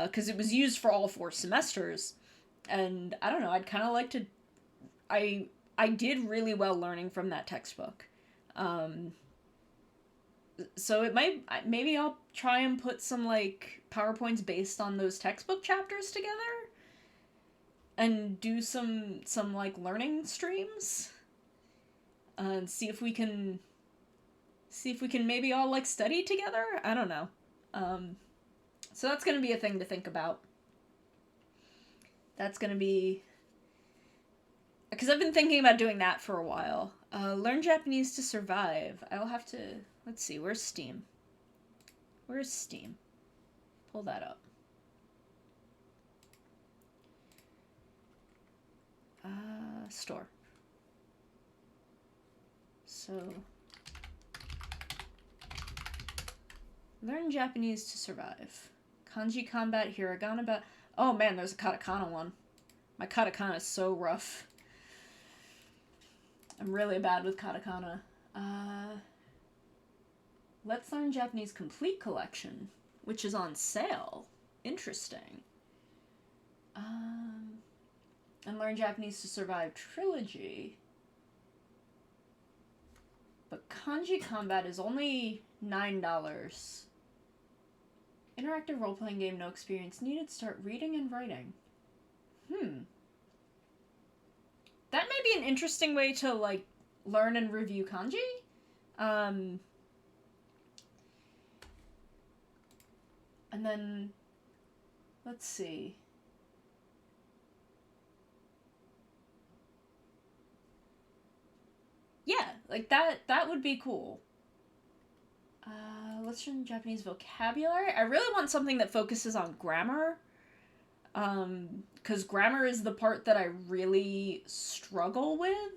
because it was used for all 4 semesters, and I don't know. I'd kind of like to. I did really well learning from that textbook. Um, so it might maybe I'll try and put some like PowerPoints based on those textbook chapters together and do some like learning streams and see if we can maybe all like study together. I don't know. Um, so that's gonna be a thing to think about. That's gonna be because I've been thinking about doing that for a while. Learn Japanese to survive. I'll have to. let's see, where's Steam? Where's Steam? Pull that up. Store. So, learn Japanese to survive. Kanji combat, hiragana bat. Oh man, there's a katakana one. My katakana is so rough. I'm really bad with katakana. Let's Learn Japanese Complete Collection, which is on sale. Interesting. And Learn Japanese to Survive Trilogy. But Kanji Combat is only $9. Interactive role-playing game, no experience needed. Start reading and writing. That may be an interesting way to, like, learn and review kanji. And then, let's see. Yeah, like that would be cool. Let's learn Japanese vocabulary. I really want something that focuses on grammar. Because grammar is the part that I really struggle with.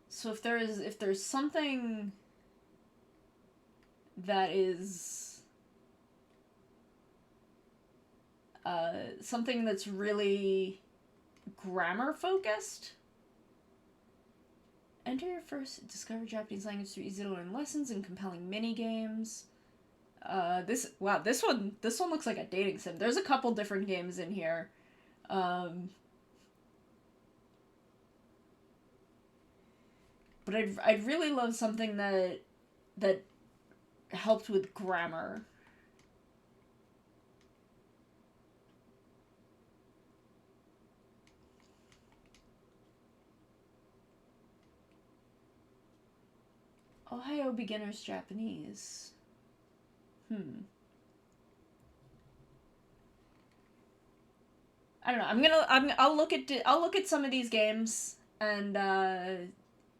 So if there's something that is something that's really grammar focused. Enter your first discover Japanese language through easy to learn lessons and compelling mini games. This one looks like a dating sim. There's a couple different games in here. But I'd really love something that helped with grammar. Ohio Beginners Japanese. I don't know. I'll look at some of these games and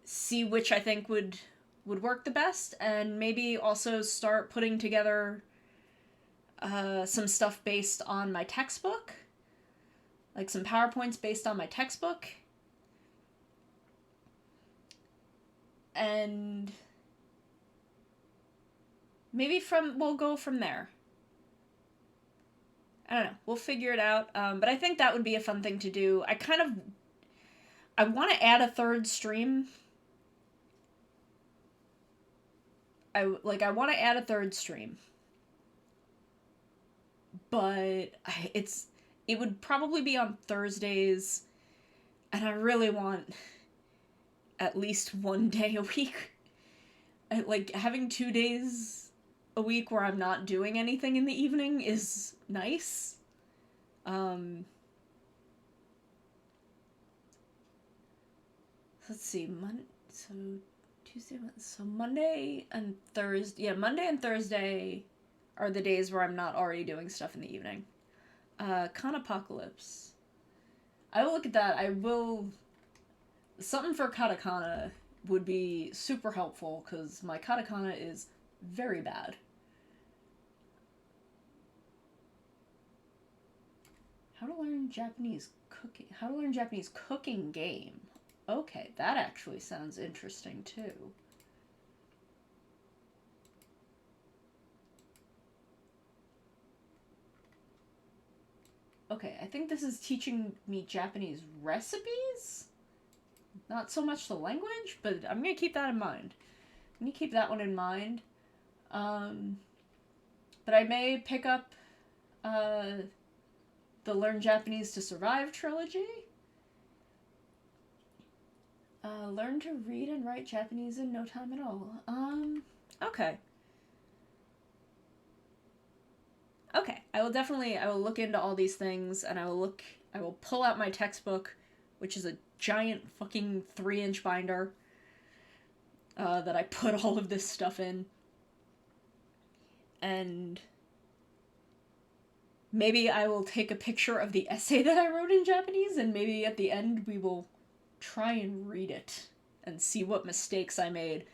see which I think would work the best, and maybe also start putting together some stuff based on my textbook, like some PowerPoints based on my textbook, and maybe we'll go from there. I don't know. We'll figure it out. But I think that would be a fun thing to do. I want to add a third stream. I want to add a third stream. But it would probably be on Thursdays, and I really want at least one day a week. Like, having 2 days a week where I'm not doing anything in the evening is nice. Let's see, Monday and Thursday. Yeah, Monday and Thursday are the days where I'm not already doing stuff in the evening. Kanapocalypse. I will look at that. I will. Something for katakana would be super helpful because my katakana is very bad. How to learn Japanese cooking game. Okay, that actually sounds interesting too. Okay, I think this is teaching me Japanese recipes? Not so much the language, but I'm gonna keep that in mind. I'm gonna keep that one in mind. But I may pick up the Learn Japanese to Survive trilogy. Learn to read and write Japanese in no time at all. Okay. Okay, I will look into all these things, and I will pull out my textbook, which is a giant fucking 3-inch binder, that I put all of this stuff in. And maybe I will take a picture of the essay that I wrote in Japanese, and maybe at the end we will try and read it and see what mistakes I made.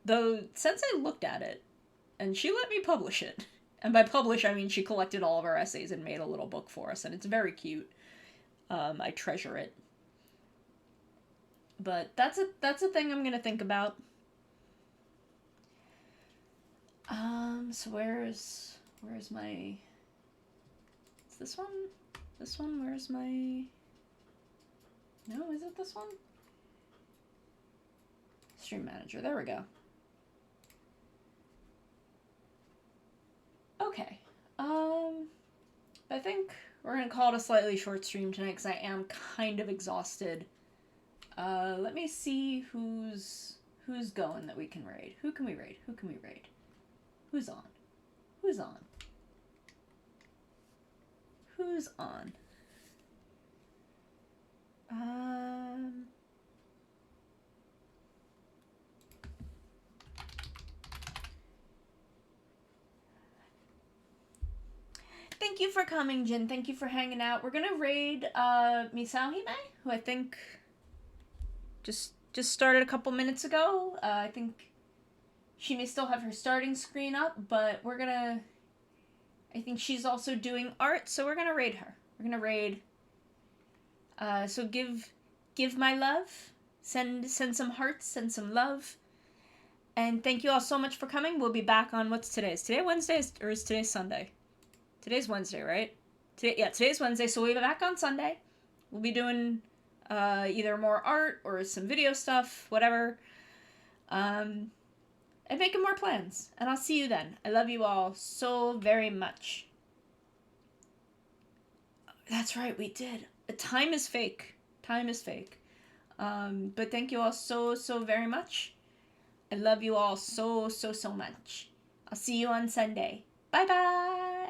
Though Sensei looked at it, and she let me publish it. And by publish, I mean she collected all of our essays and made a little book for us, and it's very cute. I treasure it. But that's a thing I'm gonna think about. So where's my... Is this one? This one? Where's my... No, is it this one? Stream manager. There we go. Okay. I think we're gonna call it a slightly short stream tonight because I am kind of exhausted. Let me see who's going that we can raid. Who can we raid? Who can we raid? Who's on? Who's on? Who's on? Thank you for coming, Jin. Thank you for hanging out. We're gonna raid Misao Hime, who I think just started a couple minutes ago. I think she may still have her starting screen up, but we're gonna... I think she's also doing art, so we're gonna raid her. We're gonna raid... so give my love. Send some hearts, send some love. And thank you all so much for coming. We'll be back on... What's today? Is today Wednesday or is today Sunday? Today's Wednesday, right? Today's Wednesday, so we'll be back on Sunday. We'll be doing either more art or some video stuff, whatever. And making more plans. And I'll see you then. I love you all so very much. That's right, we did. Time is fake. Time is fake. But thank you all so very much. I love you all so much. I'll see you on Sunday. Bye bye!